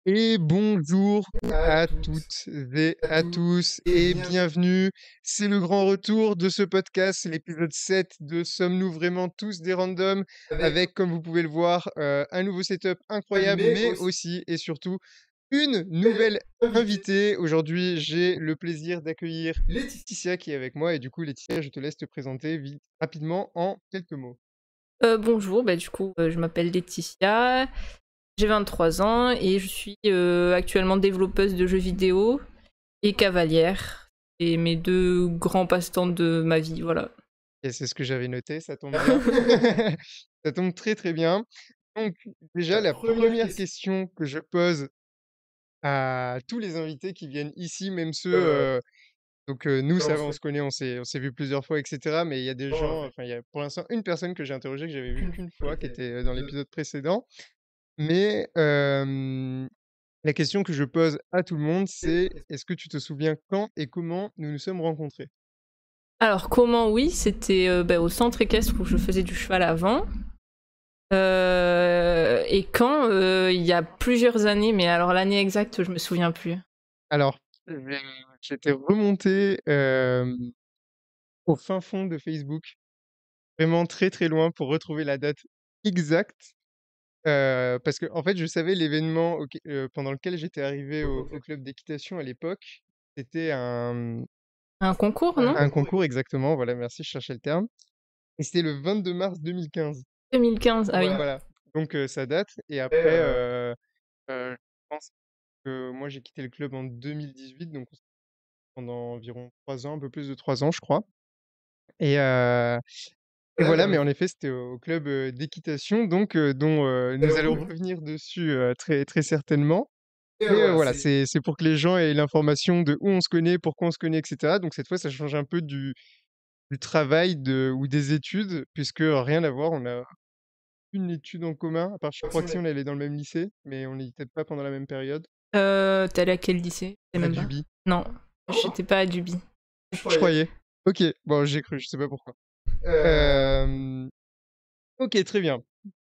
Et bonjour À à toutes, toutes et à à tous, tous et et bienvenue. bienvenue. C'est le grand retour de ce podcast, c'est l'épisode 7 de Sommes-nous vraiment tous des randoms Avec, avec, comme vous pouvez le voir, un nouveau setup incroyable, mais mais aussi aussi et surtout une belle nouvelle invitée, invitée. Aujourd'hui, j'ai le plaisir d'accueillir Laetitia. Laetitia qui est avec moi et du coup, Laetitia, je te laisse te présenter vite, rapidement en quelques mots. Bonjour, je m'appelle Laetitia, j'ai 23 ans et je suis actuellement développeuse de jeux vidéo et cavalière. Et mes deux grands passe-temps de ma vie, voilà. Et c'est ce que j'avais noté, ça tombe bien. Ça tombe très très bien. Donc, déjà, La la première première question. question que je pose à tous les invités qui viennent ici, même ceux, nous, Non, ça on va, se on connaît se connaît, on s'est vu plusieurs fois, etc. Mais il y a des pas, gens, enfin, il y a pour l'instant une personne que j'ai interrogée que j'avais vue qu'une qu'une fois fois, qui était était dans de- l'épisode précédent. Mais la question que je pose à tout le monde, c'est est-ce que tu te souviens quand et comment nous nous sommes rencontrés? Alors, comment oui, c'était au centre équestre où je faisais du cheval avant. Et quand il y a plusieurs années, mais alors l'année exacte, je me souviens plus. Alors, j'étais remonté au fin fond de Facebook. Vraiment très, très loin pour retrouver la date exacte, parce que en fait, je savais l'événement pendant lequel j'étais arrivé au club d'équitation à l'époque. C'était Un concours, non? un concours exactement, voilà, merci, je cherchais le terme et c'était le 22 mars 2015. 2015, ah oui. Voilà. Voilà, donc ça date et Et, après, je pense que moi j'ai quitté le club en 2018, donc pendant environ 3 ans, un peu plus de 3 ans, je crois et et voilà, mais voilà, en mais en effet, effet, c'était au club, d'équitation donc dont, nous alors, allons revenir dessus, très très certainement. Mais voilà, voilà, c'est c'est pour que les gens aient l'information de où on se connaît, pourquoi on se connaît et cetera. Donc cette fois, ça change un peu du travail ou des études puisque rien à voir, on a une étude en commun, à part je comme si crois on que si avait on allait dans le même lycée, mais on n'était pas pendant la même période. T'es allé à quel lycée? Je sais À même pas. Duby, Non, quoi, j'étais pas à Duby. je je croyais. croyais. OK, bon, j'ai cru, je sais pas pourquoi. Euh, Hem, OK, très bien.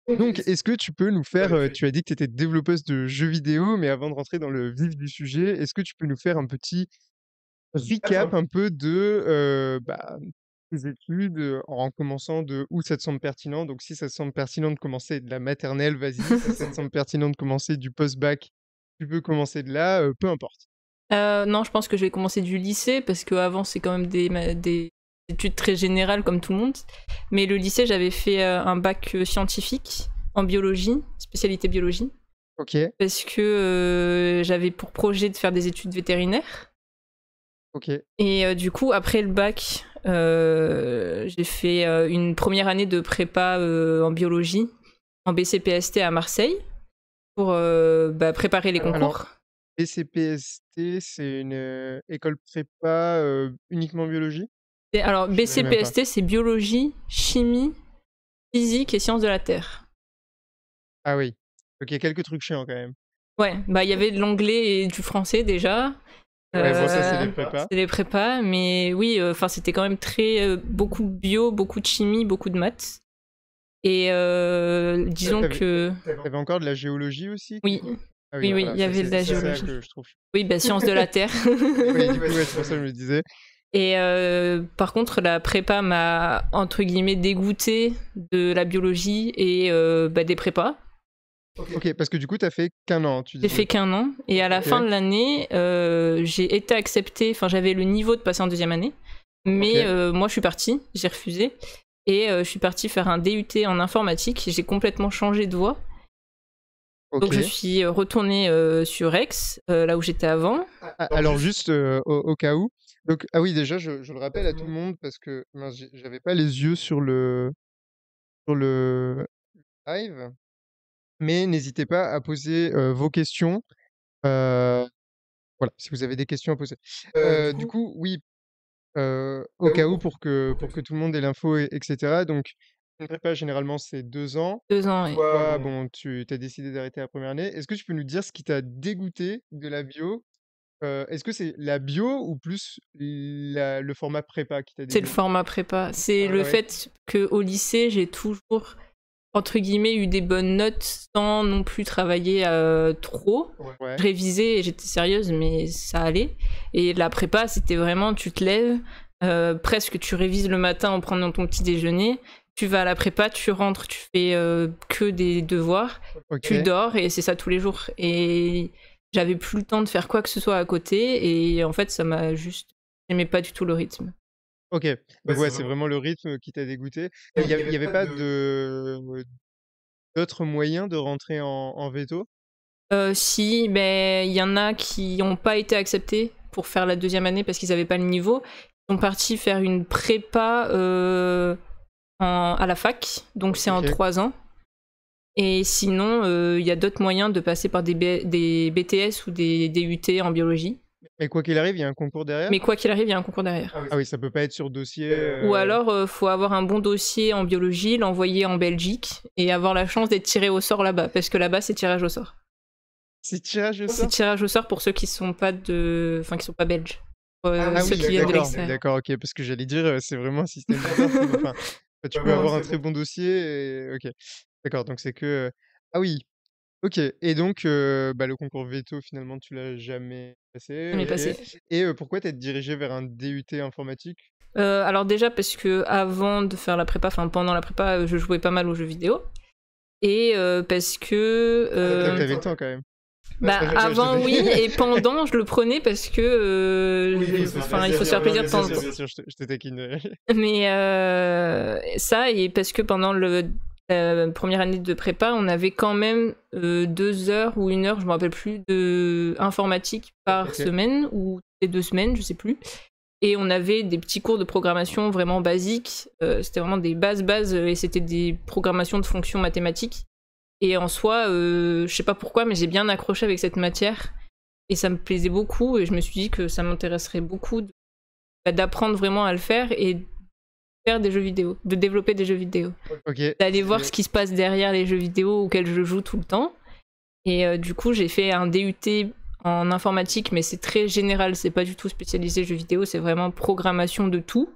donc, Donc, est-ce que tu peux nous faire, ouais, tu as dit que tu étais développeuse de jeux vidéo, mais avant de rentrer dans le vif du sujet, est-ce que tu peux nous faire un petit recap attends, un peu de tes études, en commençant de où ça te semble pertinent? Donc, si ça te semble pertinent de commencer de la maternelle, vas-y. Si ça te semble pertinent de commencer du post-bac, tu peux commencer de là, peu importe. Non, je pense que je vais commencer du lycée parce qu'avant c'est quand même des études très générales comme tout le monde. Mais le lycée, j'avais fait un bac scientifique en biologie, spécialité biologie, OK, parce que j'avais pour projet de faire des études vétérinaires. OK. Et du coup, après le bac, j'ai fait une première année de prépa en biologie en BCPST à Marseille pour préparer les Alors, concours. BCPST, c'est une, école prépa, uniquement biologie? Alors, Je savais même pas. BCPST, c'est biologie, chimie, physique et sciences de la Terre. Ah oui. OK, quelques trucs chiants quand même. Ouais, il y avait de l'anglais et du français déjà. Ouais, bon, ça, c'est les prépas. C'était les prépas, mais oui, enfin c'était quand même très beaucoup de bio, beaucoup de chimie, beaucoup de maths. Et disons T'avais que avais encore de la géologie aussi? oui, Ah oui, oui, oui, voilà, il y avait de la c'est ça géologie. que je trouve. Oui, sciences de la Terre. Oui, du coup, ouais, c'est pour ça que je me disais. Et par contre, la prépa m'a entre guillemets dégoûté de la biologie et des prépas. OK, parce que du coup, tu as fait qu'1 an, tu J'ai fait disais? qu'un an et à la fin OK, de l'année, j'ai été acceptée. Enfin, j'avais le niveau de passer en deuxième année, mais OK, moi, je suis partie, j'ai refusé et je suis partie faire un DUT en informatique. J'ai complètement changé de voie, donc je OK. suis retournée sur Aix, là où j'étais avant. Alors juste, au cas où, donc ah oui, déjà, je le rappelle à tout le monde parce que mince, j'avais pas les yeux sur le live, mais n'hésitez pas à poser, vos questions, heu, voilà, si vous avez des questions à poser. du Du coup, coup, oui, au là cas où où pour que tout le monde ait l'info et donc une prépa généralement c'est 2 ans. 2 ans. Et toi, Toi, bon, bon, tu as décidé d'arrêter la première année. Est-ce que tu peux nous dire ce qui t'a dégoûté de la bio? Est-ce que c'est la bio ou plus le format prépa qui t'a c'est le dégoûté? format prépa. C'est Ah le ouais? fait que au lycée, j'ai toujours entre guillemets, eu des bonnes notes sans non plus travailler trop. Ouais. Je révisais et j'étais sérieuse, mais ça allait. Et la prépa, c'était vraiment, tu te lèves, presque tu révises le matin en prenant ton petit déjeuner, tu vas à la prépa, tu rentres, tu fais que des devoirs, tu Ok. dors et c'est ça tous les jours. Et j'avais plus le temps de faire quoi que ce soit à côté et en fait, ça m'a juste... J'aimais pas du tout le rythme. Ok. Donc ouais, c'est vraiment le rythme qui t'a dégoûté. Il y avait pas d'autres moyens de rentrer en veto? Si, ben il y en a qui n'ont pas été acceptés pour faire la deuxième année parce qu'ils n'avaient pas le niveau. Ils sont partis faire une prépa à la fac, donc c'est en Ok. 3 ans. Et sinon, il y a d'autres moyens de passer par des BTS ou des DUT en biologie. Mais quoi qu'il arrive, il y a un concours derrière? Mais quoi qu'il arrive, il y a un concours derrière. Ah oui, ça peut pas être sur dossier. Ou alors, faut avoir un bon dossier en biologie, l'envoyer en Belgique et avoir la chance d'être tiré au sort là-bas, parce que là-bas, c'est tirage au sort. C'est tirage au C'est sort? tirage au sort pour ceux qui sont pas qui sont pas belges. Ah Ceux oui, qui viennent de d'accord, l'extérieur. d'accord, ok, parce que j'allais dire, c'est vraiment un système bizarre. Enfin, tu peux avoir un très bon dossier et... Ok, d'accord, donc c'est que... Ah oui, ok. Et donc, bah, le concours veto, finalement, tu l'as jamais passé, Jamais ok. passé. Et pourquoi t'es dirigé vers un DUT informatique? Alors déjà parce que avant de faire la prépa, enfin pendant la prépa, je jouais pas mal aux jeux vidéo. Et parce que... Donc t'avais le temps quand même. Bah, Je avant, oui, sais. et pendant, je le prenais parce que il faut se faire plaisir de temps en temps. Bien sûr, je te taquine. Mais ça, et parce que pendant la première année de prépa, on avait quand même 2 heures ou 1 heure, je me rappelle plus, de informatique par Ok. semaine, ou les 2 semaines, je sais plus. Et on avait des petits cours de programmation vraiment basiques. C'était vraiment des bases, et c'était des programmations de fonctions mathématiques. Et en soi, je sais pas pourquoi, mais j'ai bien accroché avec cette matière. Et ça me plaisait beaucoup. Et je me suis dit que ça m'intéresserait beaucoup d'apprendre vraiment à le faire et de faire des jeux vidéo, de développer des jeux vidéo. Ok. D'aller voir ce qui se passe derrière les jeux vidéo auxquels je joue tout le temps. Et du coup, j'ai fait un DUT en informatique, mais c'est très général. C'est pas du tout spécialisé jeux vidéo. C'est vraiment programmation de tout.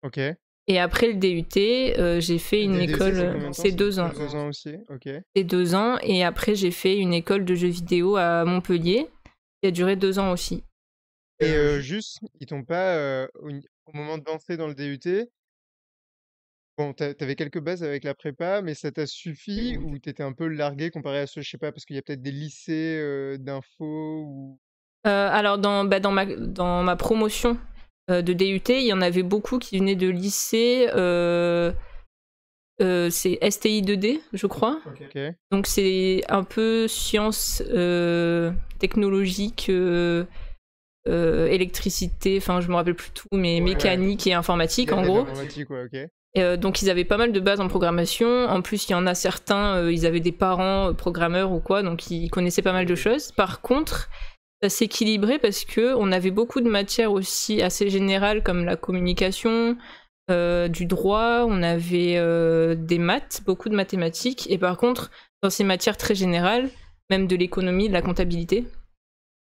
Ok. Et après le DUT, j'ai fait une DUT, c'est école. combien de temps? C'est 2 ans. 2 ans aussi, ok. C'est 2 ans. Et après, j'ai fait une école de jeux vidéo à Montpellier, qui a duré 2 ans aussi. Et juste, ils t'ont pas, au moment d'entrer dans le DUT, bon, t'avais quelques bases avec la prépa, mais ça t'a suffi ou t'étais un peu largué comparé à ceux, je sais pas, parce qu'il y a peut-être des lycées d'info ou... Alors, dans ma promotion de DUT, il y en avait beaucoup qui venaient de lycée. C'est STI 2D, je crois. Ok. Donc, c'est un peu sciences technologiques, électricité, enfin, je me rappelle plus tout, mais mécanique et informatique, en gros. Informatique, ouais, ok. Donc, ils avaient pas mal de bases en programmation. En plus, il y en a certains, ils avaient des parents programmeurs ou quoi, donc ils connaissaient pas mal de choses. Par contre, ça s'équilibrait parce que on avait beaucoup de matières aussi assez générales comme la communication, du droit, on avait des maths, beaucoup de mathématiques. Et par contre, dans ces matières très générales, même de l'économie, de la comptabilité,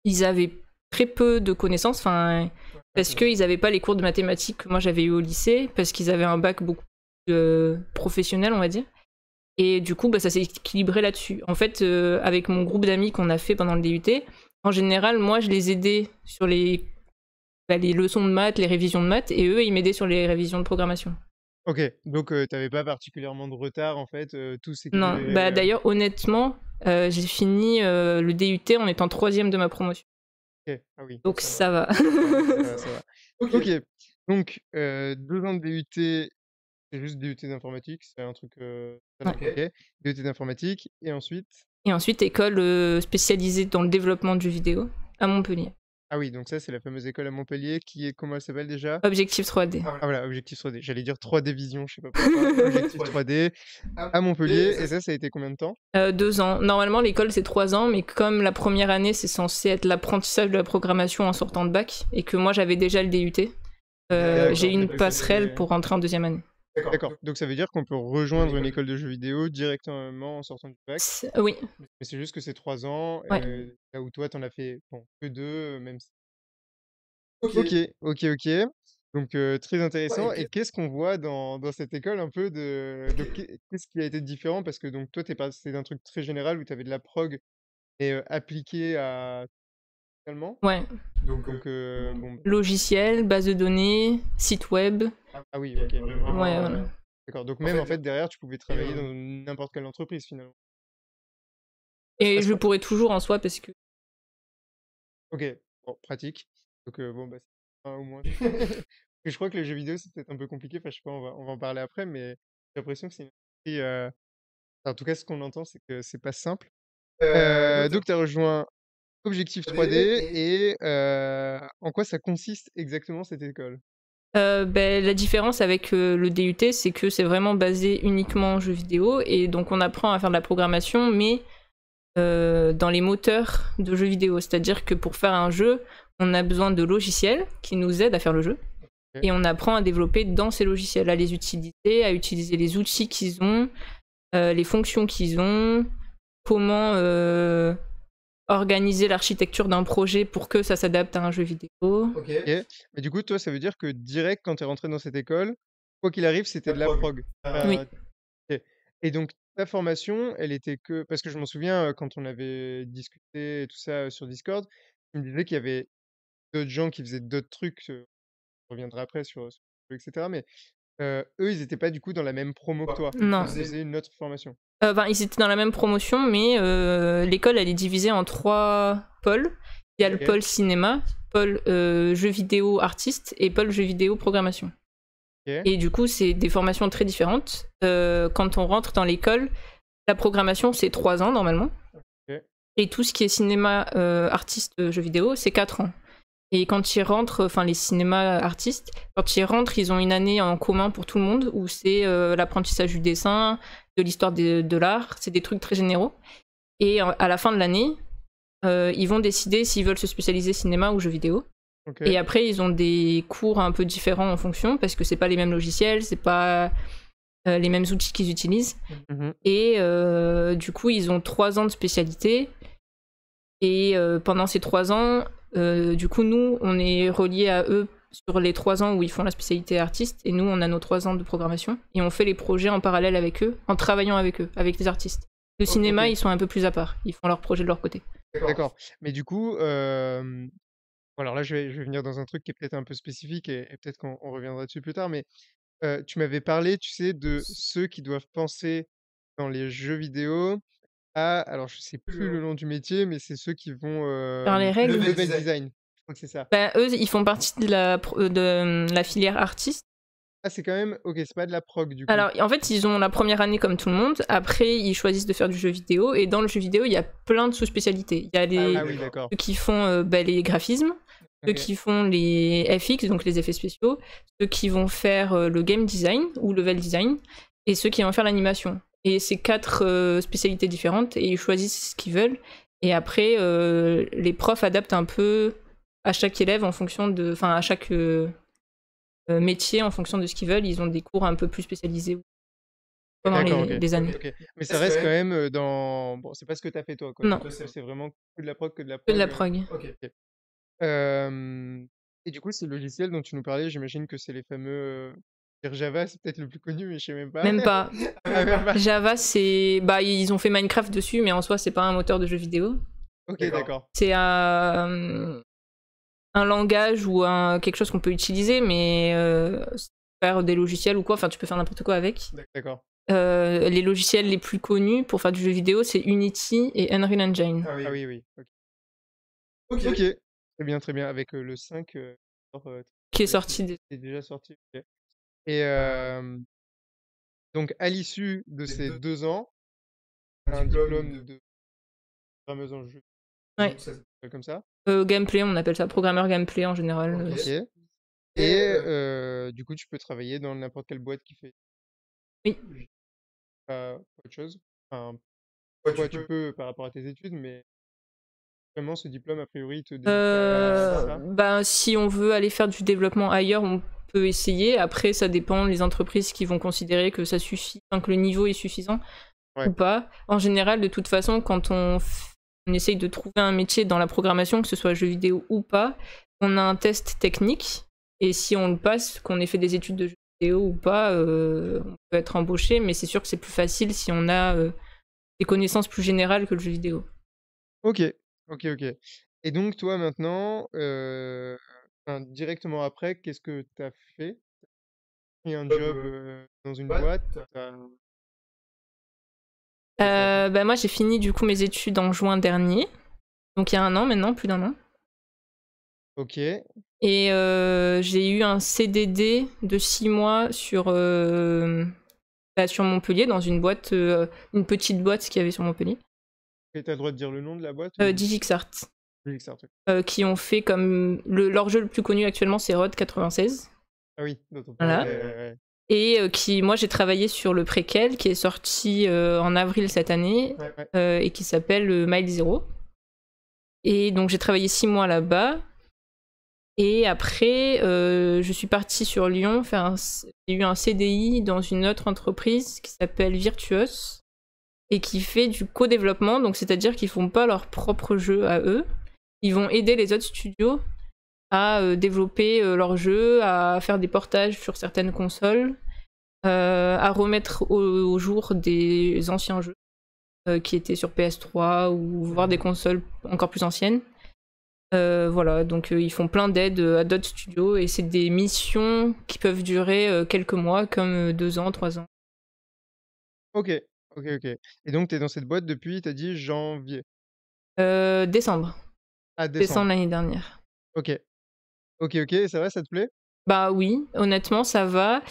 ils avaient très peu de connaissances, enfin, parce qu'ils n'avaient pas les cours de mathématiques que moi j'avais eu au lycée, parce qu'ils avaient un bac beaucoup plus professionnel, on va dire. Et du coup, bah, ça s'est équilibré là-dessus. En fait, avec mon groupe d'amis qu'on a fait pendant le DUT, en général, moi, je les aidais sur les leçons de maths, les révisions de maths, et eux, ils m'aidaient sur les révisions de programmation. Ok, donc t'avais pas particulièrement de retard en fait, tout Non, s'équilibrait. bah d'ailleurs, honnêtement, j'ai fini le DUT en étant 3e de ma promotion. Ok, ah oui. Donc ça va. Ça va. Ok, donc 2 ans de DUT, c'est juste DUT d'informatique, c'est un truc... ok, DUT d'informatique, et ensuite... Et ensuite, école spécialisée dans le développement du jeu vidéo à Montpellier. Ah oui, donc ça c'est la fameuse école à Montpellier qui est, comment elle s'appelle déjà? Objectif 3D. Ah voilà, Objectif 3D. J'allais dire 3D Vision, je sais pas pourquoi. Objectif 3D à Montpellier, et ça a été combien de temps? 2 ans. Normalement, l'école, c'est 3 ans, mais comme la première année, c'est censé être l'apprentissage de la programmation en sortant de bac, et que moi, j'avais déjà le DUT, j'ai eu une passerelle pour rentrer en 2e année. D'accord, donc ça veut dire qu'on peut rejoindre une école de jeux vidéo directement en sortant du bac, Oui, mais c'est juste que c'est 3 ans, ouais. là où toi t'en as fait bon, que 2, même si... Ok. Ok, ok, ok. Donc très intéressant. Ouais, Et qu'est-ce qu'on voit dans cette école un peu de qu'est-ce qui a été différent? Parce que donc toi, tu es passé d'un truc très général où tu avais de la prog et appliqué à totalement. Ouais. donc Donc bon, bah, Logiciel, base de données, site web. ah oui, OK. Donc vraiment, Ouais, vraiment, voilà. d'accord. Donc en même en fait, fait derrière, tu pouvais travailler dans n'importe quelle entreprise finalement. Et Parce je que pourrais toujours en soi parce que OK, bon, pratique. Donc bon, bah, c'est un au moins. Et je crois que les jeux vidéo, c'est peut-être un peu compliqué. Enfin, je sais pas, on va en parler après, mais j'ai l'impression que c'est une industrie, en tout cas, ce qu'on entend, c'est que c'est pas simple. donc Donc tu as rejoint Objectif 3D 3D et en quoi ça consiste exactement cette école? la différence avec le DUT, c'est que c'est vraiment basé uniquement en jeux vidéo et donc on apprend à faire de la programmation, mais dans les moteurs de jeux vidéo. C'est-à-dire que pour faire un jeu, on a besoin de logiciels qui nous aident à faire le jeu. OK. Et on apprend à développer dans ces logiciels, à les utiliser, à utiliser les outils qu'ils ont, les fonctions qu'ils ont, comment organiser l'architecture d'un projet pour que ça s'adapte à un jeu vidéo. OK. OK. Mais du coup, toi, ça veut dire que direct, quand tu es rentré dans cette école, quoi qu'il arrive, c'était de la prog? Oui. OK. Et donc ta formation, elle était que parce que je m'en souviens, quand on avait discuté et tout ça, sur Discord, tu me disais qu'il y avait d'autres gens qui faisaient d'autres trucs, on reviendra après sur et cetera, mais eux, ils étaient pas du coup dans la même promo que toi? Non. Ils faisaient une autre formation? Enfin, ils étaient dans la même promotion, mais l'école, elle est divisée en 3 pôles. Il y a le OK. pôle cinéma, pôle jeux vidéo artiste et pôle jeux vidéo programmation. OK. Et du coup, c'est des formations très différentes. Quand on rentre dans l'école, la programmation, c'est 3 ans normalement. OK. Et tout ce qui est cinéma artiste jeux vidéo, c'est 4 ans. Et quand ils rentrent, enfin les cinémas artistes, quand ils rentrent, ils ont une année en commun pour tout le monde où c'est l'apprentissage du dessin, de l'histoire de l'art, c'est des trucs très généraux. Et à la fin de l'année, ils vont décider s'ils veulent se spécialiser cinéma ou jeux vidéo. OK. Et après, ils ont des cours un peu différents en fonction parce que c'est pas les mêmes logiciels, c'est pas les mêmes outils qu'ils utilisent. Mmh. Et du coup, ils ont 3 ans de spécialité. Et pendant ces 3 ans, du coup, nous, on est reliés à eux sur les 3 ans où ils font la spécialité artiste. Et nous, on a nos 3 ans de programmation. Et on fait les projets en parallèle avec eux, en travaillant avec eux, avec les artistes. Le cinéma, OK. ils sont un peu plus à part. Ils font leurs projets de leur côté. D'accord. Mais du coup, bon alors là, je vais venir dans un truc qui est peut-être un peu spécifique et peut-être qu'on reviendra dessus plus tard, mais tu m'avais parlé, tu sais, de ceux qui doivent penser dans les jeux vidéo à alors je sais plus le nom du métier, mais c'est ceux qui vont, Faire les règles. level design. Je crois que c'est ça. Bah, eux, ils font partie de la filière artiste. Ah, c'est quand même OK, c'est pas de la prog du coup? Alors, en fait, ils ont la première année comme tout le monde. Après, ils choisissent de faire du jeu vidéo. Et dans le jeu vidéo, il y a plein de sous-spécialités. Il y a Ah oui, d'accord. ceux qui font les graphismes, ceux OK. qui font les FX, donc les effets spéciaux, ceux qui vont faire le game design ou level design, et ceux qui vont faire l'animation. Et c'est 4 spécialités différentes, et ils choisissent ce qu'ils veulent. Et après, les profs adaptent un peu à chaque élève en fonction de... Enfin, à chaque métier en fonction de ce qu'ils veulent. Ils ont des cours un peu plus spécialisés pendant D'accord, OK. les années. OK. Mais ça reste quand même, dans bon, c'est pas ce que tu as fait toi, quoi. Non. Toi, c'est vraiment que de la prog, que de la Que de la prog, prog. OK. et du coup, ces logiciels dont tu nous parlais, j'imagine que c'est les fameux, dire Java, c'est peut-être le plus connu, mais je sais même pas. Même pas. Ah, même pas? Java, c'est... Bah, ils ont fait Minecraft dessus, mais en soi, c'est pas un moteur de jeu vidéo. OK, D'accord. d'accord. C'est un langage ou quelque chose qu'on peut utiliser, mais faire des logiciels ou quoi, enfin, tu peux faire n'importe quoi avec. D'accord. Les logiciels les plus connus pour faire du jeu vidéo, c'est Unity et Unreal Engine. Ah Ah oui, oui. OK. OK. OK. Très bien, avec, le 5, sort, Qui est sorti est déjà sorti, OK. Et donc à l'issue de ces 2 ans, tu as un diplôme de programmeuse en jeu, Ouais. comme ça? Gameplay, on appelle ça programmeur gameplay en général. OK. Et du coup, tu peux travailler dans n'importe quelle boîte qui fait Oui. autre chose? Enfin, Ouais, toi, tu peux par rapport à tes études, mais vraiment ce diplôme, a priori, il te débouche à ça? Ben, si on veut aller faire du développement ailleurs, on peut essayer. Après, ça dépend des entreprises qui vont considérer que ça suffit, enfin, que le niveau est suffisant Ouais. ou pas. En général, de toute façon, quand on essaye de trouver un métier dans la programmation, que ce soit jeu vidéo ou pas, on a un test technique Et si on le passe, qu'on ait fait des études de jeux vidéo ou pas, on peut être embauché, mais c'est sûr que c'est plus facile si on a des connaissances plus générales que le jeu vidéo. OK. OK, OK. Et donc toi maintenant, enfin, directement après, qu'est-ce que tu as fait? Tu as pris un job, dans une boîte? Tu Qu'est-ce que tu as fait? Bah, moi, j'ai fini du coup mes études en juin dernier, donc il y a 1 an maintenant, plus d'1 an. OK. Et j'ai eu un CDD de 6 mois sur Montpellier, dans une boîte, une petite boîte qu'il y avait sur Montpellier. Et tu as le droit de dire le nom de la boîte ou? DigixArt, DigixArt, OK. qui ont fait comme leur jeu le plus connu actuellement, c'est Road 96. Ah oui, dont on Voilà. parlait, ouais. Et moi j'ai travaillé sur le préquel qui est sorti en avril cette année, Ouais. et qui s'appelle Mile Zero. Et donc j'ai travaillé 6 mois là-bas. Et après, je suis partie sur Lyon j'ai eu un CDI dans une autre entreprise qui s'appelle Virtuos et qui fait du co-développement, donc c'est-à-dire qu'ils font pas leur propre jeu à eux. Ils vont aider les autres studios à développer leurs jeux, à faire des portages sur certaines consoles, à remettre au jour des anciens jeux qui étaient sur PS3 ou voire des consoles encore plus anciennes. Voilà, donc ils font plein d'aides à d'autres studios et c'est des missions qui peuvent durer quelques mois, comme 2 ans, 3 ans. OK. OK, OK. Et donc tu es dans cette boîte depuis, tu as dit janvier? Décembre. Ah, Décembre décembre. l'année dernière. OK. OK, OK, et ça va, ça te plaît? Bah oui, honnêtement, ça va.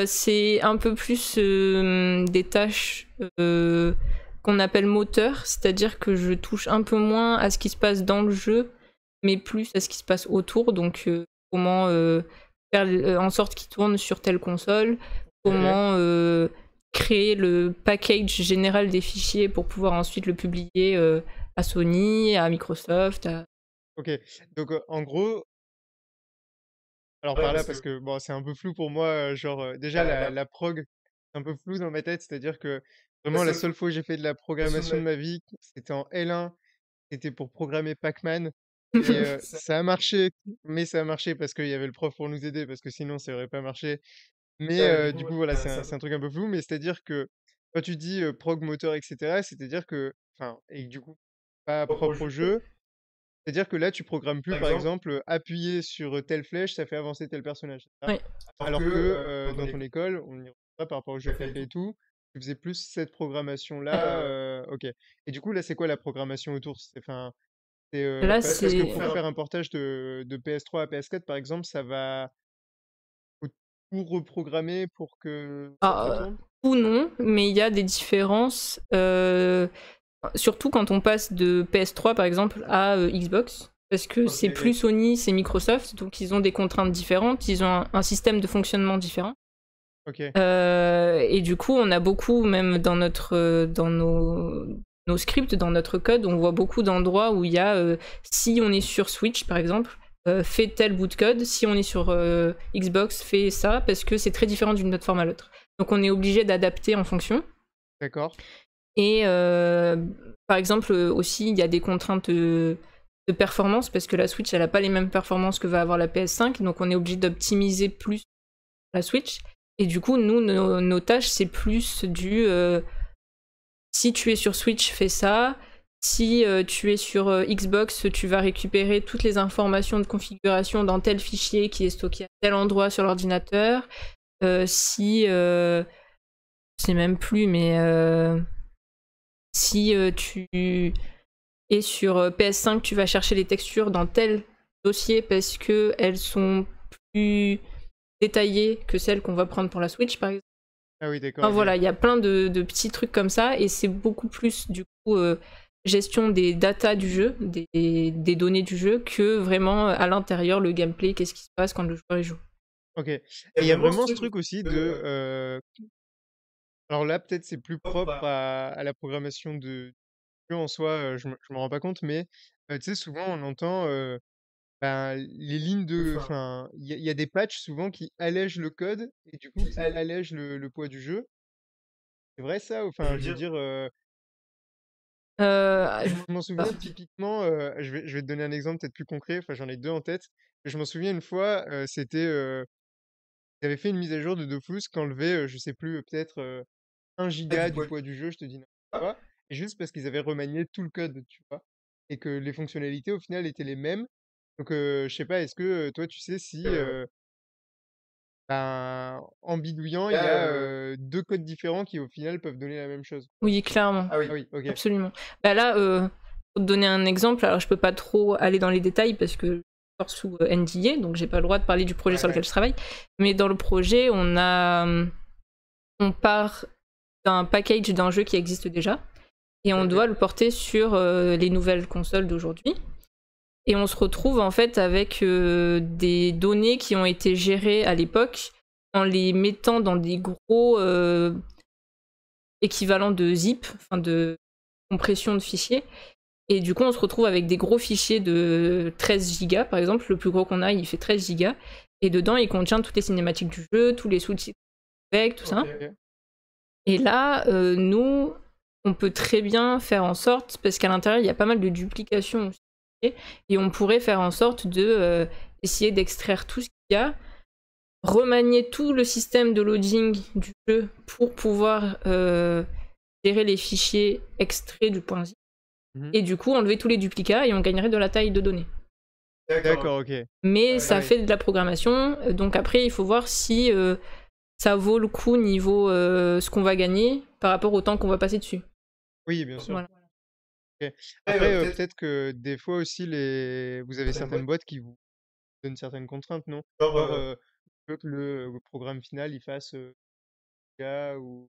C'est un peu plus des tâches qu'on appelle moteurs, c'est-à-dire que je touche un peu moins à ce qui se passe dans le jeu, mais plus à ce qui se passe autour. Donc, comment faire en sorte qu'il tourne sur telle console, comment créer le package général des fichiers pour pouvoir ensuite le publier à Sony, à Microsoft. OK. Donc, en gros, alors par là, parce que bon, c'est un peu flou pour moi, genre, déjà la prog, c'est un peu flou dans ma tête, c'est-à-dire que vraiment la seule fois où j'ai fait de la programmation de ma vie, c'était en L1, c'était pour programmer Pac-Man et ça a marché, mais ça a marché parce qu'il y avait le prof pour nous aider, parce que sinon ça aurait pas marché. Mais du coup, voilà, c'est un truc un peu flou, mais c'est-à-dire que quand tu dis, prog moteur et cetera, c'est-à-dire que enfin et du coup, pas propre au jeu, c'est-à-dire que là, tu programmes plus, par exemple, appuyer sur, telle flèche, ça fait avancer tel personnage, c'est ça? Ouais. Alors que, dans ton école, on y reviendra par rapport au jeu que tu as fait et tout, tu faisais plus cette programmation-là, OK. Et du coup, là, c'est quoi la programmation autour? C'est enfin, c'est, Là, parce que c'est. pour faire un portage de PS3 à PS4, par exemple, faut tout reprogrammer pour que ça Ah, tourne? ou non, mais il y a des différences, surtout quand on passe de PS3 par exemple à Xbox, parce que c'est plus Sony, c'est Microsoft, donc ils ont des contraintes différentes, ils ont un système de fonctionnement différent. OK. Et du coup, on a beaucoup, même dans nos scripts, dans notre code, on voit beaucoup d'endroits où il y a, si on est sur Switch par exemple, fais tel bout de code, si on est sur Xbox, fais ça, parce que c'est très différent d'une plateforme à l'autre. Donc on est obligé d'adapter en fonction. D'accord. Et par exemple, aussi, il y a des contraintes de performance, parce que la Switch, elle n'a pas les mêmes performances que va avoir la PS5, donc on est obligé d'optimiser plus la Switch. Et du coup, nous, nos tâches, c'est plus si tu es sur Switch, fais ça. Si tu es sur Xbox, tu vas récupérer toutes les informations de configuration dans tel fichier qui est stocké à tel endroit sur l'ordinateur. Si... je sais même plus, mais... si tu es sur PS5, tu vas chercher les textures dans tel dossier parce qu'elles sont plus détaillées que celles qu'on va prendre pour la Switch, par exemple. Ah oui, d'accord, Enfin, OK. voilà, il y a plein de petits trucs comme ça, et c'est beaucoup plus, du coup, gestion des datas du jeu, des données du jeu, que vraiment à l'intérieur, le gameplay, qu'est-ce qui se passe quand le joueur y joue. OK. Et il y a vraiment ce truc aussi de, alors là, peut-être c'est plus propre à la programmation de jeu en soi, je m'en rends pas compte, mais tu sais, souvent on entend, ben, les lignes de enfin, il y a des patchs souvent qui allègent le code et du coup qui allègent le poids du jeu. C'est vrai ça? Enfin, je veux dire, Je Je m'en souviens typiquement, je vais te donner un exemple peut-être plus concret, enfin j'en ai 2 en tête. Je m'en souviens une fois, c'était, ils avaient fait une mise à jour de Dofus qui enlevait, je sais plus, peut-être, 1 giga du poids du jeu, je te dis n'importe quoi, et juste parce qu'ils avaient remanié tout le code, tu vois? Et que les fonctionnalités au final étaient les mêmes. Donc, je sais pas, est-ce que, toi tu sais si, ben, en bidouillant, il y a, 2 codes différents qui au final peuvent donner la même chose? Oui, clairement, Ah oui, OK. absolument. Bah là, pour te donner un exemple, alors je peux pas trop aller dans les détails parce que je suis encore sous NDA, donc j'ai pas le droit de parler du projet sur lequel je travaille. Mais dans le projet, on part d'un package d'un jeu qui existe déjà et on doit le porter sur les nouvelles consoles d'aujourd'hui. Et on se retrouve en fait avec des données qui ont été gérées à l'époque en les mettant dans des gros équivalents de zip, enfin de compression de fichiers. Et du coup, on se retrouve avec des gros fichiers de 13 gigas, par exemple. Le plus gros qu'on a, il fait 13 gigas. Et dedans, il contient toutes les cinématiques du jeu, tous les sous-titres avec, tout ça. OK. Et là, nous, on peut très bien faire en sorte, parce qu'à l'intérieur, il y a pas mal de duplication aussi, et on pourrait faire en sorte de essayer d'extraire tout ce qu'il y a, remanier tout le système de loading du jeu pour pouvoir gérer les fichiers extraits du point zip. Et du coup, enlever tous les duplicats et on gagnerait de la taille de données. D'accord, OK. Mais ça ouais. fait de la programmation, donc après, il faut voir si ça vaut le coup niveau ce qu'on va gagner par rapport au temps qu'on va passer dessus. Oui, bien sûr. Voilà. OK. Après, peut-être que des fois aussi vous avez certaines boîtes qui vous donnent certaines contraintes, non? Genre, tu veux que le programme final, il fasse, giga ou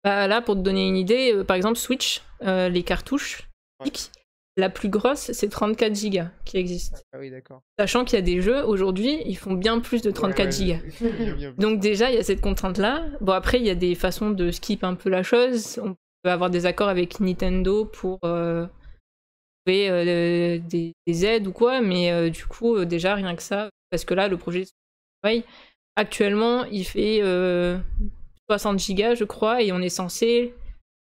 Bah là, pour te donner une idée, par exemple Switch, les cartouches, ouais. la plus grosse, c'est 34 gigas qui existe. Ah oui, d'accord. Sachant qu'il y a des jeux, aujourd'hui, ils font bien plus de 34 gigas. Bien plus. Donc déjà, il y a cette contrainte-là. Bon, après, il y a des façons de skip un peu la chose. On peut avoir des accords avec Nintendo pour trouver des aides ou quoi, mais du coup, déjà, rien que ça, parce que là, le projet, pareil, actuellement, il fait 60 gigas, je crois, et on est censé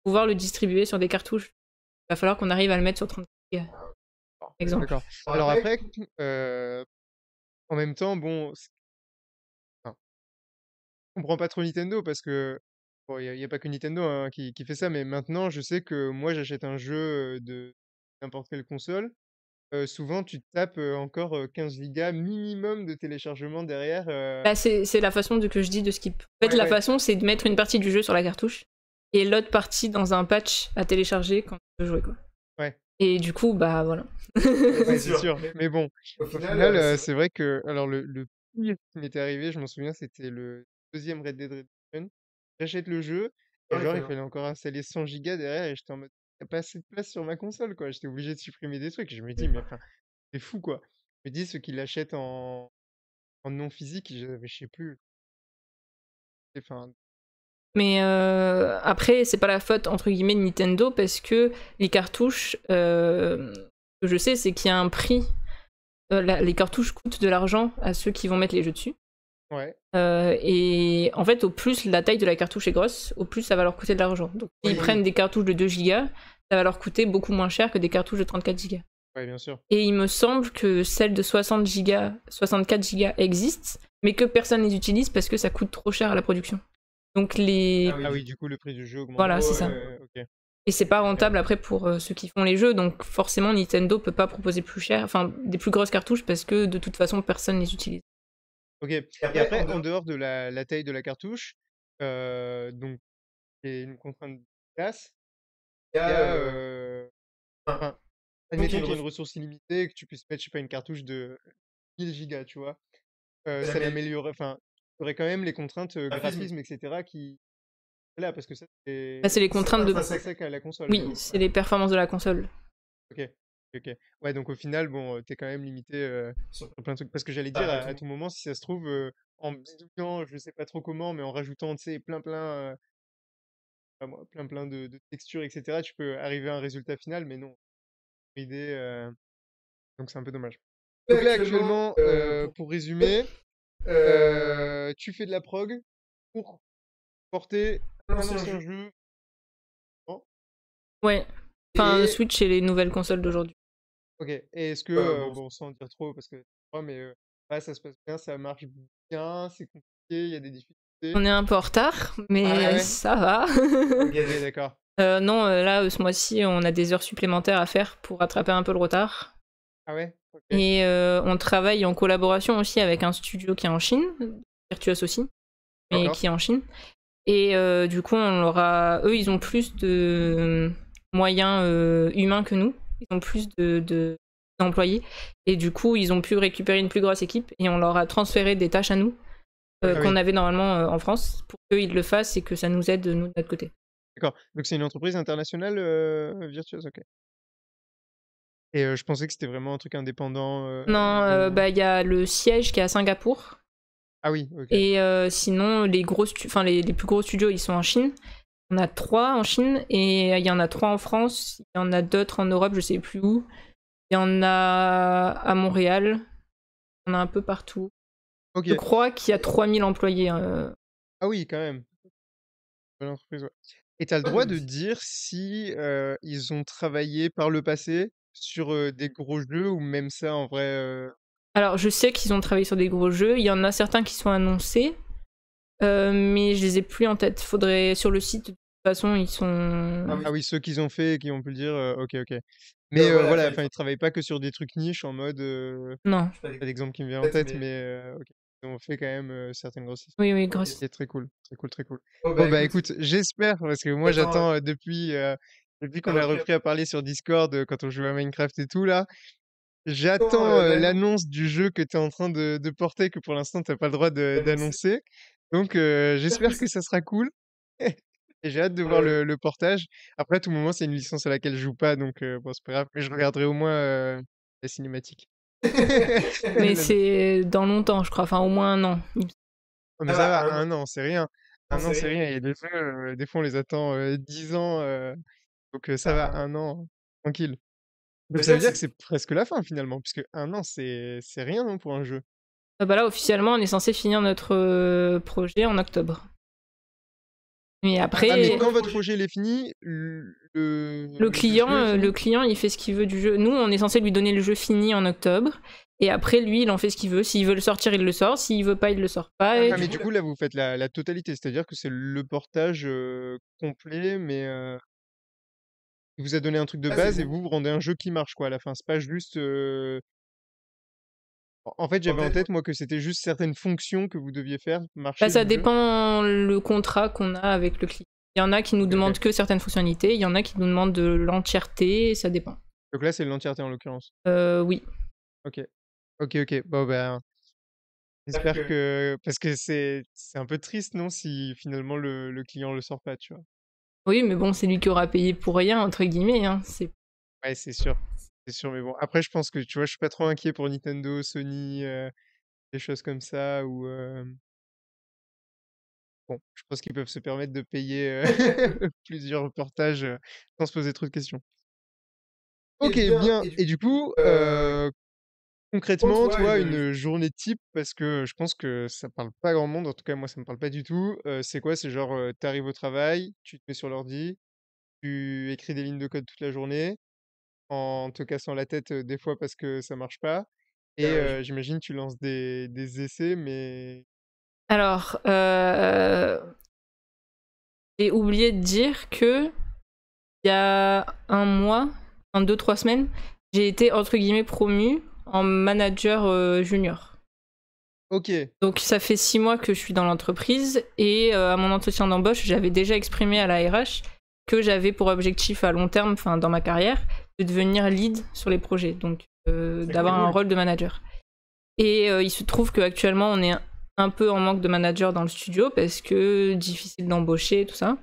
pouvoir le distribuer sur des cartouches. Il va falloir qu'on arrive à le mettre sur 34 gigas. Exemple. D'accord. Alors après, en même temps, bon, enfin, je comprends pas trop Nintendo parce que bon, il y a pas que Nintendo, hein, qui fait ça, mais maintenant, je sais que moi, j'achète un jeu, de n'importe quelle console, souvent tu te tapes, encore, 15 gigas minimum de téléchargement derrière, Bah, c'est la façon que je dis de skip. En fait, la façon, c'est de mettre une partie du jeu sur la cartouche et l'autre partie dans un patch à télécharger quand tu veux jouer, quoi. Ouais. Et du coup, bah voilà. Ouais, c'est sûr. Mais bon, au final, c'est vrai que alors le pire qui m'était arrivé, je m'en souviens, c'était le 2e Red Dead Redemption. J'achète le jeu et genre il fallait encore installer 100 gigas derrière et j'étais en mode: «Il y a pas assez de place sur ma console, quoi». J'étais obligé de supprimer des trucs et je me dis: «Mais enfin, c'est fou, quoi». Je me dis ceux qui l'achètent en non physique, je sais plus, enfin Mais après, c'est pas la faute entre guillemets de Nintendo parce que les cartouches, ce que je sais, c'est qu'il y a un prix. Les cartouches coûtent de l'argent à ceux qui vont mettre les jeux dessus. ouais. Et en fait, au plus la taille de la cartouche est grosse, au plus ça va leur coûter de l'argent. Donc, s'ils prennent des cartouches de 2 gigas, ça va leur coûter beaucoup moins cher que des cartouches de 34 gigas. Ouais, bien sûr. Et il me semble que celles de 60 gigas, 64 gigas existent, mais que personne les utilise parce que ça coûte trop cher à la production. Donc Ah oui, du coup, le prix du jeu augmente. Voilà, c'est ça. OK. Et c'est pas rentable après pour ceux qui font les jeux, donc forcément Nintendo peut pas proposer plus cher, enfin des plus grosses cartouches parce que de toute façon personne les utilise. OK. Et après, en dehors de la taille de la cartouche, donc c'est une contrainte de place, il y a, enfin, admettons qu'il y a une ressource illimitée et que tu puisses mettre, je sais pas, une cartouche de 1000 gigas, tu vois? Ça l'améliorerait, enfin, tu aurais quand même les contraintes, graphisme et cetera qui là, parce que ça, Bah, c'est les contraintes de... intrinsèque à la console, Oui, quoi. c'est les performances de la console. OK. OK. Ouais, donc au final, bon, tu quand même limité, sur plein de trucs. Parce que j'allais dire à tout moment, si ça se trouve, en bidouillant, je sais pas trop comment, mais en rajoutant, tu sais, pas moi, plein de textures et cetera, tu peux arriver à un résultat final, mais non, idée, donc c'est un peu dommage. Donc là, actuellement, pour résumer, tu fais de la prog pour porter un ancien jeu. Ouais. Enfin, Switch et les nouvelles consoles d'aujourd'hui. Ok. Et est-ce que, bon, sans en dire trop, parce que mais ouais, ça se passe bien, ça marche bien, c'est compliqué, il y a des difficultés. On est un peu en retard, mais ouais ça va. Ok, d'accord. Non, là, ce mois-ci, on a des heures supplémentaires à faire pour rattraper un peu le retard. Ah ouais? Ok. Et on travaille en collaboration aussi avec un studio qui est en Chine, Virtuos aussi, mais D'accord. qui est en Chine. Et du coup, eux, ils ont plus de moyens humains que nous. Ils ont plus d'employés. Et du coup, ils ont pu récupérer une plus grosse équipe et on leur a transféré des tâches à nous Ah qu'on oui. avait normalement en France pour qu'ils le fassent et que ça nous aide, nous, de notre côté. D'accord. Donc c'est une entreprise internationale, Virtuos, ok. Et je pensais que c'était vraiment un truc indépendant. Non, il y a le siège qui est à Singapour. Ah oui, ok. Et sinon, les plus gros studios, ils sont en Chine. On a 3 en Chine et il y en a 3 en France. Il y en a d'autres en Europe, je sais plus où. Il y en a à Montréal. Il y en a un peu partout. Ok. Je crois qu'il y a 3000 employés. Ah oui, quand même. Bonne entreprise, ouais. Et t'as le droit de dire si ils ont travaillé par le passé sur des gros jeux ou même ça en vrai. Alors, je sais qu'ils ont travaillé sur des gros jeux. Il y en a certains qui sont annoncés, mais je les ai plus en tête. Faudrait sur le site. De toute façon, ils sont. Ah oui, ceux qu'ils ont fait et qui ont pu le dire, ok, ok. Mais voilà, enfin, ils travaillent pas que sur des trucs niches en mode. Non. Pas d'exemple qui me vient en tête, mais ok. Ils ont fait quand même certaines grosses histoires. Oui, grosse. C'est très cool, très cool, très cool. Bon, bah écoute, j'espère, parce que moi j'attends depuis qu'on a repris à parler sur Discord quand on joue à Minecraft et tout là. J'attends l'annonce du jeu que tu es en train de porter, que pour l'instant t'as pas le droit d'annoncer. Donc j'espère que ça sera cool. Et j'ai hâte de voir le portage. Après, à tout moment, c'est une licence à laquelle je joue pas, donc bon, c'est pas grave. Mais je regarderai au moins la cinématique. Mais c'est dans longtemps, je crois. Enfin, au moins un an. Oh, mais ça va, un an, c'est rien. Un an, c'est rien. Il y a des jeux, des fois, on les attend 10 ans. Donc ça va, un an, tranquille. Donc ça veut dire que c'est presque la fin finalement, puisque un an, c'est rien non, pour un jeu. Bah là, officiellement, on est censé finir notre projet en octobre. Mais après, Ah, mais quand votre projet il est fini, le client, il fait ce qu'il veut du jeu. Nous, on est censé lui donner le jeu fini en octobre. Et après, lui, il en fait ce qu'il veut. S'il veut le sortir, il le sort. S'il veut pas, il le sort pas. Ah, mais du coup, là, vous faites la totalité, c'est-à-dire que c'est le portage complet, mais il vous a donné un truc de base et vous rendez un jeu qui marche, quoi, à la fin. C'est pas juste. En fait, j'avais en tête, moi, que c'était juste certaines fonctions que vous deviez faire marcher Bah, ça du jeu. dépend le contrat qu'on a avec le client. Il y en a qui nous demandent que certaines fonctionnalités, il y en a qui nous demandent de l'entièreté, ça dépend. Donc là, c'est l'entièreté en l'occurrence. Oui. Ok. Ok. Bon, ben. J'espère que. Parce que c'est un peu triste, non, si finalement le client le sort pas, tu vois. Oui, mais bon, c'est lui qui aura payé pour rien, entre guillemets. Hein. Ouais, c'est sûr. C'est sûr, mais bon. Après, je pense que, tu vois, je suis pas trop inquiet pour Nintendo, Sony, des choses comme ça, ou. Bon, je pense qu'ils peuvent se permettre de payer plusieurs reportages sans se poser trop de questions. Ok, bien. Et du coup, concrètement, toi, une journée type, parce que je pense que ça parle pas grand monde, en tout cas, moi, ça me parle pas du tout. C'est quoi? C'est genre, t'arrives au travail, tu te mets sur l'ordi, tu écris des lignes de code toute la journée, en te cassant la tête des fois parce que ça marche pas. Et j'imagine tu lances des essais, mais. Alors, j'ai oublié de dire que il y a un mois, 2-3 semaines, j'ai été entre guillemets promue en manager junior. Ok. Donc ça fait 6 mois que je suis dans l'entreprise et à mon entretien d'embauche, j'avais déjà exprimé à la RH que j'avais pour objectif à long terme, enfin dans ma carrière, de devenir lead sur les projets, donc d'avoir un rôle de manager. Et il se trouve qu'actuellement on est un peu en manque de manager dans le studio parce que difficile d'embaucher, tout ça.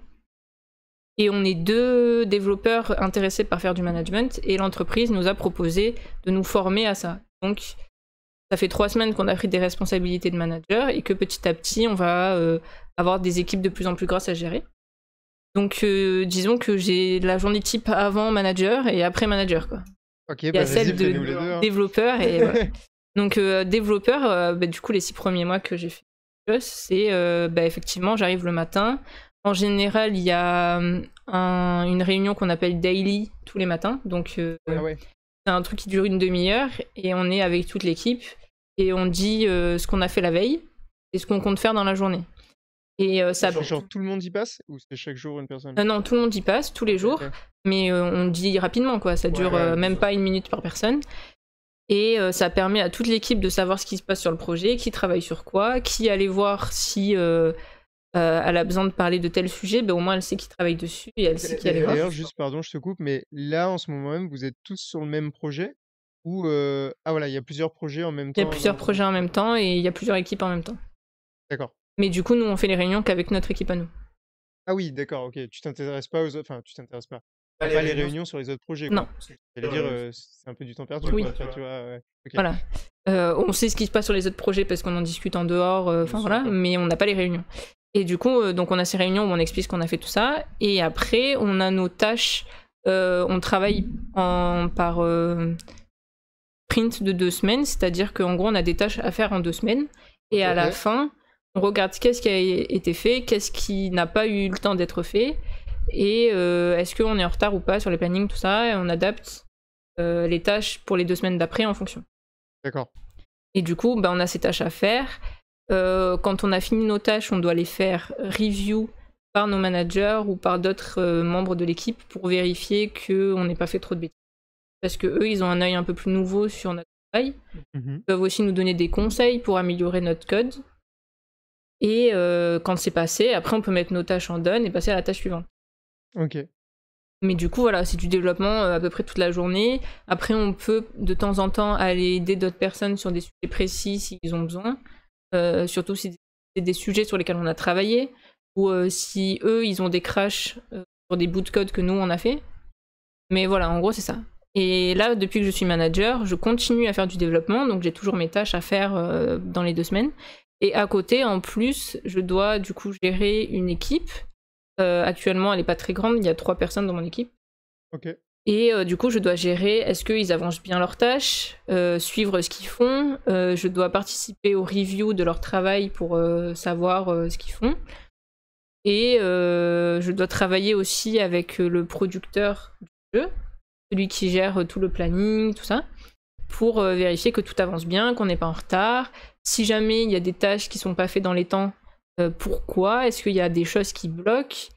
Et on est 2 développeurs intéressés par faire du management et l'entreprise nous a proposé de nous former à ça. Donc ça fait 3 semaines qu'on a pris des responsabilités de manager et que petit à petit on va avoir des équipes de plus en plus grosses à gérer. Donc disons que j'ai la journée type avant manager et après manager, quoi. Ok, Il y a celle de développeur et voilà. Donc développeur, du coup les 6 premiers mois que j'ai fait, c'est effectivement j'arrive le matin. En général, il y a une réunion qu'on appelle daily tous les matins. Donc Ah ouais. c'est un truc qui dure une demi-heure et on est avec toute l'équipe et on dit ce qu'on a fait la veille et ce qu'on compte faire dans la journée. Et ça Genre tout le monde y passe ou c'est chaque jour une personne? non, tout le monde y passe tous les jours, Ok. mais on dit rapidement quoi, ça dure ouais, même pas 1 minute par personne. Et ça permet à toute l'équipe de savoir ce qui se passe sur le projet, qui travaille sur quoi, qui allait voir si elle a besoin de parler de tel sujet, ben au moins elle sait qui travaille dessus et elle sait qui allait voir. D'ailleurs, juste pardon, je te coupe, mais là en ce moment même, vous êtes tous sur le même projet ou ah voilà, il y a plusieurs projets en même Il y temps. a plusieurs projets en même temps et il y a plusieurs équipes en même temps. D'accord. Mais du coup, nous, on fait les réunions qu'avec notre équipe à nous. Ah oui, d'accord, ok. Tu t'intéresses pas aux autres, enfin, tu t'intéresses pas. Pas Pas les réunions sur les autres projets, quoi. Non, J'allais dire, c'est un peu du temps perdu, Oui. quoi. Enfin, tu vois, ouais. Ok. voilà. On sait ce qui se passe sur les autres projets parce qu'on en discute en dehors, enfin sûr, voilà, quoi. mais on n'a pas les réunions. Et du coup, donc on a ces réunions où on explique qu'on a fait tout ça, et après, on a nos tâches. On travaille par sprint de 2 semaines, c'est-à-dire qu'en gros, on a des tâches à faire en 2 semaines, et à la Ok. fin, on regarde qu'est-ce qui a été fait, qu'est-ce qui n'a pas eu le temps d'être fait, et est-ce qu'on est en retard ou pas sur les plannings, tout ça, et on adapte les tâches pour les 2 semaines d'après en fonction. D'accord. Et du coup, bah, on a ces tâches à faire. Quand on a fini nos tâches, on doit les faire review par nos managers ou par d'autres membres de l'équipe pour vérifier qu'on n'ait pas fait trop de bêtises. Parce que eux, ils ont un œil un peu plus nouveau sur notre travail. Mhm. Ils peuvent aussi nous donner des conseils pour améliorer notre code. Et quand c'est passé, après, on peut mettre nos tâches en done et passer à la tâche suivante. Ok. Mais du coup, voilà, c'est du développement à peu près toute la journée. Après, on peut de temps en temps aller aider d'autres personnes sur des sujets précis s'ils ont besoin. Surtout si c'est des sujets sur lesquels on a travaillé. Ou si eux, ils ont des crashs sur des bouts de code que nous, on a fait. Mais voilà, en gros, c'est ça. Et là, depuis que je suis manager, je continue à faire du développement. Donc, j'ai toujours mes tâches à faire dans les 2 semaines. Et à côté, en plus, je dois du coup gérer une équipe. Actuellement, elle n'est pas très grande, il y a 3 personnes dans mon équipe. Ok. Et du coup, je dois gérer, est-ce qu'ils avancent bien leurs tâches, suivre ce qu'ils font. Je dois participer aux reviews de leur travail pour savoir ce qu'ils font. Et je dois travailler aussi avec le producteur du jeu, celui qui gère tout le planning, tout ça, pour vérifier que tout avance bien, qu'on n'est pas en retard. Si jamais il y a des tâches qui sont pas faites dans les temps, pourquoi? Est-ce qu'il y a des choses qui bloquent?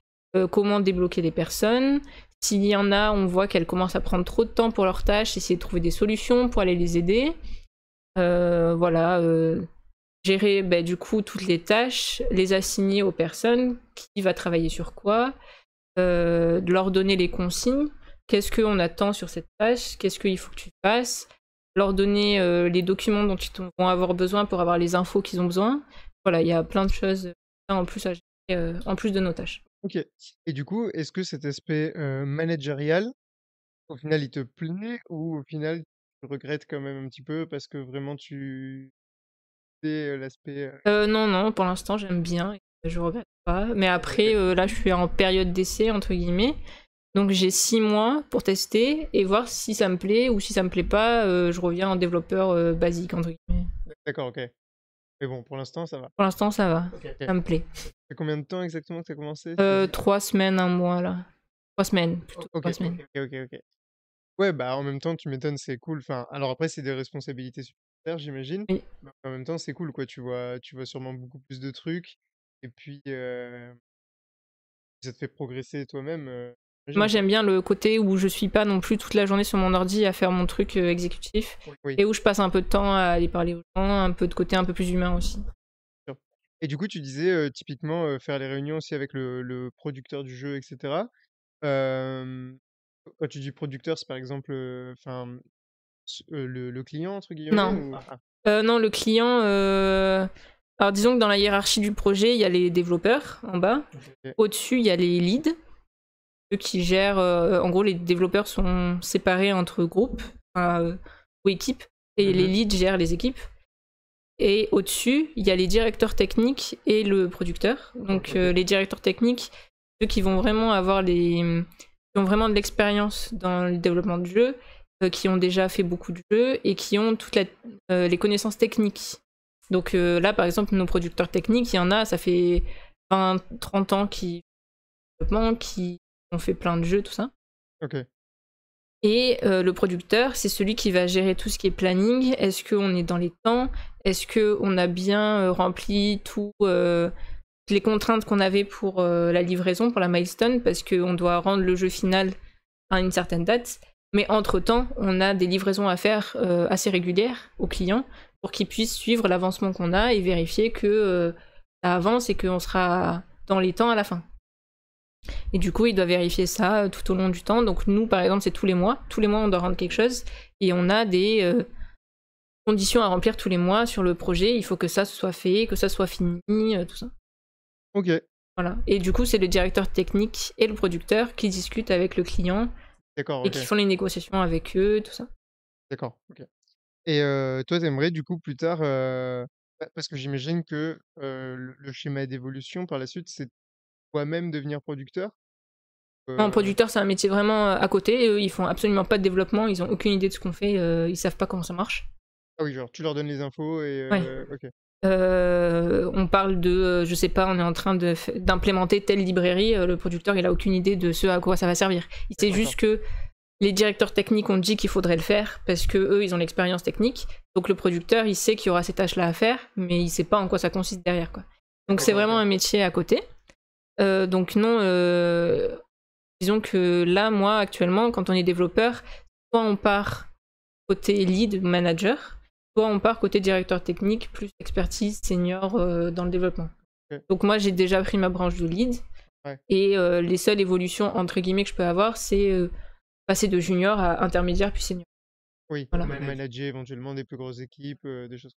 Comment débloquer les personnes? S'il y en a, on voit qu'elles commencent à prendre trop de temps pour leurs tâches, essayer de trouver des solutions pour aller les aider. Voilà, gérer du coup toutes les tâches, les assigner aux personnes, qui va travailler sur quoi, leur donner les consignes, qu'est-ce qu'on attend sur cette tâche, qu'est-ce qu'il faut que tu fasses, leur donner les documents dont ils vont avoir besoin pour avoir les infos qu'ils ont besoin. Voilà, il y a plein de choses en plus à gérer, en plus de nos tâches. Ok. Et du coup, est-ce que cet aspect managérial, au final, il te plaît ou au final, tu regrettes quand même un petit peu parce que vraiment tu sais l'aspect. Non, pour l'instant j'aime bien, et je regrette pas. Mais après, là je suis en période d'essai, entre guillemets. Donc j'ai 6 mois pour tester et voir si ça me plaît, ou si ça me plaît pas, je reviens en développeur basique, entre guillemets. D'accord, ok. Mais bon, pour l'instant, ça va. Pour l'instant ça va, Ok. ça me plaît. Ça fait combien de temps exactement que tu as commencé? Tu m'as dit 3 semaines, 1 mois là. 3 semaines, plutôt Ok, 3 semaines. ok. Ouais, bah en même temps, tu m'étonnes, c'est cool. Enfin, alors après, c'est des responsabilités supplémentaires, j'imagine. Oui. Mais en même temps, c'est cool, quoi. Tu vois sûrement beaucoup plus de trucs. Et puis, ça te fait progresser toi-même, Moi j'imagine. j'aime bien le côté où je suis pas non plus toute la journée sur mon ordi à faire mon truc exécutif, Oui. et où je passe un peu de temps à aller parler aux gens, un peu de côté un peu plus humain aussi. Sûr. Et du coup, tu disais typiquement faire les réunions aussi avec le producteur du jeu, etc. Quand tu dis producteur, c'est par exemple enfin, le client, entre guillemets Non. ou... Ah, Non, le client. Alors disons que dans la hiérarchie du projet, il y a les développeurs en bas. ok. Au-dessus, il y a les leads, ceux qui gèrent. En gros, les développeurs sont séparés entre groupes ou équipes, et les Mhm. leads gèrent les équipes. Et au-dessus, il y a les directeurs techniques et le producteur. Donc Ok. les directeurs techniques, ceux qui vont vraiment avoir qui ont vraiment de l'expérience dans le développement du jeu, qui ont déjà fait beaucoup de jeux et qui ont toutes les connaissances techniques. Donc là, par exemple, nos producteurs techniques, il y en a, ça fait 20-30 ans qui on fait plein de jeux, tout ça. OK. Et le producteur, c'est celui qui va gérer tout ce qui est planning. Est-ce qu'on est dans les temps? Est-ce qu'on a bien rempli toutes les contraintes qu'on avait pour la livraison, pour la milestone? Parce qu'on doit rendre le jeu final à une certaine date. Mais entre-temps, on a des livraisons à faire assez régulières aux clients pour qu'ils puissent suivre l'avancement qu'on a et vérifier que ça avance et qu'on sera dans les temps à la fin. Et du coup, il doit vérifier ça tout au long du temps. Donc nous, par exemple, c'est tous les mois. Tous les mois, on doit rendre quelque chose. Et on a des conditions à remplir tous les mois sur le projet. Il faut que ça soit fait, que ça soit fini, tout ça. OK. Voilà. Et du coup, c'est le directeur technique et le producteur qui discutent avec le client D'accord, et OK. qui font les négociations avec eux, tout ça. D'accord, OK. Et toi, t'aimerais du coup plus tard, parce que j'imagine que, le schéma d'évolution par la suite, c'est toi-même devenir producteur? Un producteur, c'est un métier vraiment à côté. Et eux, ils font absolument pas de développement. Ils ont aucune idée de ce qu'on fait. Ils savent pas comment ça marche. Ah oui, genre tu leur donnes les infos et Ouais. OK. On parle de, je sais pas, on est en train d'implémenter telle librairie. Le producteur, il a aucune idée de ce à quoi ça va servir. Il sait D'accord. juste que les directeurs techniques ont dit qu'il faudrait le faire parce que eux, ils ont l'expérience technique. Donc le producteur, il sait qu'il y aura ces tâches-là à faire, mais il sait pas en quoi ça consiste derrière, quoi. Donc c'est D'accord, vraiment OK. un métier à côté. Donc non, disons que là, moi, actuellement, quand on est développeur, soit on part côté lead manager, soit on part côté directeur technique, plus expertise senior dans le développement. OK. Donc moi, j'ai déjà pris ma branche de lead. Ouais. Et les seules évolutions, entre guillemets, que je peux avoir, c'est passer de junior à intermédiaire puis senior. Oui, Voilà. manager éventuellement des plus grosses équipes, des choses.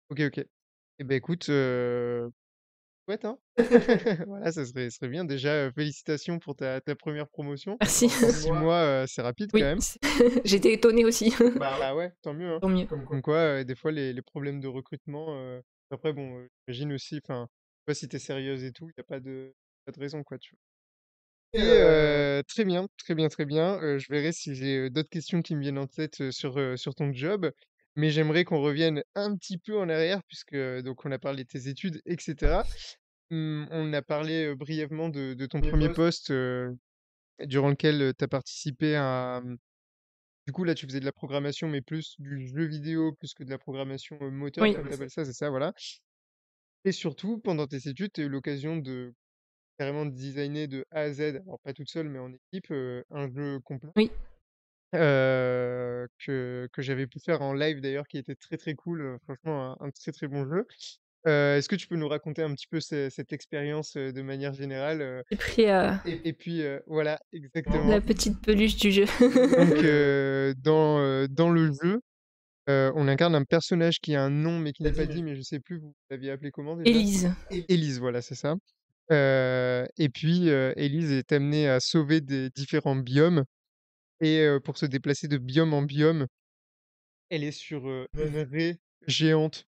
OK, OK. Et ben écoute, chouette, hein? Voilà, ça serait bien. Déjà, félicitations pour ta première promotion. Merci. En 6 mois, c'est rapide quand Oui, même. j'étais étonnée aussi. Bah ouais, tant mieux, hein. Tant mieux. Comme quoi, des fois les problèmes de recrutement, après bon, j'imagine aussi, enfin, tu vois, si t'es sérieuse et tout, il y a pas de raison quoi, tu vois? Et très bien, très bien, très bien. Je verrai si j'ai, d'autres questions qui me viennent en tête, sur ton job. Mais j'aimerais qu'on revienne un petit peu en arrière puisque, donc on a parlé de tes études et cetera. On a parlé, brièvement de ton premier poste, durant lequel, tu as participé à, du coup là tu faisais de la programmation, mais plus du jeu vidéo plus que de la programmation, moteur Oui. comme tu appelles ça, c'est ça? Voilà. Et surtout pendant tes études, tu as eu l'occasion de carrément designer de A à Z, alors pas toute seule, mais en équipe, un jeu complet. Oui. Que j'avais pu faire en live d'ailleurs, qui était très, très cool, franchement un très, très bon jeu. Est-ce que tu peux nous raconter un petit peu cette expérience, de manière générale, J'ai pris et puis, voilà, exactement. la petite peluche du jeu. Donc, dans le jeu, on incarne un personnage qui a un nom, mais qui n'est pas dit, mais je sais plus, vous l'aviez appelé comment déjà? Élise. Élise, voilà, c'est ça. Et puis, Élise est amenée à sauver des différents biomes et pour se déplacer de biome en biome, elle est sur, une raie géante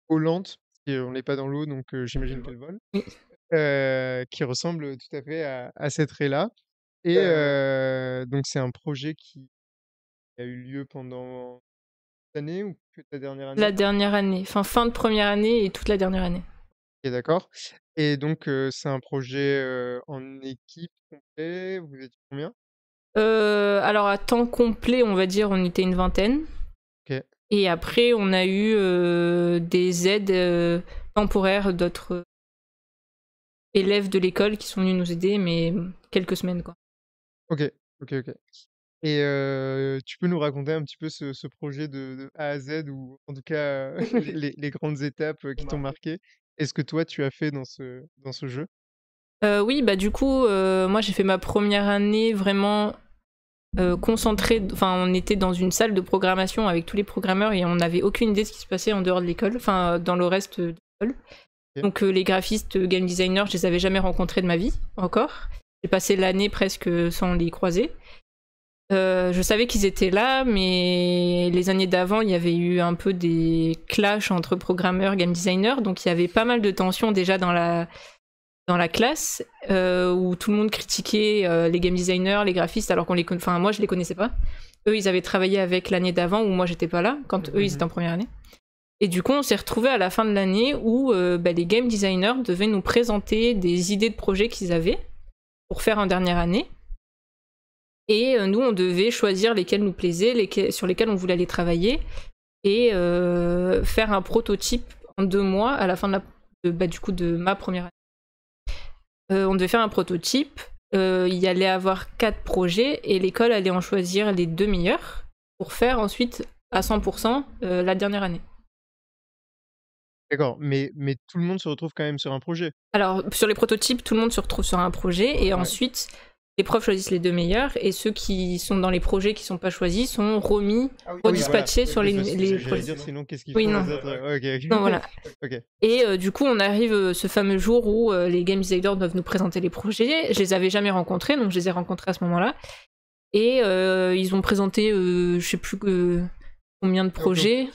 volante, et on n'est pas dans l'eau, donc j'imagine qu'elle vole, Oui. qui ressemble tout à fait à cette raie-là. Et donc c'est un projet qui a eu lieu pendant cette année ou que ta dernière année? La dernière année, enfin fin de première année et toute la dernière année. OK, d'accord. Et donc c'est un projet, en équipe complet, vous étiez combien? Alors à temps complet, on va dire, on était une vingtaine. OK. Et après, on a eu des aides temporaires d'autres élèves de l'école qui sont venus nous aider, mais quelques semaines, quoi. OK. OK, OK. Et tu peux nous raconter un petit peu ce projet de A à Z ou en tout cas, les grandes étapes, qui t'ont marqué? Est-ce que toi tu as fait dans ce jeu? Oui, bah du coup, moi j'ai fait ma première année vraiment concentrée. Enfin, on était dans une salle de programmation avec tous les programmeurs et on n'avait aucune idée de ce qui se passait en dehors de l'école, enfin dans le reste de l'école. OK. Donc les graphistes, game designers, je les avais jamais rencontrés de ma vie encore. J'ai passé l'année presque sans les croiser. Je savais qu'ils étaient là, mais les années d'avant, il y avait eu un peu des clashs entre programmeurs, game designers, donc il y avait pas mal de tensions déjà dans la classe, où tout le monde critiquait les game designers, les graphistes, alors qu'on enfin moi je les connaissais pas. Eux, ils avaient travaillé avec l'année d'avant où moi j'étais pas là, quand eux ils étaient en première année. Et du coup, on s'est retrouvés à la fin de l'année où les game designers devaient nous présenter des idées de projets qu'ils avaient pour faire en dernière année. Et nous, on devait choisir lesquels nous plaisaient, sur lesquels on voulait aller travailler, et faire un prototype en 2 mois à la fin de ma première année. On devait faire un prototype, il y allait avoir 4 projets, et l'école allait en choisir les 2 meilleurs pour faire ensuite à 100% la dernière année. D'accord, mais tout le monde se retrouve quand même sur un projet? Alors, sur les prototypes, tout le monde se retrouve sur un projet, et ensuite, les profs choisissent les 2 meilleurs, et ceux qui sont dans les projets qui sont pas choisis sont remis, redispatchés sur les projets. Dire, sinon, qu'est-ce qu'ils Oui, font non. les autres? Ok. Non, voilà. Ok. Et du coup, on arrive ce fameux jour où les game designers doivent nous présenter les projets. Je les avais jamais rencontrés, donc je les ai rencontrés à ce moment-là. Et ils ont présenté, je sais plus combien de projets.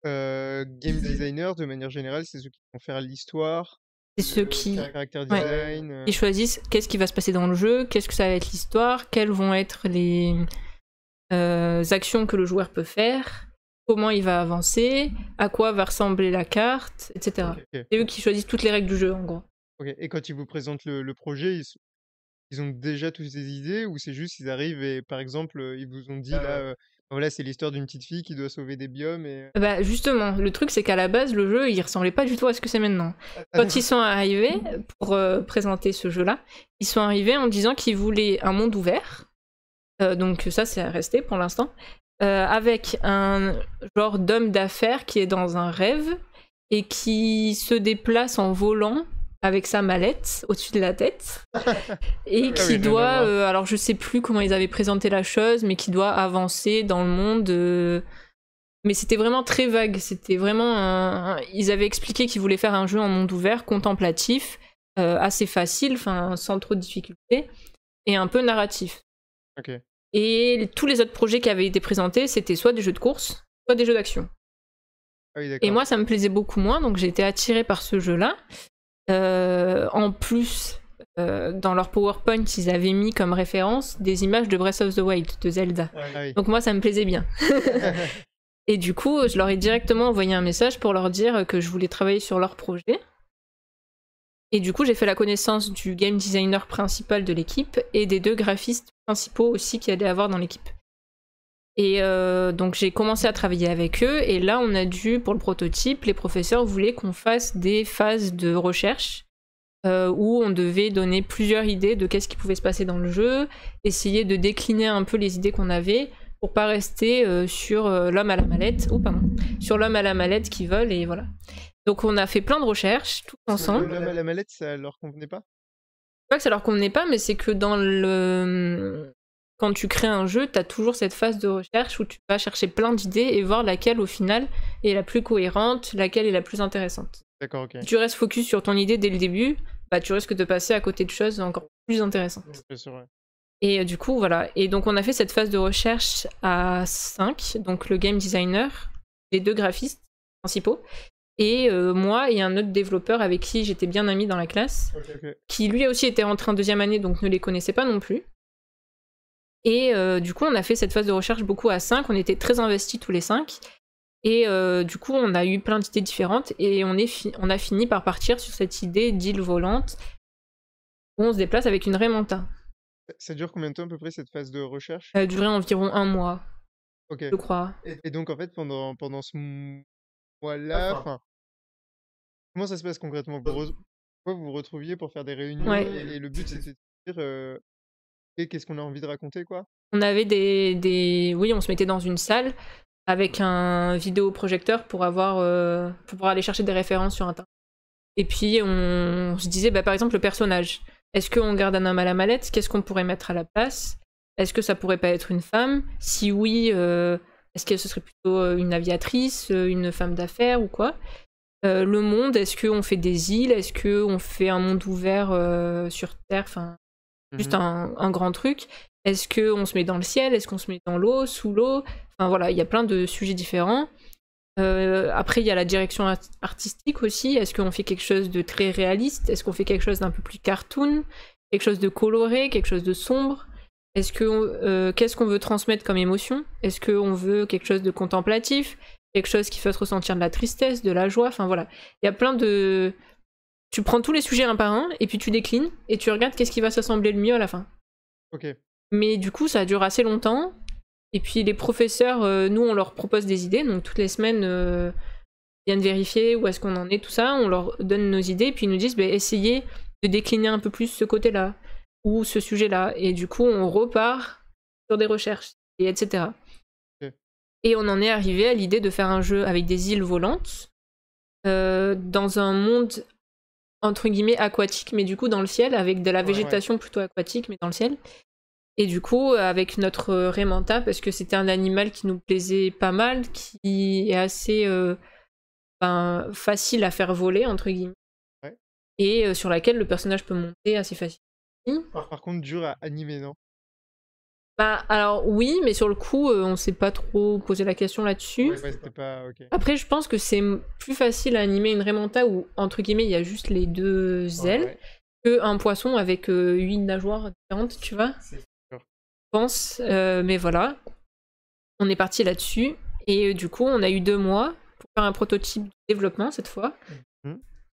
Game designer, de manière générale, c'est ceux qui vont faire l'histoire, C'est ceux qui caractère design. ils choisissent qu'est-ce qui va se passer dans le jeu, qu'est-ce que ça va être l'histoire, quelles vont être les actions que le joueur peut faire, comment il va avancer, à quoi va ressembler la carte, etc. Ok. C'est eux qui choisissent toutes les règles du jeu, en gros. Ok. Et quand ils vous présentent le projet, ils ont déjà toutes ces idées, ou c'est juste ils arrivent et par exemple ils vous ont dit là, voilà, c'est l'histoire d'une petite fille qui doit sauver des biomes et. Bah justement, le truc c'est qu'à la base le jeu il ressemblait pas du tout à ce que c'est maintenant. Quand ils sont arrivés pour présenter ce jeu-là, ils sont arrivés en disant qu'ils voulaient un monde ouvert, donc ça c'est resté pour l'instant, avec un genre d'homme d'affaires qui est dans un rêve et qui se déplace en volant avec sa mallette au-dessus de la tête et qui oui, doit, rien à voir. alors je sais plus comment ils avaient présenté la chose, mais qui doit avancer dans le monde. Mais c'était vraiment très vague. C'était vraiment ils avaient expliqué qu'ils voulaient faire un jeu en monde ouvert, contemplatif, assez facile, enfin sans trop de difficultés, et un peu narratif. Ok. Et tous les autres projets qui avaient été présentés, c'était soit des jeux de course, soit des jeux d'action. Ah oui, d'accord. Et moi, ça me plaisait beaucoup moins, donc j'ai été attirée par ce jeu-là. En plus, dans leur PowerPoint, ils avaient mis comme référence des images de Breath of the Wild, de Zelda. Ah oui. Donc moi, ça me plaisait bien. Et du coup, je leur ai directement envoyé un message pour leur dire que je voulais travailler sur leur projet. Et du coup, j'ai fait la connaissance du game designer principal de l'équipe et des 2 graphistes principaux aussi qu'il y allait avoir dans l'équipe. Et donc j'ai commencé à travailler avec eux, et là on a dû, pour le prototype, les professeurs voulaient qu'on fasse des phases de recherche où on devait donner plusieurs idées de qu'est-ce qui pouvait se passer dans le jeu, essayer de décliner un peu les idées qu'on avait pour pas rester sur l'homme à la mallette, sur l'homme à la mallette qui vole, et voilà. Donc on a fait plein de recherches tous ensemble. L'homme à la mallette, ça leur convenait pas? Pas que ça leur convenait pas, mais c'est que quand tu crées un jeu, t'as toujours cette phase de recherche où tu vas chercher plein d'idées et voir laquelle au final est la plus cohérente, laquelle est la plus intéressante. D'accord, ok. Si tu restes focus sur ton idée dès le début, bah tu risques de passer à côté de choses encore plus intéressantes. Bien sûr, ouais. Et du coup, voilà. Et donc on a fait cette phase de recherche à 5, donc le game designer, les 2 graphistes principaux, et moi et un autre développeur avec qui j'étais bien amie dans la classe, Ok. qui lui aussi était rentré en 2e année, donc ne les connaissait pas non plus. Et du coup, on a fait cette phase de recherche beaucoup à 5, on était très investis tous les 5. Et du coup, on a eu plein d'idées différentes, et on a fini par partir sur cette idée d'île volante où on se déplace avec une Raymanta. Ça dure combien de temps à peu près cette phase de recherche? Ça a duré environ 1 mois, Ok. je crois. Et donc en fait, pendant ce mois-là, enfin, comment ça se passe concrètement? Pourquoi vous vous retrouviez pour faire des réunions, Ouais. et le but c'était de dire et qu'est-ce qu'on a envie de raconter, quoi? On avait oui, on se mettait dans une salle avec un vidéoprojecteur pour pouvoir aller chercher des références sur internet. Et puis on se disait, bah, par exemple, le personnage. Est-ce qu'on garde un homme à la mallette? Qu'est-ce qu'on pourrait mettre à la place? Est-ce que ça pourrait pas être une femme? Si oui, est-ce que ce serait plutôt une aviatrice, une femme d'affaires ou quoi? Le monde, est-ce qu'on fait des îles? Est-ce qu'on fait un monde ouvert sur Terre? Enfin, juste un grand truc. Est-ce qu'on se met dans le ciel? Est-ce qu'on se met dans l'eau, sous l'eau? Enfin voilà, il y a plein de sujets différents. Après, il y a la direction artistique aussi. Est-ce qu'on fait quelque chose de très réaliste? Est-ce qu'on fait quelque chose d'un peu plus cartoon? Quelque chose de coloré? Quelque chose de sombre? Qu'est-ce qu'on veut transmettre comme émotion? Est-ce qu'on veut quelque chose de contemplatif? Quelque chose qui fasse ressentir de la tristesse, de la joie? Enfin voilà, il y a plein de tu prends tous les sujets un par un, et puis tu déclines, et tu regardes qu'est-ce qui va s'assembler le mieux à la fin. Ok. Mais du coup, ça dure assez longtemps. Et puis les professeurs, nous, on leur propose des idées. Donc toutes les semaines, ils viennent vérifier où est-ce qu'on en est, tout ça. On leur donne nos idées, puis ils nous disent, bah, essayez de décliner un peu plus ce côté-là, ou ce sujet-là. Et du coup, on repart sur des recherches, et etc. Ok. Et on en est arrivé à l'idée de faire un jeu avec des îles volantes, dans un monde entre guillemets aquatique, mais du coup dans le ciel, avec de la végétation plutôt aquatique, mais dans le ciel. Et du coup, avec notre Raymanta, parce que c'était un animal qui nous plaisait pas mal, qui est assez facile à faire voler, entre guillemets, Ouais. et sur laquelle le personnage peut monter assez facilement. Par contre, dur à animer, non? Bah, alors oui, mais sur le coup, on s'est pas trop posé la question là-dessus. Ouais, c'était pas... Ok. Après, je pense que c'est plus facile à animer une Raymanta où, entre guillemets, il y a juste les deux ailes, Ouais. qu'un poisson avec 8 nageoires différentes, tu vois. C'est sûr. Je pense, mais voilà. On est parti là-dessus, et du coup, on a eu 2 mois pour faire un prototype de développement cette fois.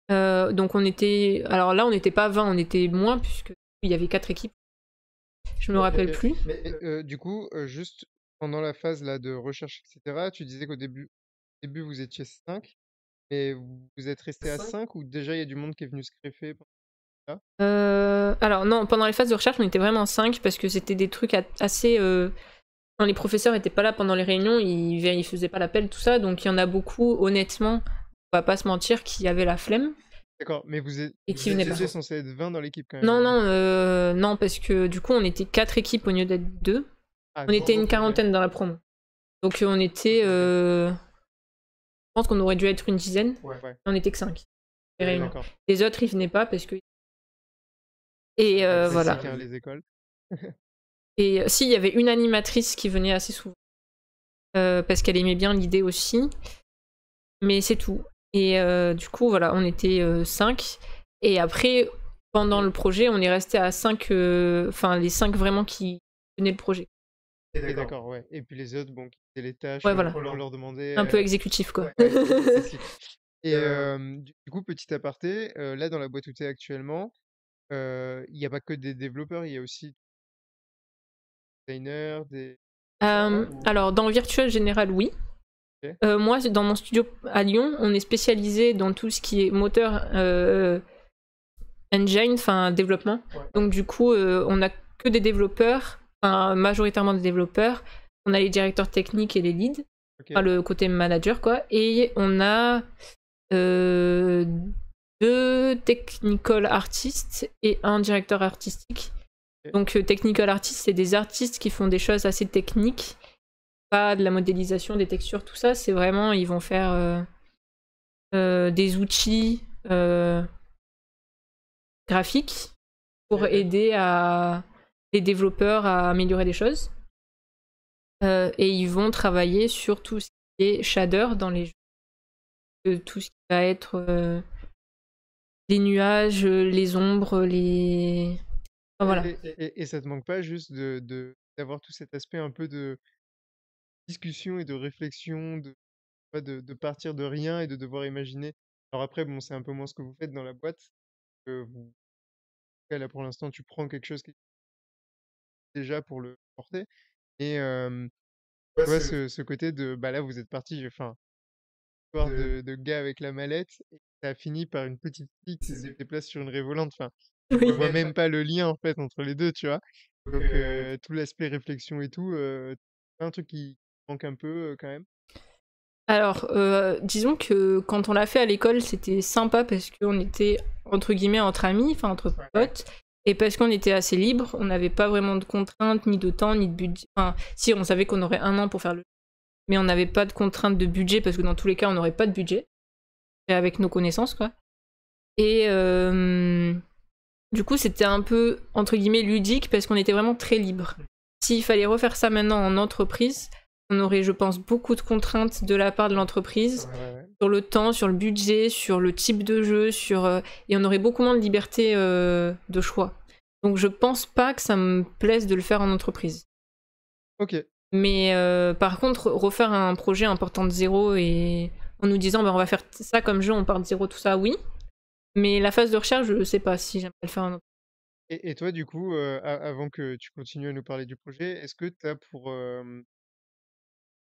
Donc on était... Alors là, on n'était pas 20, on était moins, puisque il y avait 4 équipes. Je me rappelle plus. Mais du coup, juste pendant la phase là de recherche, etc., tu disais qu'au début vous étiez 5, mais vous êtes resté à 5 ou déjà il y a du monde qui est venu se greffer pendant ça? Alors non, pendant les phases de recherche, on était vraiment 5 parce que c'était des trucs assez... Quand les professeurs étaient pas là pendant les réunions, ils faisaient pas l'appel, tout ça, donc il y en a beaucoup, honnêtement, on va pas se mentir, qui avaient la flemme. D'accord, mais vous Et qui venaient pas. étiez censé être 20 dans l'équipe quand même. Non, parce que du coup, on était 4 équipes au lieu d'être 2. Ah, On était une quarantaine dans la promo. Donc on était... Je pense qu'on aurait dû être une dizaine. Ouais. On était que 5. D'accord. Les autres, ils venaient pas parce que... Et C'est voilà. classique, hein, les écoles. Et si, il y avait une animatrice qui venait assez souvent. Parce qu'elle aimait bien l'idée aussi. Mais c'est tout. Et du coup, voilà, on était 5. Et après, pendant le projet, on est resté à 5... Enfin, les 5 vraiment qui tenaient le projet. D'accord, ouais. Et puis les autres, bon, qui faisaient les tâches, Ouais, voilà. on leur demandait... Un peu exécutif, quoi. Ouais, classique. Et du coup, petit aparté, là dans la boîte où tu es actuellement, il n'y a pas que des développeurs, il y a aussi des designers, des... Alors, dans le virtuel général, oui. Ok. Moi, dans mon studio à Lyon, on est spécialisé dans tout ce qui est moteur engine, enfin développement. Donc du coup, on a que des développeurs, enfin majoritairement des développeurs. On a les directeurs techniques et les leads, enfin le côté manager quoi. Et on a 2 technical artistes et un directeur artistique. Donc technical artistes, c'est des artistes qui font des choses assez techniques, pas de la modélisation, des textures, tout ça. C'est vraiment, ils vont faire des outils graphiques pour aider les développeurs à améliorer des choses. Et ils vont travailler sur tout ce qui est shader dans les jeux. Tout ce qui va être les nuages, les ombres, les... Enfin, voilà. Et ça te manque pas juste d'avoir tout cet aspect un peu de discussion et de réflexion, de partir de rien et de devoir imaginer. Alors après, bon, c'est un peu moins ce que vous faites dans la boîte. Là, pour l'instant, tu prends quelque chose qui est déjà pour le porter. Et tu vois, ce côté de, bah là, vous êtes parti, enfin, histoire de gars avec la mallette, et ça a fini par une petite fille qui se déplace sur une volante. Enfin, Oui. je vois même pas le lien, en fait, entre les deux, tu vois. Donc, tout l'aspect réflexion et tout, c'est un truc qui manque un peu, quand même. Alors, disons que quand on l'a fait à l'école, c'était sympa parce qu'on était, entre guillemets, entre amis, enfin entre potes, et parce qu'on était assez libre, on n'avait pas vraiment de contraintes, ni de temps, ni de budget. Enfin, si, on savait qu'on aurait 1 an pour faire le jeu, mais on n'avait pas de contraintes de budget parce que dans tous les cas, on n'aurait pas de budget, avec nos connaissances, quoi. Et du coup, c'était un peu, entre guillemets, ludique parce qu'on était vraiment très libre. S'il fallait refaire ça maintenant en entreprise, on aurait, je pense, beaucoup de contraintes de la part de l'entreprise, sur le temps, sur le budget, sur le type de jeu, et on aurait beaucoup moins de liberté de choix. Donc je pense pas que ça me plaise de le faire en entreprise. Ok. Mais par contre, refaire un projet en partant de zéro et en nous disant bah, on va faire ça comme jeu, on part de zéro, tout ça, oui. Mais la phase de recherche, je sais pas si j'aimerais le faire en Et toi, du coup, avant que tu continues à nous parler du projet, est-ce que tu as pour,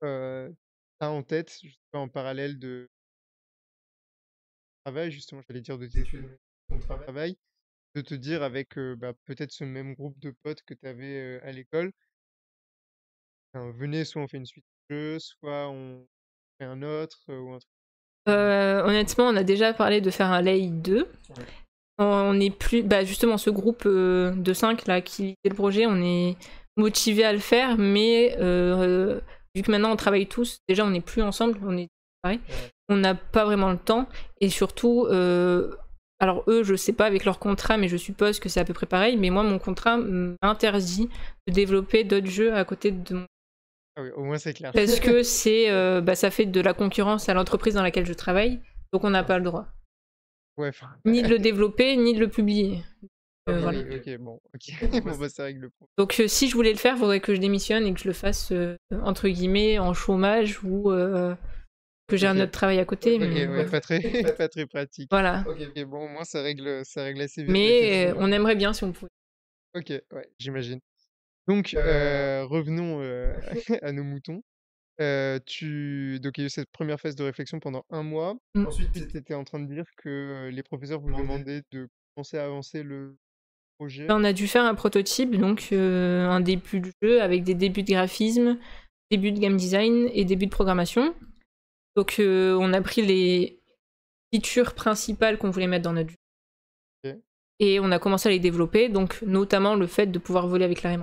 t'as en tête, je sais pas, en parallèle de travail, justement, j'allais dire de tes études, mais ton travail, de te dire avec, bah, peut-être ce même groupe de potes que tu avais, à l'école, venez, soit on fait une suite de jeu, soit on fait un autre, ou un truc Honnêtement, on a déjà parlé de faire un Lay 2. ouais. On est plus. Bah, justement, ce groupe de 5 là, qui lisait le projet, on est motivé à le faire, mais vu que maintenant on travaille tous, déjà on n'est plus ensemble, on est pareil, Ouais. on n'a pas vraiment le temps, et surtout. Alors eux, je sais pas avec leur contrat, mais je suppose que c'est à peu près pareil. Mais moi, mon contrat m'interdit de développer d'autres jeux à côté de mon. Ah oui, au moins c'est clair. Parce que ça fait de la concurrence à l'entreprise dans laquelle je travaille, donc on n'a pas le droit. Ouais, enfin, Ni de le développer, ni de le publier. oui, Voilà. OK, bon, OK. Bon, bah, ça règle le problème. Donc si je voulais le faire, il faudrait que je démissionne et que je le fasse entre guillemets en chômage ou que j'ai un OK. autre travail à côté. OK, Mais ouais, pas très pas très pratique. voilà. OK, bon, au moins ça règle assez vite la Mais question. on aimerait bien si on pouvait. OK, ouais, j'imagine. Donc, revenons, à nos moutons. Donc il y a eu cette première phase de réflexion pendant 1 mois. Mm. Ensuite, tu étais en train de dire que, les professeurs vous demandaient de commencer à avancer le projet. On a dû faire un prototype, donc un début de jeu avec des débuts de graphisme, début de game design et début de programmation. Donc on a pris les features principales qu'on voulait mettre dans notre jeu. OK. Et on a commencé à les développer, donc notamment le fait de pouvoir voler avec l'arrêt.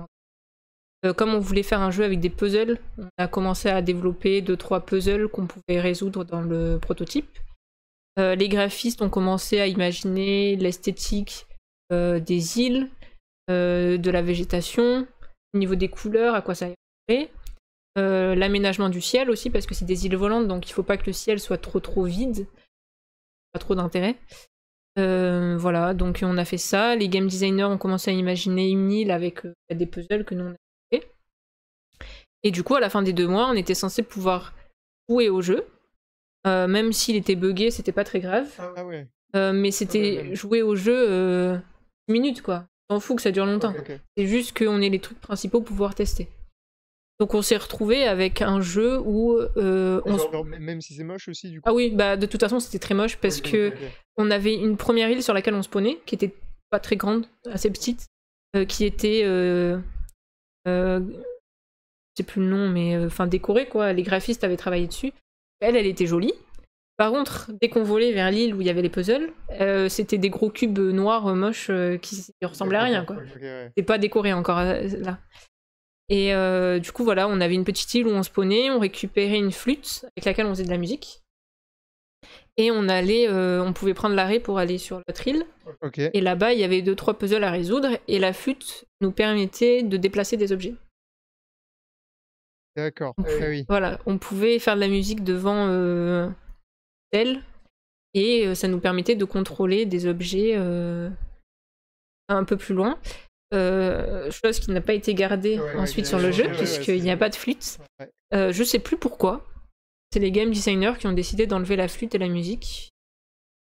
Comme on voulait faire un jeu avec des puzzles, on a commencé à développer 2-3 puzzles qu'on pouvait résoudre dans le prototype. Les graphistes ont commencé à imaginer l'esthétique des îles, de la végétation, au niveau des couleurs, à quoi ça irait. L'aménagement du ciel aussi, parce que c'est des îles volantes, donc il faut pas que le ciel soit trop vide, pas trop d'intérêt. Voilà, donc on a fait ça. Les game designers ont commencé à imaginer une île avec des puzzles que nous on a fait. Et du coup, à la fin des 2 mois, on était censé pouvoir jouer au jeu. Même s'il était buggé, c'était pas très grave. Ah ouais. Mais c'était même. jouer au jeu 10 minutes, quoi. On s'en fout que ça dure longtemps. OK. C'est juste qu'on ait les trucs principaux pour pouvoir tester. Donc on s'est retrouvé avec un jeu où Genre, même si c'est moche aussi, du coup? Ah oui, bah de toute façon c'était très moche parce que OK. on avait une première île sur laquelle on spawnait, qui était pas très grande, assez petite, qui était je sais plus le nom, mais enfin décorée quoi. Les graphistes avaient travaillé dessus. Elle était jolie. Par contre, dès qu'on volait vers l'île où il y avait les puzzles, c'était des gros cubes noirs moches qui ressemblaient à rien quoi. OK, ouais. C'est pas décoré encore là. Et du coup voilà, on avait une petite île où on spawnait, on récupérait une flûte avec laquelle on faisait de la musique. Et on allait, on pouvait prendre l'arrêt pour aller sur l'autre île. OK. Et là-bas, il y avait 2-3 puzzles à résoudre, et la flûte nous permettait de déplacer des objets. D'accord. Ah oui. Voilà, on pouvait faire de la musique devant elle, et ça nous permettait de contrôler des objets un peu plus loin. Chose qui n'a pas été gardée ensuite sur le jeu, puisqu'il n'y a pas de flûte. Ouais. Je sais plus pourquoi. C'est les game designers qui ont décidé d'enlever la flûte et la musique.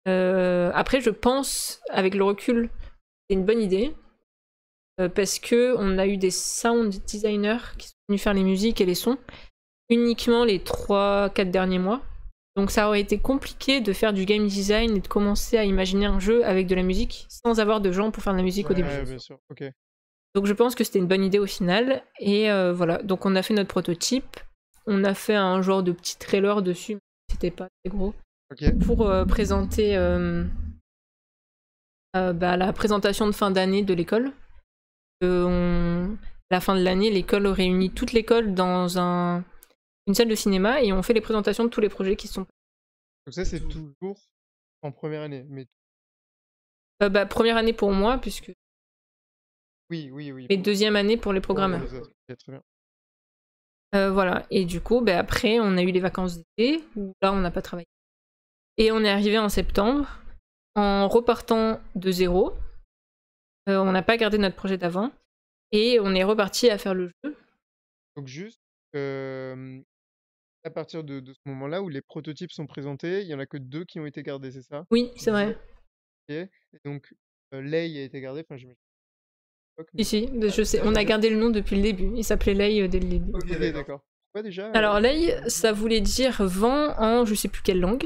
Après, je pense, avec le recul, c'est une bonne idée. Parce que on a eu des sound designers qui sont venus faire les musiques et les sons uniquement les 3-4 derniers mois. Donc ça aurait été compliqué de faire du game design et de commencer à imaginer un jeu avec de la musique sans avoir de gens pour faire de la musique au début. Ouais, bien sûr. OK. Donc je pense que c'était une bonne idée au final. Et voilà, donc on a fait notre prototype. On a fait un genre de petit trailer dessus, mais c'était pas très gros. OK. Pour présenter la présentation de fin d'année de l'école. La fin de l'année, l'école réunit toute l'école dans une salle de cinéma et on fait les présentations de tous les projets qui sont. Donc ça, c'est toujours en première année, mais Première année pour moi, puisque. oui. Et deuxième année pour les programmeurs. Les autres. OK, très bien. Voilà, et du coup, après, on a eu les vacances d'été, où là, on n'a pas travaillé. Et on est arrivé en septembre, en repartant de zéro. On n'a pas gardé notre projet d'avant, et on est reparti à faire le jeu. Donc juste, à partir de ce moment-là où les prototypes sont présentés, il y en a que 2 qui ont été gardés, c'est ça? Oui, c'est vrai. Et donc, Lei a été gardé, enfin, j'imagine pas que Si, je sais, on a gardé le nom depuis le début. Il s'appelait Lei dès le début. OK, d'accord. Pourquoi déjà, Alors Lei, ça voulait dire vent en je sais plus quelle langue.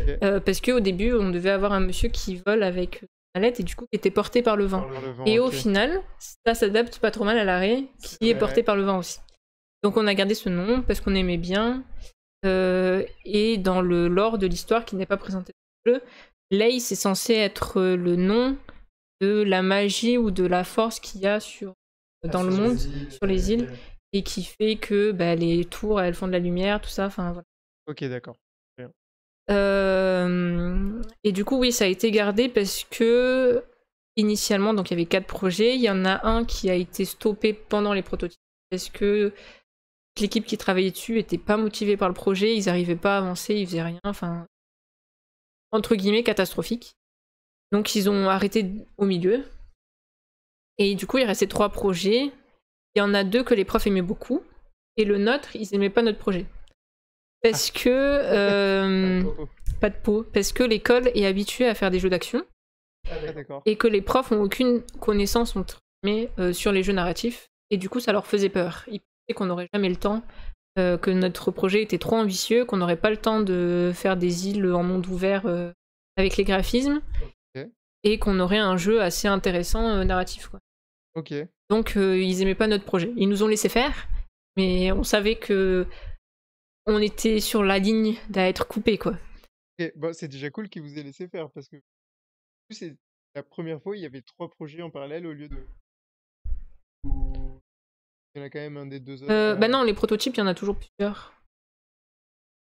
OK. Parce qu'au début, on devait avoir un monsieur qui vole avec une mallette et du coup qui était porté par le vent. Par le vent, Et au OK. final, ça s'adapte pas trop mal à l'arrêt, qui est Ouais. porté par le vent aussi. Donc on a gardé ce nom parce qu'on aimait bien. Et dans le lore de l'histoire qui n'est pas présenté dans le jeu, Lei c'est censé être le nom de la magie ou de la force qu'il y a dans le monde, sur les îles, et qui fait que bah, les tours elles font de la lumière, tout ça. Enfin voilà. OK, d'accord. Et du coup, oui, ça a été gardé parce que initialement, donc il y avait 4 projets. Il y en a un qui a été stoppé pendant les prototypes parce que l'équipe qui travaillait dessus était pas motivée par le projet, ils n'arrivaient pas à avancer, ils faisaient rien, enfin entre guillemets catastrophique. Donc ils ont arrêté au milieu. Et du coup, il restait 3 projets. Il y en a 2 que les profs aimaient beaucoup et le nôtre, ils aimaient pas notre projet. Parce que pas de peau, parce que l'école est habituée à faire des jeux d'action Ah, d'accord. et que les profs ont aucune connaissance entre guillemets, sur les jeux narratifs et du coup ça leur faisait peur. Ils pensaient qu'on n'aurait jamais le temps, que notre projet était trop ambitieux, qu'on n'aurait pas le temps de faire des îles en monde ouvert avec les graphismes OK. et qu'on aurait un jeu assez intéressant narratif quoi. OK. Donc ils aimaient pas notre projet. Ils nous ont laissé faire, mais on savait que on était sur la ligne d'être coupé quoi. OK, bah, c'est déjà cool qu'ils vous aient laissé faire parce que du coup, c'est la première fois, il y avait 3 projets en parallèle au lieu de ou il y en a quand même un des 2 autres, Bah non, les prototypes, il y en a toujours plusieurs.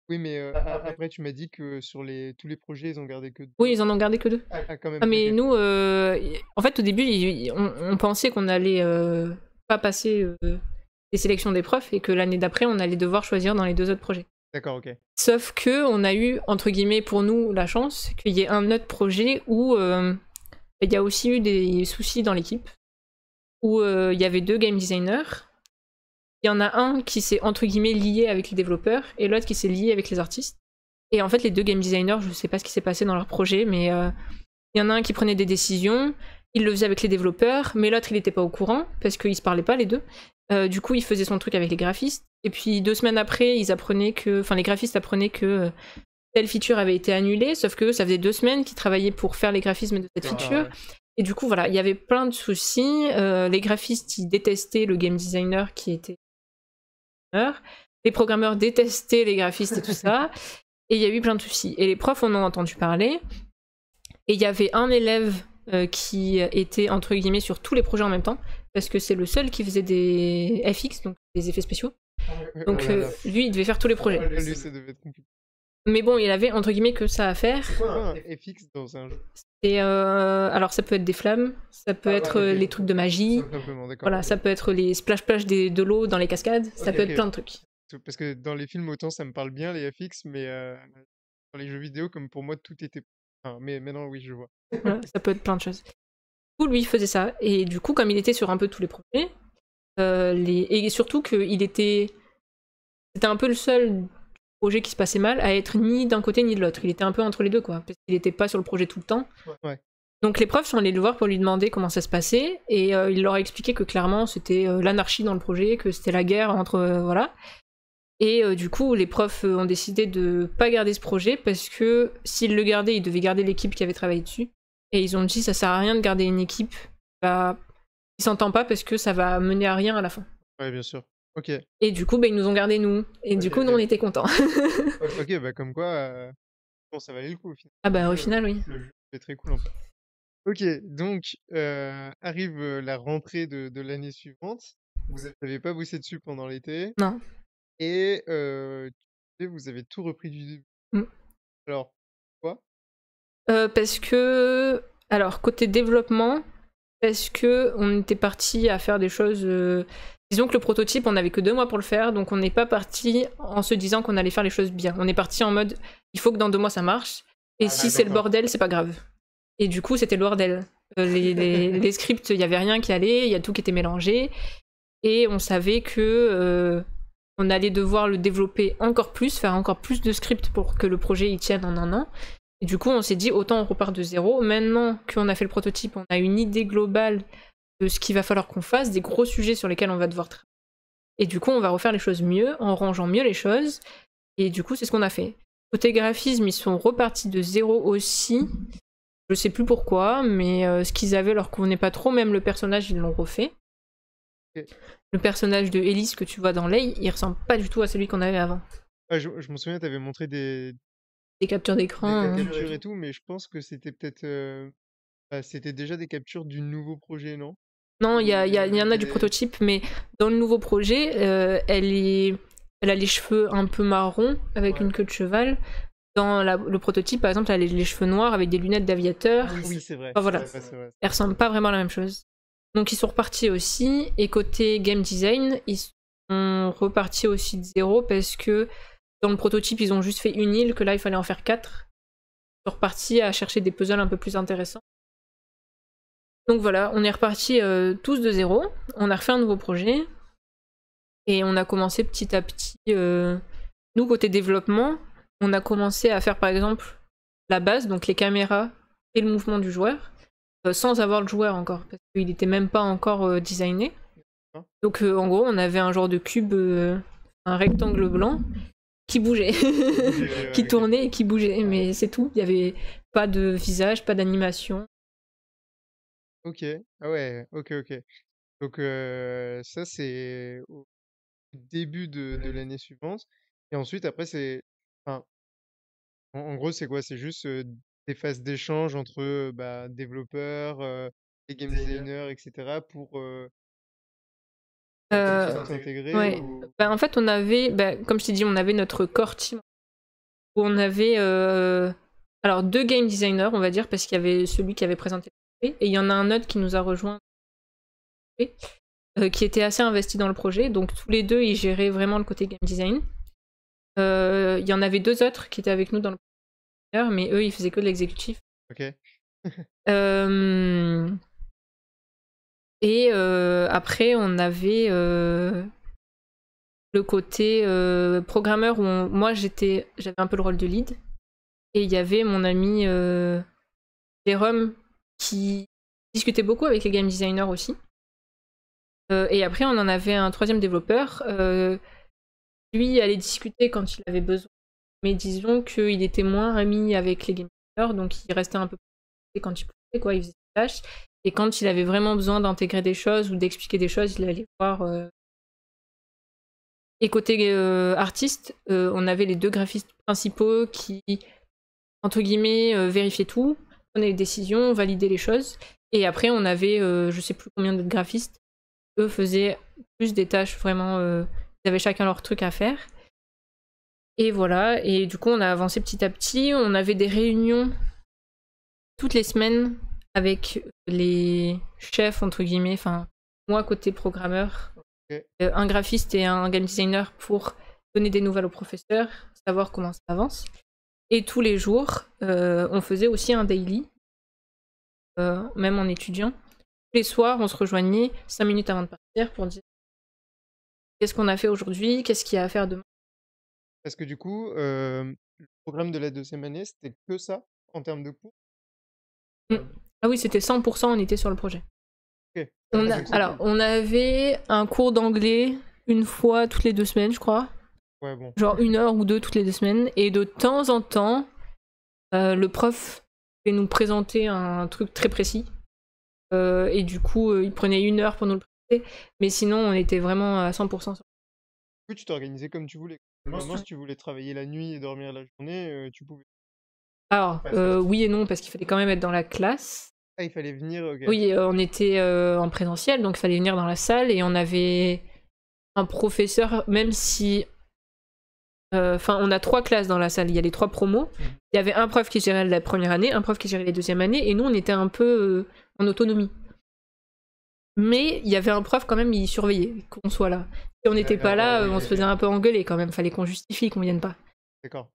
Oui, mais après tu m'as dit que sur tous les projets, ils ont gardé que 2. Oui, ils en ont gardé que 2. Ah, quand même, Ah mais OK. nous, en fait au début, on pensait qu'on allait pas passer les sélections des profs et que l'année d'après, on allait devoir choisir dans les 2 autres projets. D'accord, OK. Sauf que on a eu, entre guillemets, pour nous, la chance qu'il y ait un autre projet où il y a aussi eu des soucis dans l'équipe, où il y avait 2 game designers. Il y en a un qui s'est, entre guillemets, lié avec les développeurs et l'autre qui s'est lié avec les artistes. Et en fait, les 2 game designers, je sais pas ce qui s'est passé dans leur projet, mais il y en a un qui prenait des décisions, il le faisait avec les développeurs, mais l'autre, il était pas au courant, parce qu'ils se parlaient pas, les deux. Du coup, il faisait son truc avec les graphistes. Et puis 2 semaines après, les graphistes apprenaient que telle feature avait été annulée, sauf que ça faisait 2 semaines qu'ils travaillaient pour faire les graphismes de cette feature. Ouais. Et du coup, voilà, il y avait plein de soucis. Les graphistes, ils détestaient le game designer qui était... Les programmeurs détestaient les graphistes et tout ça. Et il y a eu plein de soucis. Et les profs en ont entendu parler. Et il y avait un élève qui était, entre guillemets, sur tous les projets en même temps, parce que c'est le seul qui faisait des FX, donc des effets spéciaux. Donc Oh là là. lui, il devait faire tous les projets. Lui, ça devait être compliqué. Mais bon, il avait, entre guillemets, que ça à faire. C'est quoi un FX dans un jeu? Et alors ça peut être des flammes, ça peut être ok. les trucs de magie, Simplement, d'accord. voilà, ça peut être les splash-splash de l'eau dans les cascades, ça peut être ok. plein de trucs. Parce que dans les films, autant ça me parle bien, les FX, mais dans les jeux vidéo, comme pour moi, tout était... Enfin, mais maintenant, oui, je vois. Voilà, ça peut être plein de choses. Du coup, lui, il faisait ça. Et du coup, comme il était sur un peu tous les projets, et surtout qu'il était... C'était un peu le seul projet qui se passait mal à être ni d'un côté ni de l'autre. Il était un peu entre les deux, quoi. Parce qu'il était pas sur le projet tout le temps. Ouais. Donc les profs sont allés le voir pour lui demander comment ça se passait. Et il leur a expliqué que clairement, c'était l'anarchie dans le projet, que c'était la guerre entre... voilà. Et du coup, les profs ont décidé de pas garder ce projet parce que s'ils le gardaient, ils devaient garder l'équipe qui avait travaillé dessus. Et ils ont dit ça sert à rien de garder une équipe qui s'entend pas parce que ça va mener à rien à la fin. Ouais, bien sûr. Ok. Et du coup, ils nous ont gardé nous. Et du coup, nous, on était contents. Ok, bah comme quoi, bon, ça valait le coup au final. Ah bah au final, oui. Le jeu est très cool en fait. Ok, donc arrive la rentrée de l'année suivante. Vous n'avez pas bossé dessus pendant l'été. Non. Et vous avez tout repris du début. Mm. Alors, quoi? Parce que... Alors, côté développement, parce que on était parti à faire des choses... Disons que le prototype, on n'avait que 2 mois pour le faire, donc on n'est pas parti en se disant qu'on allait faire les choses bien. On est parti en mode, il faut que dans 2 mois ça marche, et si c'est le bordel, c'est pas grave. Et du coup, c'était le bordel. Les scripts, il y avait rien qui allait, il y a tout qui était mélangé, et on savait que on allait devoir le développer encore plus, faire encore plus de scripts pour que le projet y tienne en un an. Et du coup, on s'est dit, autant on repart de zéro. Maintenant qu'on a fait le prototype, on a une idée globale de ce qu'il va falloir qu'on fasse, des gros sujets sur lesquels on va devoir travailler. Et du coup, on va refaire les choses mieux, en rangeant mieux les choses. Et du coup, c'est ce qu'on a fait. Côté graphisme, ils sont repartis de zéro aussi. Je sais plus pourquoi, mais ce qu'ils avaient leur convenait pas trop. Même le personnage, ils l'ont refait. Ok. Le personnage de Elise que tu vois dans Lay, il ressemble pas du tout à celui qu'on avait avant. Ah, je me souviens, tu avais montré des Des captures d'écran. hein. captures et tout, mais je pense que c'était peut-être. C'était déjà des captures du nouveau projet, non? Non, il y en a du prototype, mais dans le nouveau projet, elle a les cheveux un peu marrons avec une queue de cheval. Dans le prototype, par exemple, elle a les cheveux noirs avec des lunettes d'aviateur. Oui, c'est vrai. Enfin, voilà. C'est vrai. Elles ressemblent pas vraiment à la même chose. Donc ils sont repartis aussi. Et côté game design, ils sont repartis aussi de zéro parce que dans le prototype, ils ont juste fait une île, que là, il fallait en faire 4. Ils sont repartis à chercher des puzzles un peu plus intéressants. Donc voilà, on est repartis tous de zéro. On a refait un nouveau projet. Et on a commencé petit à petit. Nous, côté développement, on a commencé à faire par exemple la base, donc les caméras et le mouvement du joueur, sans avoir le joueur encore, parce qu'il n'était même pas encore designé. Donc en gros, on avait un genre de cube, un rectangle blanc, qui bougeait, qui tournait et qui bougeait, mais c'est tout. Il n'y avait pas de visage, pas d'animation. Ok, ah ouais, ok. Donc ça, c'est au début de l'année suivante. Et ensuite, après, c'est. Enfin, en gros, c'est quoi? C'est juste des phases d'échange entre développeurs, et game designers, etc. pour Euh, s'intégrer ouais. ou... En fait, on avait, comme je t'ai dit, on avait notre core team où on avait alors 2 game designers, on va dire, parce qu'il y avait celui qui avait présenté le projet, et il y en a un autre qui nous a rejoint, qui était assez investi dans le projet. Donc tous les deux, ils géraient vraiment le côté game design. Il y en avait 2 autres qui étaient avec nous dans le projet, mais eux, ils faisaient que de l'exécutif. Ok. Et après, on avait le côté programmeur où moi, j'avais un peu le rôle de lead. Et il y avait mon ami Jérôme qui discutait beaucoup avec les game designers aussi. Et après, on en avait un 3e développeur. Lui allait discuter quand il avait besoin. Mais disons qu'il était moins ami avec les game designers, donc il restait un peu plus quand il pouvait, quoi. Il faisait ses tâches. Et quand il avait vraiment besoin d'intégrer des choses ou d'expliquer des choses, il allait voir. Et côté artiste, on avait les 2 graphistes principaux qui, entre guillemets, vérifiaient tout, prenaient les décisions, validaient les choses. Et après, on avait, je sais plus combien d'autres graphistes. Eux faisaient plus des tâches vraiment. Ils avaient chacun leur truc à faire. Et voilà. Et du coup, on a avancé petit à petit. On avait des réunions toutes les semaines avec les chefs, entre guillemets, enfin, moi côté programmeur, un graphiste et un game designer pour donner des nouvelles aux professeurs, savoir comment ça avance. Et tous les jours, on faisait aussi un daily, même en étudiant. Tous les soirs, on se rejoignait 5 minutes avant de partir pour dire qu'est-ce qu'on a fait aujourd'hui, qu'est-ce qu'il y a à faire demain. Parce que du coup, le programme de la 2e année, c'était que ça en termes de cours? Ah oui, c'était 100%, on était sur le projet. Ok. Alors, on avait un cours d'anglais une fois toutes les 2 semaines, je crois. Ouais, bon. Genre 1 heure ou 2 toutes les 2 semaines. Et de temps en temps, le prof devait nous présenter un truc très précis. Et du coup, il prenait 1 heure pour nous le présenter. Mais sinon, on était vraiment à 100% sur. Du coup, tu t'organisais comme tu voulais. Maintenant, si tu voulais travailler la nuit et dormir la journée, tu pouvais. Alors, oui et non, parce qu'il fallait quand même être dans la classe. Ah, il fallait venir, ok. Oui, on était en présentiel, donc il fallait venir dans la salle. Et on avait un professeur, même si... Enfin, on a 3 classes dans la salle, il y a les 3 promos. Il y avait un prof qui gérait la première année, un prof qui gérait les 2e années, et nous, on était un peu en autonomie. Mais il y avait un prof quand même, il surveillait qu'on soit là. Si on n'était pas là, on se faisait un peu engueuler quand même, fallait qu'on justifie qu'on vienne pas. D'accord.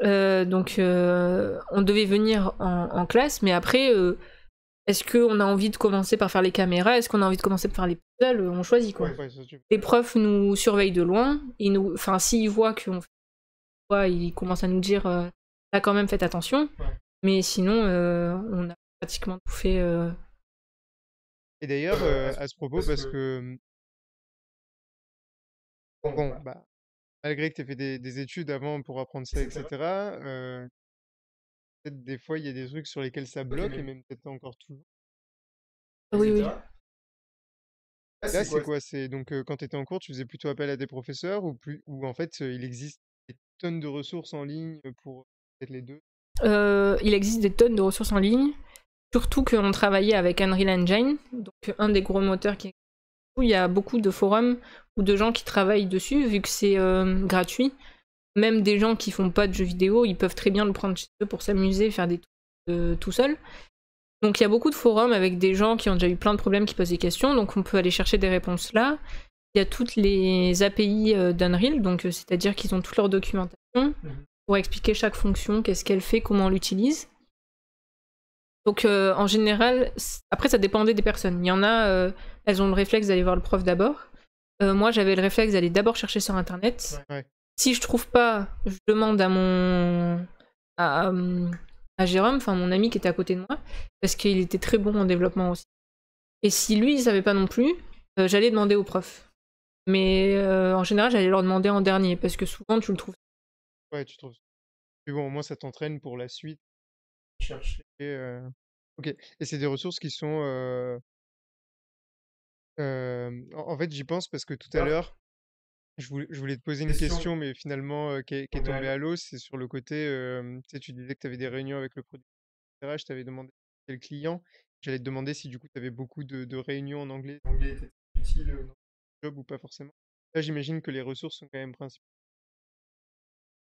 Donc, on devait venir en classe, mais après, est-ce qu'on a envie de commencer par faire les caméras? Est-ce qu'on a envie de commencer par faire les puzzles? On choisit, quoi. Ouais, ça, Les profs nous surveillent de loin, enfin, s'ils voient qu'on fait quoi, ils commencent à nous dire là quand même faites attention. Mais sinon, on a pratiquement tout fait. Et d'ailleurs, à ce propos, parce que, bon, bah, malgré que tu aies fait des études avant pour apprendre ça, etc., peut-être des fois, il y a des trucs sur lesquels ça bloque, et même peut-être encore toujours. Oui, oui. Là, c'est quoi? C'est donc quand tu étais en cours, tu faisais plutôt appel à des professeurs ou en fait, il existe des tonnes de ressources en ligne pour peut-être les deux? Il existe des tonnes de ressources en ligne, surtout qu'on travaillait avec Unreal Engine, donc un des gros moteurs qui. Il y a beaucoup de forums ou de gens qui travaillent dessus, vu que c'est gratuit. Même des gens qui font pas de jeux vidéo, ils peuvent très bien le prendre chez eux pour s'amuser, faire des trucs tout seul. Donc il y a beaucoup de forums avec des gens qui ont déjà eu plein de problèmes, qui posent des questions, donc on peut aller chercher des réponses là. Il y a toutes les API d'Unreal, donc c'est-à-dire qu'ils ont toute leur documentation pour expliquer chaque fonction, qu'est-ce qu'elle fait, comment on l'utilise. Donc en général, après ça dépendait des personnes. Il y en a, elles ont le réflexe d'aller voir le prof d'abord. Moi j'avais le réflexe d'aller d'abord chercher sur internet. Ouais. Si je trouve pas, je demande à Jérôme, enfin mon ami qui était à côté de moi, parce qu'il était très bon en développement aussi. Et si lui il savait pas non plus, j'allais demander au prof. Mais en général j'allais leur demander en dernier, parce que souvent tu le trouves. Ouais, tu trouves. Mais bon, au moins, ça t'entraîne pour la suite. Chercher. Ok. Et c'est des ressources qui sont. En fait, j'y pense parce que tout à l'heure, je voulais te poser une question, mais finalement, qui est tombée à l'eau. C'est sur le côté. Tu sais, tu disais que tu avais des réunions avec le producteur, etc. Je t'avais demandé quel client. J'allais te demander si du coup, tu avais beaucoup de réunions en anglais. L'anglais était utile dans ton job ou pas forcément. Là, j'imagine que les ressources sont quand même principales.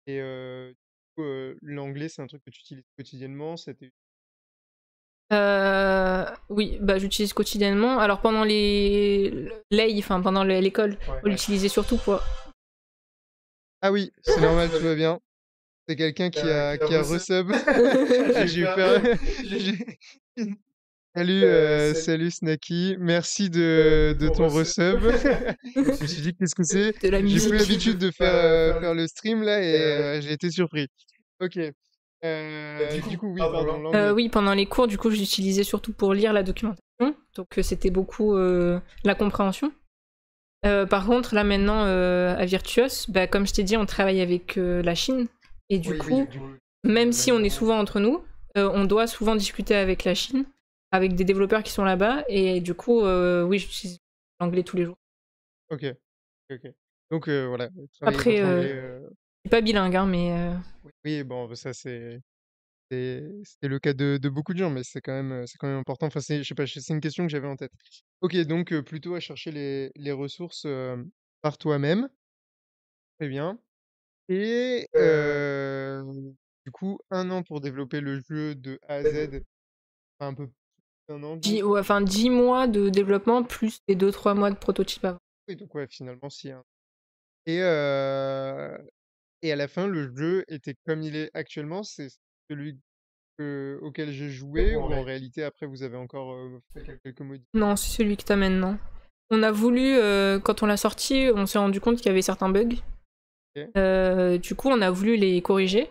Et du coup, l'anglais, c'est un truc que tu utilises quotidiennement. Oui, bah j'utilise quotidiennement. Alors pendant pendant l'école, on l'utilisait surtout pour. Ah oui, c'est normal, tout va bien. C'est quelqu'un qui a resub. Ah, j'ai eu peur. Salut, salut Snacky. Merci de ton resub. Je me suis dit, qu'est-ce que c'est? De la J'ai musique. plus l'habitude de faire le stream là et j'ai été surpris. Ok. Du coup, oui, pardon, l'anglais. Oui, pendant les cours, du coup, je l'utilisais surtout pour lire la documentation. Donc c'était beaucoup la compréhension. Par contre, là maintenant, à Virtuos, bah, comme je t'ai dit, on travaille avec la Chine. Et du coup, même si on est souvent entre nous, on doit souvent discuter avec la Chine, avec des développeurs qui sont là-bas. Et du coup, oui, j'utilise l'anglais tous les jours. Ok. Donc voilà. Après, je suis pas bilingue, hein, mais. Oui, bon, ça c'est le cas de beaucoup de gens, mais c'est quand même important. Enfin, je sais pas, c'est une question que j'avais en tête. Ok, donc plutôt à chercher les ressources par toi-même. Très bien. Et du coup, 1 an pour développer le jeu de A à Z, enfin, un peu plus d'1 an, donc. Ouais, enfin 10 mois de développement plus les 2-3 mois de prototype avant. Oui, donc ouais, finalement, si. Et, et à la fin, le jeu était comme il est actuellement, c'est celui auquel j'ai joué, ou en réalité, après, vous avez encore fait quelques modifications? Non, c'est celui que t'as maintenant. On a voulu, quand on l'a sorti, on s'est rendu compte qu'il y avait certains bugs. Ok. Du coup, on a voulu les corriger.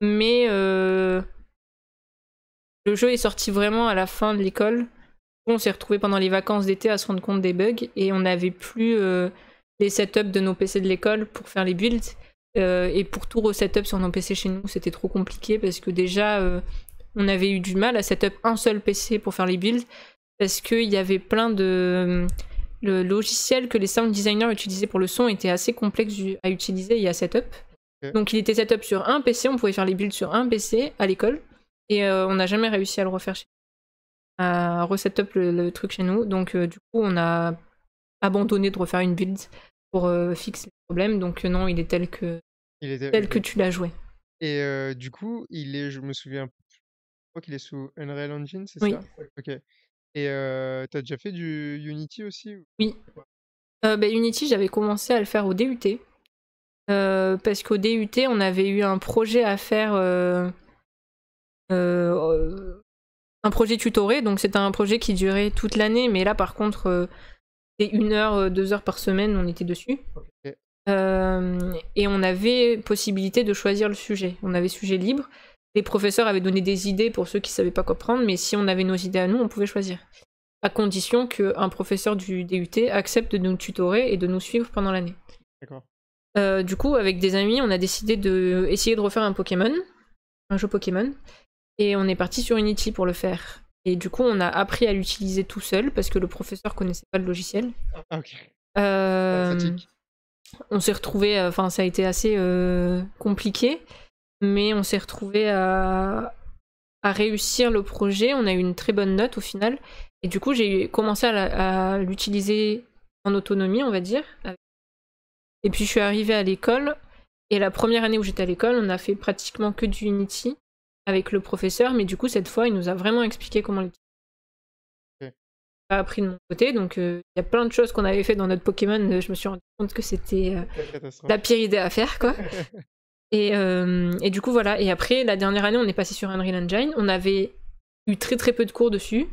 Mais le jeu est sorti vraiment à la fin de l'école. On s'est retrouvé pendant les vacances d'été à se rendre compte des bugs et on n'avait plus les setups de nos PC de l'école pour faire les builds. Et pour tout resetup sur nos PC chez nous, c'était trop compliqué parce que déjà, on avait eu du mal à setup un seul PC pour faire les builds parce qu'il y avait plein de. Le logiciel que les sound designers utilisaient pour le son était assez complexe à utiliser et à setup. Ok. Donc il était setup sur un PC, on pouvait faire les builds sur un PC à l'école et on n'a jamais réussi à le refaire à resetup le truc chez nous. Donc du coup on a abandonné de refaire une build pour fixer le problème. Donc non, il est tel que tu l'as joué. Et du coup, je me souviens, je crois qu'il est sous Unreal Engine, c'est Oui. ça? Ok. Et t'as déjà fait du Unity aussi? Oui. Unity, j'avais commencé à le faire au DUT. Parce qu'au DUT, on avait eu un projet à faire, un projet tutoré, donc c'était un projet qui durait toute l'année, mais là par contre, c'était 1 heure, 2 heures par semaine, on était dessus. Ok. Et on avait possibilité de choisir le sujet. On avait sujet libre. Les professeurs avaient donné des idées pour ceux qui savaient pas quoi prendre, mais si on avait nos idées à nous, on pouvait choisir. À condition qu'un professeur du DUT accepte de nous tutorer et de nous suivre pendant l'année. D'accord. Du coup, avec des amis, on a décidé d'essayer de refaire un jeu Pokémon, et on est parti sur Unity pour le faire. Et du coup, on a appris à l'utiliser tout seul parce que le professeur connaissait pas le logiciel. Ah, ok. Euh, Pratique. on s'est retrouvé, enfin, ça a été assez compliqué, mais on s'est retrouvé à réussir le projet. On a eu une très bonne note au final. Et du coup, j'ai commencé à l'utiliser en autonomie, on va dire. Et puis, je suis arrivée à l'école. Et la première année où j'étais à l'école, on a fait pratiquement que du Unity avec le professeur. Mais du coup, cette fois, il nous a vraiment expliqué comment l'utiliser. Ok. J'ai appris de mon côté. Donc, il y a plein de choses qu'on avait fait dans notre Pokémon. Je me suis rendu compte que c'était Quelle catastrophe. la pire idée à faire, quoi. Et du coup, voilà. Et après, la dernière année, on est passé sur Unreal Engine. On avait eu très très peu de cours dessus.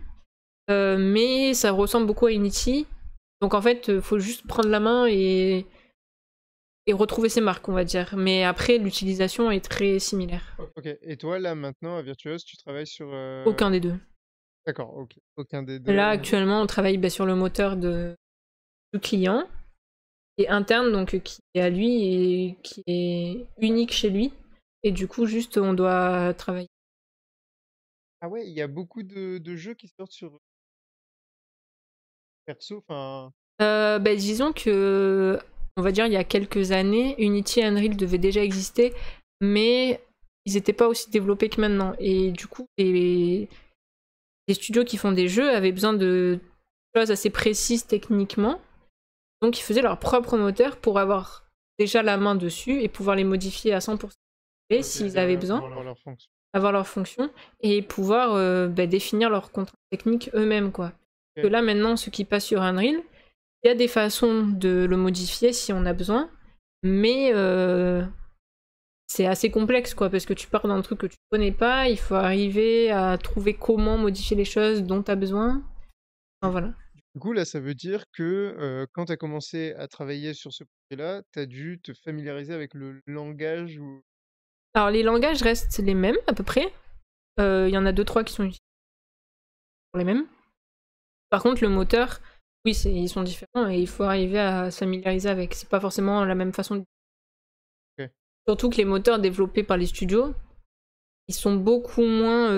Mais ça ressemble beaucoup à Unity. Donc en fait, faut juste prendre la main et retrouver ses marques, on va dire. Mais après, l'utilisation est très similaire. Ok. Et toi, là, maintenant, à Virtuose, tu travailles sur... Aucun des deux. D'accord, ok. Aucun des deux. Là, actuellement, on travaille sur le moteur du client, qui est interne, donc qui est à lui et qui est unique chez lui. Et du coup, juste, on doit travailler. Ah ouais, il y a beaucoup de jeux qui sortent sur perso, enfin... Disons que, on va dire, il y a quelques années, Unity et Unreal devaient déjà exister, mais ils n'étaient pas aussi développés que maintenant. Et du coup, les studios qui font des jeux avaient besoin de choses assez précises techniquement. Donc, ils faisaient leur propre moteur pour avoir déjà la main dessus et pouvoir les modifier à 100% s'ils avaient besoin, Pour leur fonction. avoir leur fonction, et pouvoir définir leurs contraintes techniques eux-mêmes, quoi. Ok. Parce que là, maintenant, ce qui passe sur Unreal, il y a des façons de le modifier si on a besoin, mais c'est assez complexe, quoi, parce que tu pars d'un truc que tu connais pas, il faut arriver à trouver comment modifier les choses dont tu as besoin. Enfin, voilà. Du coup, là, ça veut dire que quand tu as commencé à travailler sur ce projet-là, tu as dû te familiariser avec le langage ou... Alors, les langages restent les mêmes, à peu près. Il y en a 2-3 qui sont utilisés pour les mêmes. Par contre, le moteur, oui, ils sont différents et il faut arriver à se familiariser avec. C'est pas forcément la même façon. Ok. Surtout que les moteurs développés par les studios, ils sont beaucoup moins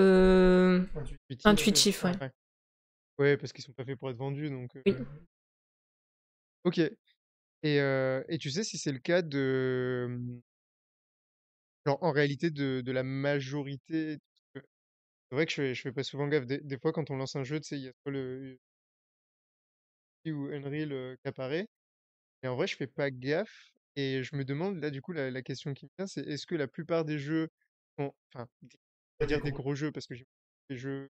intuitifs. Ouais. Ouais. Ouais, parce qu'ils sont pas faits pour être vendus, donc... Oui. Ok. Et tu sais si c'est le cas de... Genre, en réalité, de la majorité... parce que c'est vrai que je fais pas souvent gaffe. Des fois, quand on lance un jeu, tu sais, il y a soit le ou Unreal qui apparaît. Et en vrai, je fais pas gaffe. Et je me demande, là, du coup, la question qui me vient, c'est est-ce que la plupart des jeux sont... Enfin, on va dire des gros jeux, parce que j'ai des jeux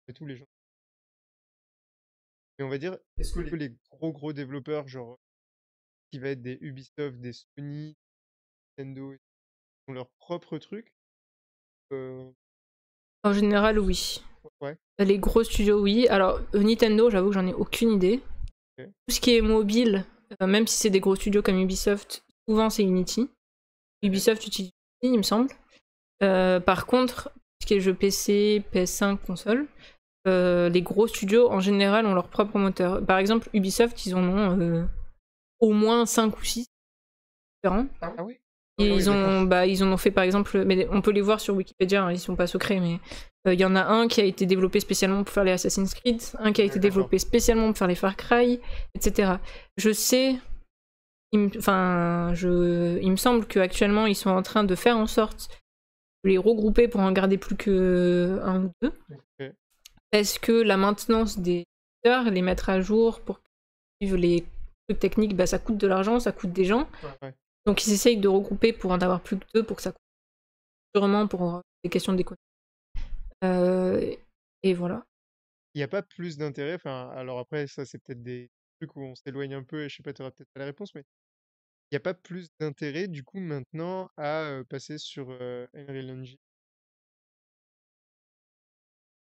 et tous les gens. Mais on va dire, est-ce que les gros développeurs, genre, qui va être des Ubisoft, des Sony, Nintendo, ont leur propre truc? Euh, En général, oui. ouais, Les gros studios, oui. Alors, Nintendo, j'avoue que j'en ai aucune idée. ok. Tout ce qui est mobile, même si c'est des gros studios comme Ubisoft, souvent c'est Unity. Ubisoft utilise Unity, il me semble. Par contre, ce qui est jeux PC, PS5, console, les gros studios en général ont leur propre moteur. Par exemple, Ubisoft, ils en ont au moins 5 ou 6 différents. Ah oui? Et Ah oui, d'accord. ils en ont fait par exemple, mais on peut les voir sur Wikipédia, hein, ils sont pas secrets, mais il y en a un qui a été développé spécialement pour faire les Assassin's Creed, un qui a été D'accord. développé spécialement pour faire les Far Cry, etc. Je sais, il me semble qu'actuellement ils sont en train de faire en sorte de les regrouper pour en garder plus que un ou deux. Ok. Parce que la maintenance des serveurs, les mettre à jour pour suivre les trucs techniques, bah, ça coûte de l'argent, ça coûte des gens. Ouais. Donc ils essayent de regrouper pour en avoir plus que deux pour que ça coûte sûrement pour des questions d'économie. Et voilà. Il n'y a pas plus d'intérêt, enfin, alors après, ça, c'est peut-être des trucs où on s'éloigne un peu et je sais pas, tu auras peut-être pas la réponse, mais il n'y a pas plus d'intérêt, du coup, maintenant, à passer sur Unreal Engine.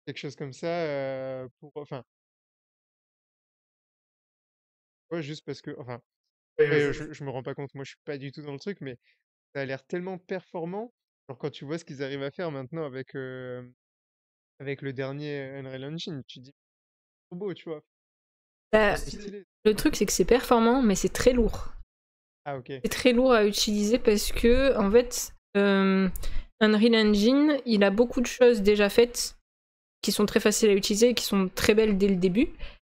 Quelque chose comme ça, pour, enfin, ouais, juste parce que, enfin, ouais, je me rends pas compte, moi, je suis pas du tout dans le truc, mais ça a l'air tellement performant Genre quand tu vois ce qu'ils arrivent à faire maintenant avec le dernier Unreal Engine, tu te dis: «Trop beau», tu vois? Bah, Trop stylé. le truc, c'est que c'est performant, mais c'est très lourd. Ah OK. C'est très lourd à utiliser parce que, en fait, Unreal Engine, il a beaucoup de choses déjà faites qui sont très faciles à utiliser, qui sont très belles dès le début.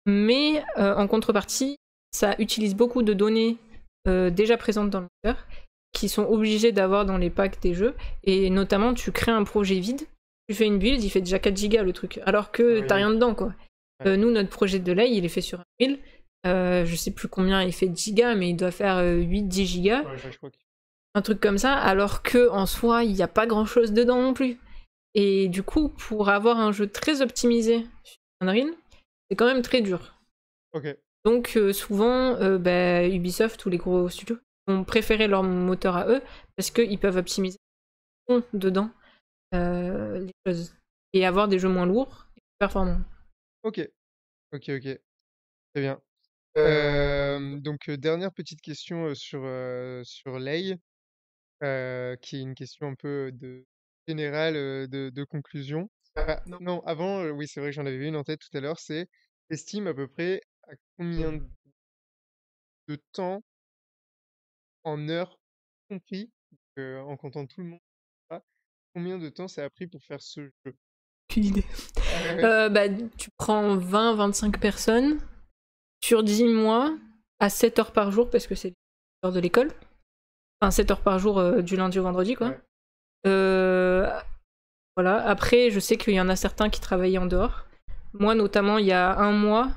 Mais en contrepartie, ça utilise beaucoup de données déjà présentes dans le moteur, qui sont obligées d'avoir dans les packs des jeux. Et notamment, tu crées un projet vide, tu fais une build, il fait déjà 4 gigas le truc, alors que Oui, t'as oui. rien dedans, quoi. Ouais. Nous, notre projet de lait, il est fait sur Unreal. Je sais plus combien il fait de gigas, mais il doit faire 8-10 gigas. Ouais, je crois que Un truc comme ça, alors que en soi, il n'y a pas grand chose dedans non plus. Et du coup, pour avoir un jeu très optimisé sur Unreal, c'est quand même très dur. OK. Donc souvent, Ubisoft ou les gros studios vont préférer leur moteur à eux parce qu'ils peuvent optimiser dedans les choses et avoir des jeux moins lourds et plus performants. OK. OK, OK. Très bien. Donc dernière petite question, sur Lay, qui est une question un peu de générale, de conclusion. Ah non, avant, oui, c'est vrai que j'en avais une en tête tout à l'heure, c'est: tu estimes à peu près à combien de temps, en heures compris, en comptant tout le monde, ah, combien de temps ça a pris pour faire ce jeu? Aucune idée. Ouais, ouais. Tu prends 20-25 personnes sur 10 mois à 7 heures par jour parce que c'est l'heure de l'école. Enfin, 7 heures par jour du lundi au vendredi, quoi. Ouais. Voilà. Après, je sais qu'il y en a certains qui travaillaient en dehors. Moi, notamment, il y a un mois,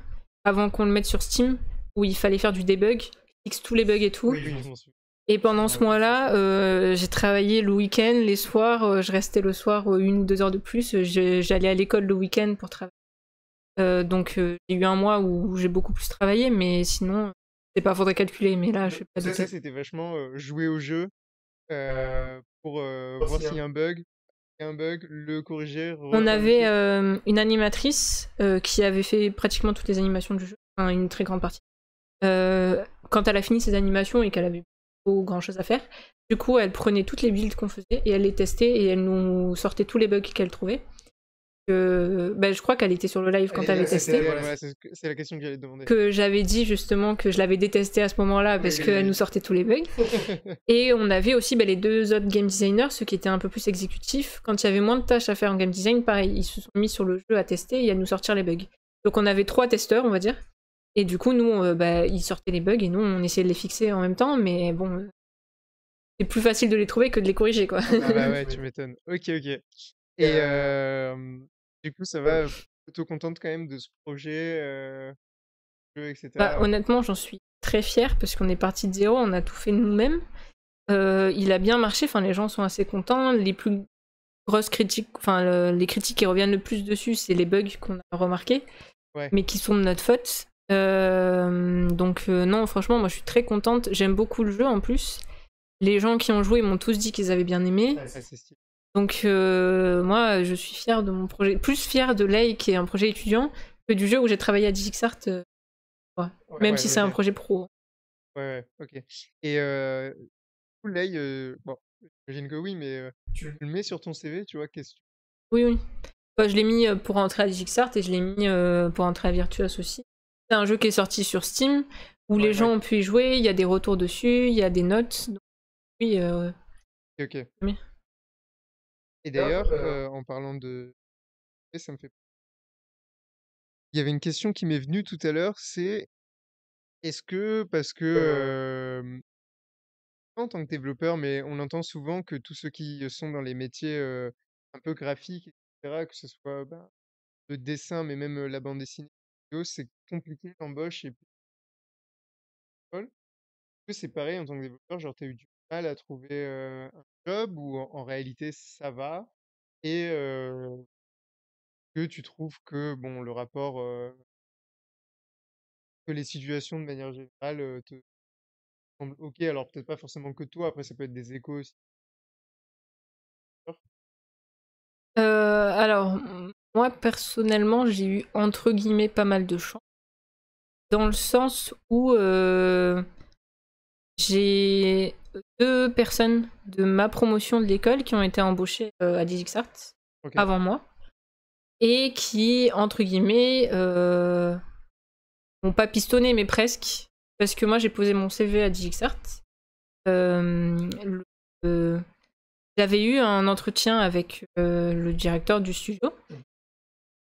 avant qu'on le mette sur Steam, où il fallait faire du debug, fixe tous les bugs et tout. Oui, je m'en souviens. Et pendant ce mois-là, j'ai travaillé le week-end, les soirs, je restais le soir 1 ou 2 heures de plus. J'allais à l'école le week-end pour travailler. Donc, j'ai eu un mois où j'ai beaucoup plus travaillé, mais sinon, c'est pas, faudrait calculer, mais là, je sais pas du Ça, tout. c'était vachement, jouer au jeu, pour, voir s'il y a un bug, le corriger, On refaire le avait truc. une animatrice qui avait fait pratiquement toutes les animations du jeu, enfin une très grande partie. Quand elle a fini ses animations et qu'elle avait pas grand chose à faire, du coup elle prenait toutes les builds qu'on faisait et elle les testait et elle nous sortait tous les bugs qu'elle trouvait. Je crois qu'elle était sur le live quand elle avait testé. Voilà, c'est la question que j'allais te demander. Que j'avais dit justement que je l'avais détesté à ce moment-là parce qu'elle nous sortait tous les bugs. Et on avait aussi les 2 autres game designers, ceux qui étaient un peu plus exécutifs. Quand il y avait moins de tâches à faire en game design, pareil, ils se sont mis sur le jeu à tester et à nous sortir les bugs. Donc on avait 3 testeurs, on va dire. Et du coup, nous, ils sortaient les bugs et nous, on essayait de les fixer en même temps. Mais bon, c'est plus facile de les trouver que de les corriger, quoi. Ah bah ouais, tu m'étonnes. OK, OK. Et du coup, ça va, plutôt contente quand même de ce projet, jeu, et cetera? Honnêtement, j'en suis très fière parce qu'on est parti de zéro, on a tout fait nous-mêmes. Il a bien marché, enfin, les gens sont assez contents. Les plus grosses critiques, enfin les critiques qui reviennent le plus dessus, c'est les bugs qu'on a remarqués, Ouais. mais qui sont de notre faute. Donc non, franchement, moi je suis très contente. J'aime beaucoup le jeu en plus. Les gens qui ont joué m'ont tous dit qu'ils avaient bien aimé. Ouais, c'est stylé. Donc moi, je suis fière de mon projet. Plus fière de Lay, qui est un projet étudiant, que du jeu où j'ai travaillé à DigixArt, ouais. Même Ouais, si c'est un OK. projet pro. Ouais, ouais, OK. Et du coup, Lay, bon, j'imagine que oui, mais tu le mets sur ton CV, tu vois? Oui, oui. Je l'ai mis pour entrer à DigixArt et je l'ai mis pour entrer à Virtuos aussi. C'est un jeu qui est sorti sur Steam, où les gens ont pu y jouer, il y a des retours dessus, il y a des notes. Donc, oui, OK. oui. Et d'ailleurs, en parlant de ça me fait il y avait une question qui m'est venue tout à l'heure, c'est: est-ce que parce que, pas en tant que développeur, mais on entend souvent que tous ceux qui sont dans les métiers, un peu graphiques et cetera, que ce soit, le dessin, mais même, la bande dessinée, vidéo, c'est compliqué l'embauche et est-ce que c'est pareil en tant que développeur? Genre, tu as eu du mal à trouver, un job ou en réalité ça va? Et que tu trouves que, bon, le rapport, que les situations de manière générale, te semblent OK? Alors peut-être pas forcément que toi, après ça peut être des échos aussi. Alors, moi personnellement, j'ai eu entre guillemets pas mal de chance, dans le sens où j'ai 2 personnes de ma promotion de l'école qui ont été embauchées à DigixArt Ok. avant moi et qui, entre guillemets, m'ont pas pistonné, mais presque. Parce que moi, j'ai posé mon CV à DigixArt. J'avais eu un entretien avec le directeur du studio.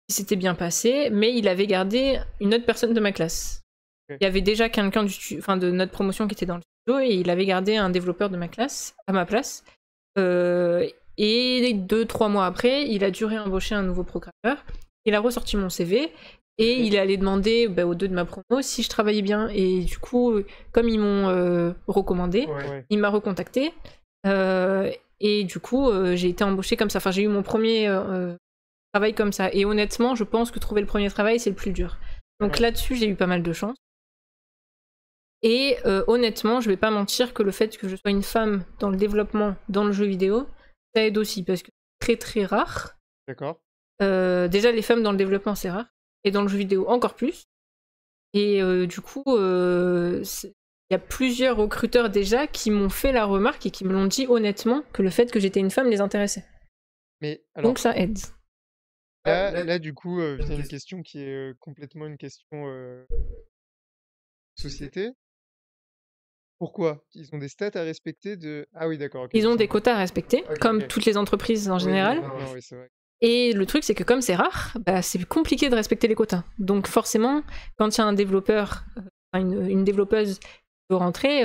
C'était bien passé, mais il avait gardé une autre personne de ma classe. Ok. Il y avait déjà quelqu'un de notre promotion qui était dans le studio et il avait gardé un développeur de ma classe à ma place. Et 2-3 mois après, il a dû réembaucher un nouveau programmeur. Il a ressorti mon CV et il allait demander aux 2 de ma promo si je travaillais bien. Et du coup, comme ils m'ont recommandé, Ouais. il m'a recontacté. Et du coup, j'ai été embauchée comme ça. Enfin, j'ai eu mon premier travail comme ça. Et honnêtement, je pense que trouver le premier travail, c'est le plus dur. Donc Ouais. là-dessus, j'ai eu pas mal de chance. Et honnêtement, je vais pas mentir que le fait que je sois une femme dans le développement, dans le jeu vidéo, ça aide aussi parce que c'est très très rare. D'accord. Déjà, les femmes dans le développement, c'est rare. Et dans le jeu vidéo, encore plus. Et du coup, il y a plusieurs recruteurs déjà qui m'ont fait la remarque et qui me l'ont dit honnêtement que le fait que j'étais une femme les intéressait. Mais alors, Donc ça aide. là, du coup, vient une question qui est complètement une question société. Pourquoi? Ils ont des stats à respecter de... Ah oui, d'accord. ok, Ils ont des sont- quotas à respecter, comme ok. toutes les entreprises en général. Non, oui, c'est vrai. Et le truc, c'est que comme c'est rare, c'est compliqué de respecter les quotas. Donc forcément, quand il y a un développeur, une développeuse qui veut rentrer,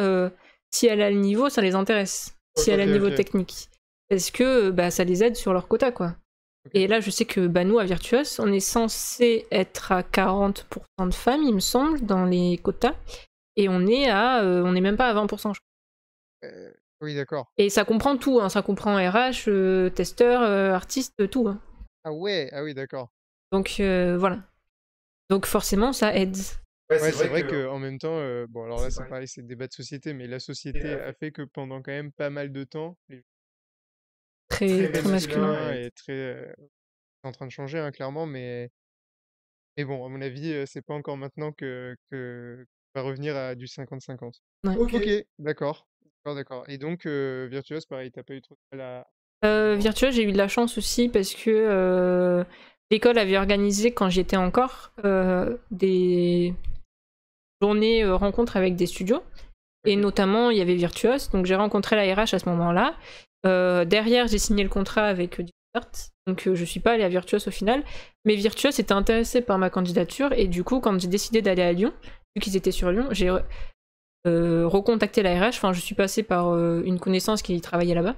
si elle a le niveau, ça les intéresse. Si elle a le Ok, niveau ok. technique. Parce que ça les aide sur leur quota, quoi. Ok. Et là, je sais que nous, à Virtuos, on est censé être à 40% de femmes, il me semble, dans les quotas. Et on est même pas à 20%, je crois. Oui, d'accord. Et ça comprend tout, hein. Ça comprend RH, testeur, artiste, tout. Hein. Ah ouais, ah oui, d'accord. Donc voilà. Donc forcément, ça aide. Ouais, c'est vrai que en même temps, bon, alors là, c'est pareil, c'est le débat de société, mais la société a fait que pendant quand même pas mal de temps, les Très, très très masculin. masculins et très... c'est en train de changer, hein, clairement, mais bon, à mon avis, c'est pas encore maintenant que va revenir à du 50-50. Ouais. Ok, d'accord. D'accord, d'accord. Et donc, Virtuos, pareil, t'as pas eu trop de mal à... Virtuos, j'ai eu de la chance aussi parce que l'école avait organisé, quand j'y étais encore, des journées rencontres avec des studios. Et Ok. notamment, il y avait Virtuos, donc j'ai rencontré la RH à ce moment-là. Derrière, j'ai signé le contrat avec DigixArt, donc je suis pas allée à Virtuos au final. Mais Virtuos était intéressé par ma candidature, et du coup, quand j'ai décidé d'aller à Lyon, vu qu'ils étaient sur Lyon, j'ai recontacté la RH. Enfin, je suis passée par une connaissance qui travaillait là-bas,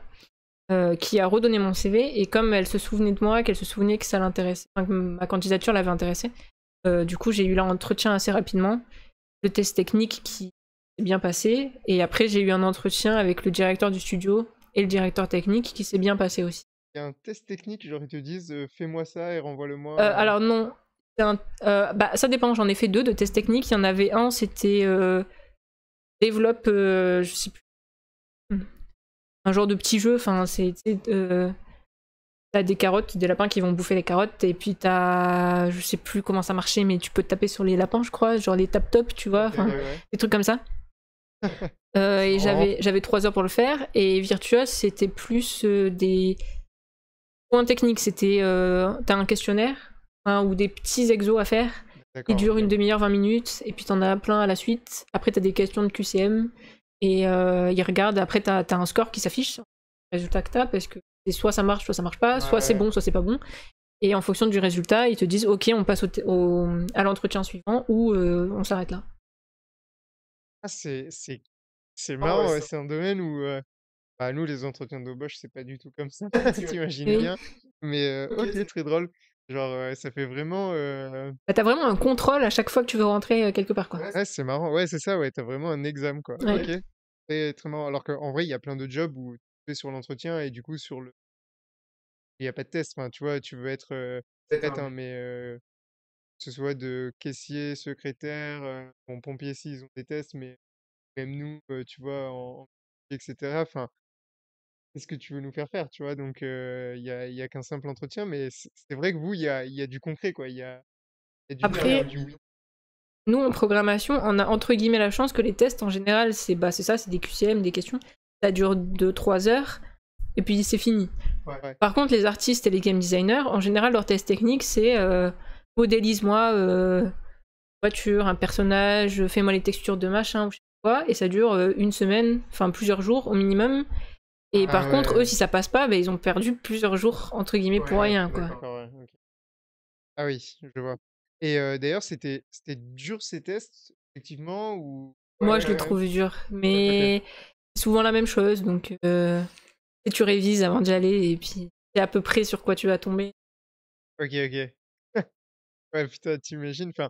qui a redonné mon CV, et comme elle se souvenait de moi, qu'elle se souvenait que ça l'intéressait, enfin, que ma candidature l'avait intéressée, du coup, j'ai eu l'entretien assez rapidement, le test technique qui s'est bien passé, et après j'ai eu un entretien avec le directeur du studio et le directeur technique qui s'est bien passé aussi. Il y a un test technique, genre ils te disent fais-moi ça et renvoie-le-moi. Alors non, ça dépend, j'en ai fait 2 de tests techniques. Il y en avait un, c'était développe, je sais plus, un genre de petit jeu, enfin t'as des carottes, des lapins qui vont bouffer les carottes, et puis t'as, je sais plus comment ça marchait, mais tu peux te taper sur les lapins, je crois, genre les tap-top, tu vois, enfin Ouais. des trucs comme ça. Et marrant. j'avais 3 heures pour le faire. Et Virtuos, c'était plus des points techniques. C'était t'as un questionnaire, hein, ou des petits exos à faire qui D'accord. durent ok. une demi-heure, 20 minutes, et puis t'en as plein à la suite. Après, t'as des questions de QCM, et ils regardent. Après, t'as un score qui s'affiche, le résultat que t'as, parce que c'est soit ça marche pas, soit c'est Ouais. bon, soit c'est pas bon. Et en fonction du résultat, ils te disent ok, on passe à l'entretien suivant, ou on s'arrête là. Ah, c'est marrant, ouais, ouais, c'est un domaine où bah, nous, les entretiens d'embauche, c'est pas du tout comme ça, t'imagines Oui. bien. Mais ok, très drôle. Genre, ça fait vraiment. Bah, t'as vraiment un contrôle à chaque fois que tu veux rentrer quelque part, quoi. Ouais, c'est marrant. Ouais, c'est ça, ouais, t'as vraiment un examen, quoi. Ouais. Ok. Très, très marrant. Alors qu'en vrai, il y a plein de jobs où tu fais sur l'entretien et du coup, il n'y a pas de test. Enfin, tu vois, tu veux être bête, hein, mais que ce soit de caissier, secrétaire, bon, pompier, si, ils ont des tests, mais même nous, tu vois, etc. Enfin, qu'est-ce que tu veux nous faire faire, tu vois? Donc, il y a qu'un simple entretien, mais c'est vrai que vous, il y a du concret, quoi. Il y a du Après, du oui. nous, en programmation, on a entre guillemets la chance que les tests, en général, c'est ça, c'est des QCM, des questions. ça dure 2-3 heures, et puis c'est fini. Ouais. Par contre, les artistes et les game designers, en général, leur test technique, c'est modélise-moi voiture, un personnage, fais-moi les textures de machin, ou je sais pas quoi, et ça dure une semaine, enfin plusieurs jours au minimum. Et par contre, eux, si ça passe pas, bah, ils ont perdu plusieurs jours, entre guillemets, pour rien, quoi. D'accord, ouais, ok. Ah oui, je vois. Et d'ailleurs, c'était dur ces tests, effectivement, ou... Moi, je le trouve dur, mais c'est souvent la même chose, donc tu révises avant d'y aller, et puis c'est à peu près sur quoi tu vas tomber. Ok. Ouais, putain, t'imagines, enfin,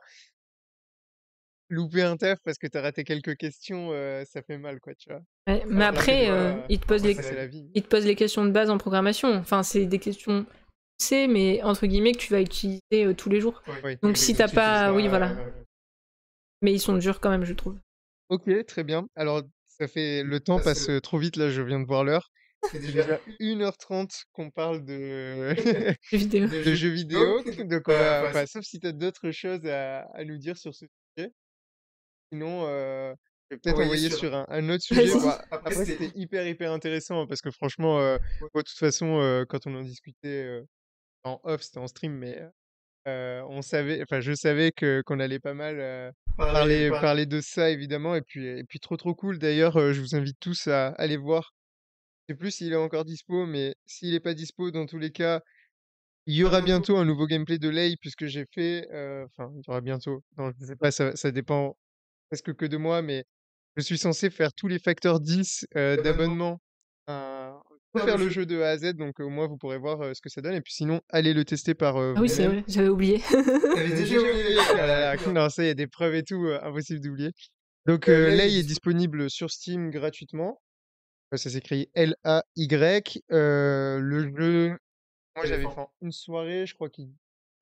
louper un taf parce que t'as raté quelques questions, ça fait mal, quoi, tu vois. Ouais, mais Alors que après, des fois, ils te posent c'est la vie. ils te posent les questions de base en programmation. Enfin, c'est des questions poussées, mais entre guillemets, que tu vas utiliser tous les jours. Oui, Donc si t'as pas... Oui, voilà. Mais ils sont durs quand même, je trouve. Ok, très bien. Alors, ça fait... Le temps passe trop vite, là, je viens de voir l'heure. C'est déjà 1h30 qu'on parle de... Les vidéos. de jeux vidéo. Donc, on va... Enfin, sauf si t'as d'autres choses à nous dire sur ce sujet. Sinon, je vais peut-être envoyer sur un autre sujet. Vas-y. Bah, après, c'était hyper intéressant hein, parce que franchement, moi, de toute façon, quand on en discutait en off, c'était en stream, mais on savait, enfin, je savais qu'on allait pas mal parler de ça, évidemment. Et puis trop cool. D'ailleurs, je vous invite tous à aller voir. Je sais plus s'il est encore dispo, mais s'il est pas dispo, dans tous les cas, il y aura bientôt un nouveau gameplay de Lay puisque j'ai fait, enfin, il y aura bientôt. Non, je sais pas, ça dépend presque que de moi, mais je suis censé faire tous les facteurs 10 d'abonnement. Faire le jeu de A à Z, donc au moins vous pourrez voir ce que ça donne. Et puis sinon, allez le tester par Ah oui, c'est vous-même. vrai, j'avais oublié. T'avais déjà oublié ah là là, non, ça, il y a des preuves et tout, impossible d'oublier. Donc Lay est disponible sur Steam gratuitement. Ça s'écrit L-A-Y. Le jeu, moi j'avais fait en une soirée, je crois qu'il...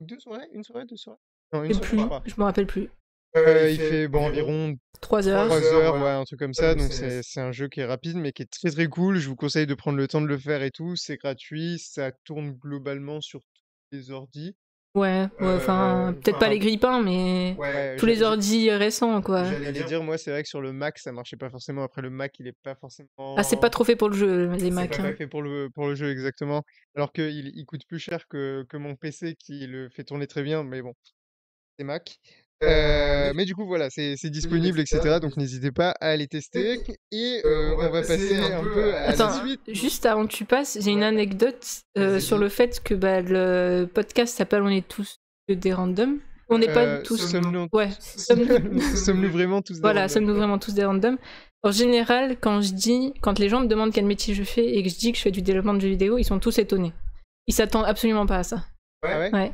2 soirées? Une soirée, 2 soirées? Non, une Et soirée, plus, je crois. je me rappelle plus. Il fait bon, environ 3 heures. 3 heures, ouais, un truc comme ça. Donc c'est un jeu qui est rapide, mais qui est très cool. Je vous conseille de prendre le temps de le faire et tout. C'est gratuit, ça tourne globalement sur tous les ordis. Ouais, enfin, peut-être pas les grippins, mais Ouais, tous les ordis récents, quoi. j'allais dire, moi, c'est vrai que sur le Mac, ça marchait pas forcément. Après, le Mac, il est pas forcément... Ah, c'est pas trop fait pour le jeu, les Mac. C'est pas Hein. fait pour le jeu, exactement. Alors qu'il coûte plus cher que mon PC qui le fait tourner très bien, mais bon, c'est Mac. Mais du coup, voilà, c'est disponible, etc. Donc n'hésitez pas à aller tester. Et on va passer un peu à la suite. Juste avant que tu passes, j'ai une anecdote sur le fait que bah, le podcast s'appelle On est tous des randoms. On n'est pas tous. Sommes-nous vraiment tous des Voilà, randoms. sommes-nous vraiment tous des randoms. En général, quand les gens me demandent quel métier je fais et que je dis que je fais du développement de jeux vidéo, ils sont tous étonnés. Ils s'attendent absolument pas à ça. Ah ouais? Ouais.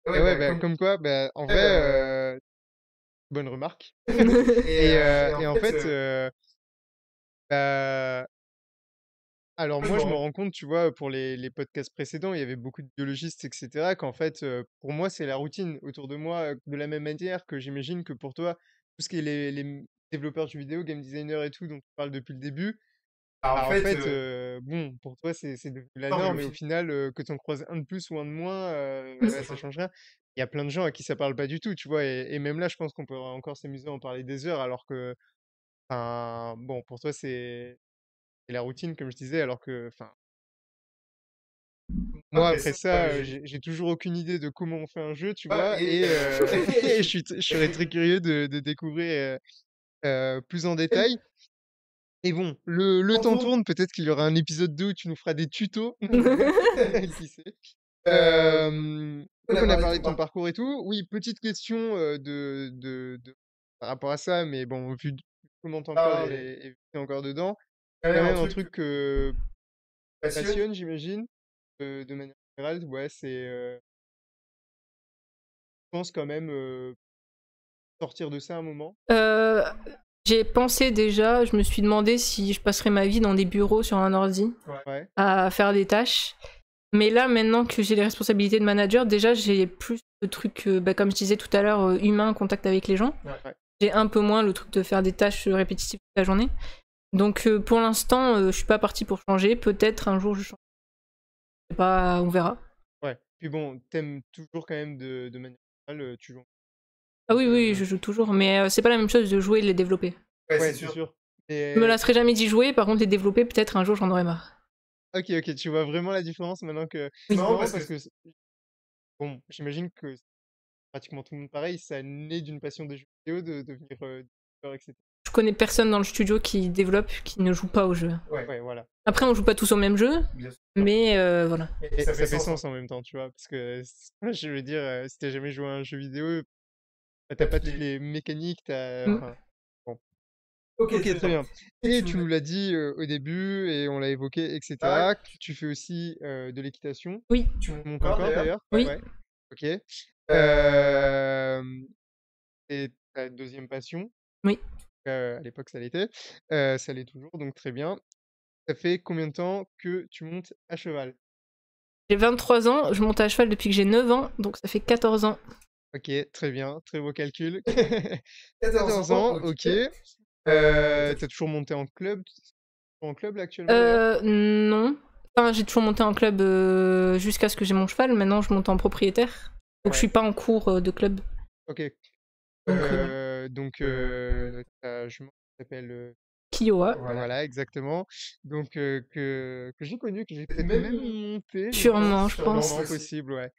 Et ouais, bah, comme quoi, bah, en vrai, bonne remarque. Et en fait, bah, alors moi, je me rends compte, tu vois, pour les podcasts précédents, il y avait beaucoup de biologistes, etc., qu'en fait, pour moi, c'est la routine autour de moi, de la même manière que j'imagine que pour toi, tout ce qui est les développeurs de jeux vidéo, game designers et tout, dont tu parles depuis le début, bah, en fait, bon, pour toi, c'est devenu la norme, et au final, que tu en croises un de plus ou un de moins, bah, ça change rien. Il y a plein de gens à qui ça parle pas du tout, tu vois, et même là, je pense qu'on peut encore s'amuser à en parler des heures, alors que, enfin, bon, pour toi, c'est la routine, comme je disais, alors que, enfin, moi, après ça, j'ai toujours aucune idée de comment on fait un jeu, tu vois, et et je serais très curieux de découvrir plus en détail. Et bon, le temps tourne, peut-être qu'il y aura un épisode 2 où tu nous feras des tutos. Qui sait. Donc on a parlé de ton parcours et tout. Oui, petite question par rapport à ça, mais bon, vu comment t'en parles et vu que t'es encore dedans, quand même un truc que passionne, j'imagine, de manière générale, ouais, c'est, je pense quand même sortir de ça un moment. J'ai pensé déjà, je me suis demandé si je passerais ma vie dans des bureaux sur un ordi Ouais. à faire des tâches. Mais là, maintenant que j'ai les responsabilités de manager, déjà j'ai plus le truc, bah, comme je disais tout à l'heure, humain, contact avec les gens. Ouais. J'ai un peu moins le truc de faire des tâches répétitives toute la journée. Donc pour l'instant, je suis pas partie pour changer. Peut-être un jour je change. Je sais pas, on verra. Ouais. Puis bon, t'aimes toujours quand même de manière générale, tu joues. Ah oui, oui, je joue toujours. Mais c'est pas la même chose de jouer et de les développer. Ouais, c'est sûr. Je me Et lasserai jamais d'y jouer, par contre les développer, peut-être un jour j'en aurai marre. OK, tu vois vraiment la différence maintenant que Oui. c'est marrant parce que bon, j'imagine que pratiquement tout le monde pareil, ça naît d'une passion des jeux vidéo de devenir, développeur et cetera. Je connais personne dans le studio qui développe, qui ne joue pas au jeu. Ouais, voilà. Après, on joue pas tous au même jeu, Bien sûr. mais voilà. Et ça fait sens en même temps, tu vois? Parce que je veux dire, si tu jamais joué à un jeu vidéo, bah, tu pas toutes les mécaniques, enfin, bon. OK, OK, très bien. Et tu nous nous l'as dit, au début et on l'a évoqué et cetera, que tu fais aussi, de l'équitation. Oui, tu Tu montes encore d'ailleurs? Oui. Ouais. OK. Hem Et ta 2e passion? Oui. À l'époque ça l'était, ça l'est toujours donc très bien. Ça fait combien de temps que tu montes à cheval? j'ai 23 ans, je monte à cheval depuis que j'ai 9 ans, donc ça fait 14 ans. OK, très bien, très beau calcul. 14 14 ans, OK. Tu toujours monté en club? En club là actuellement d'ailleurs? Non. Enfin, j'ai toujours monté en club jusqu'à ce que j'ai mon cheval. Maintenant, je monte en propriétaire. Donc, je suis pas en cours de club. OK. Donc, ta jument s'appelle, Kiowa. voilà exactement. Donc, que j'ai connu, que j'ai peut-être même monté, je Sûrement, pense. je pense. Sûrement possible, ouais.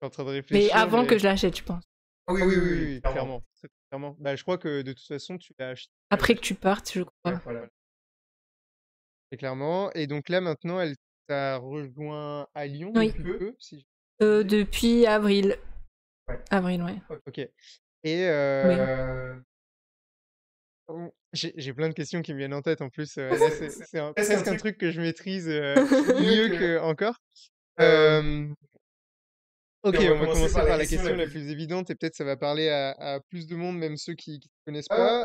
Je suis en train de Mais réfléchir, avant que je l'achète, je pense. Ah oui, clairement, très clairement. Bah, je crois que de toute façon, tu l'as acheté, Après que tu partes, je crois. voilà. Et clairement. Et donc là, maintenant, elle t'a rejoint à Lyon Oui. depuis peu, si Depuis avril. Ouais. Avril, ouais. OK. Et Oui. j'ai plein de questions qui me viennent en tête en plus, là, c'est presque presque un un truc que je maîtrise, mieux qu'encore. OK, Et on va commencer par la question la plus évidente et peut-être ça va parler à plus de monde, même ceux qui te connaissent pas.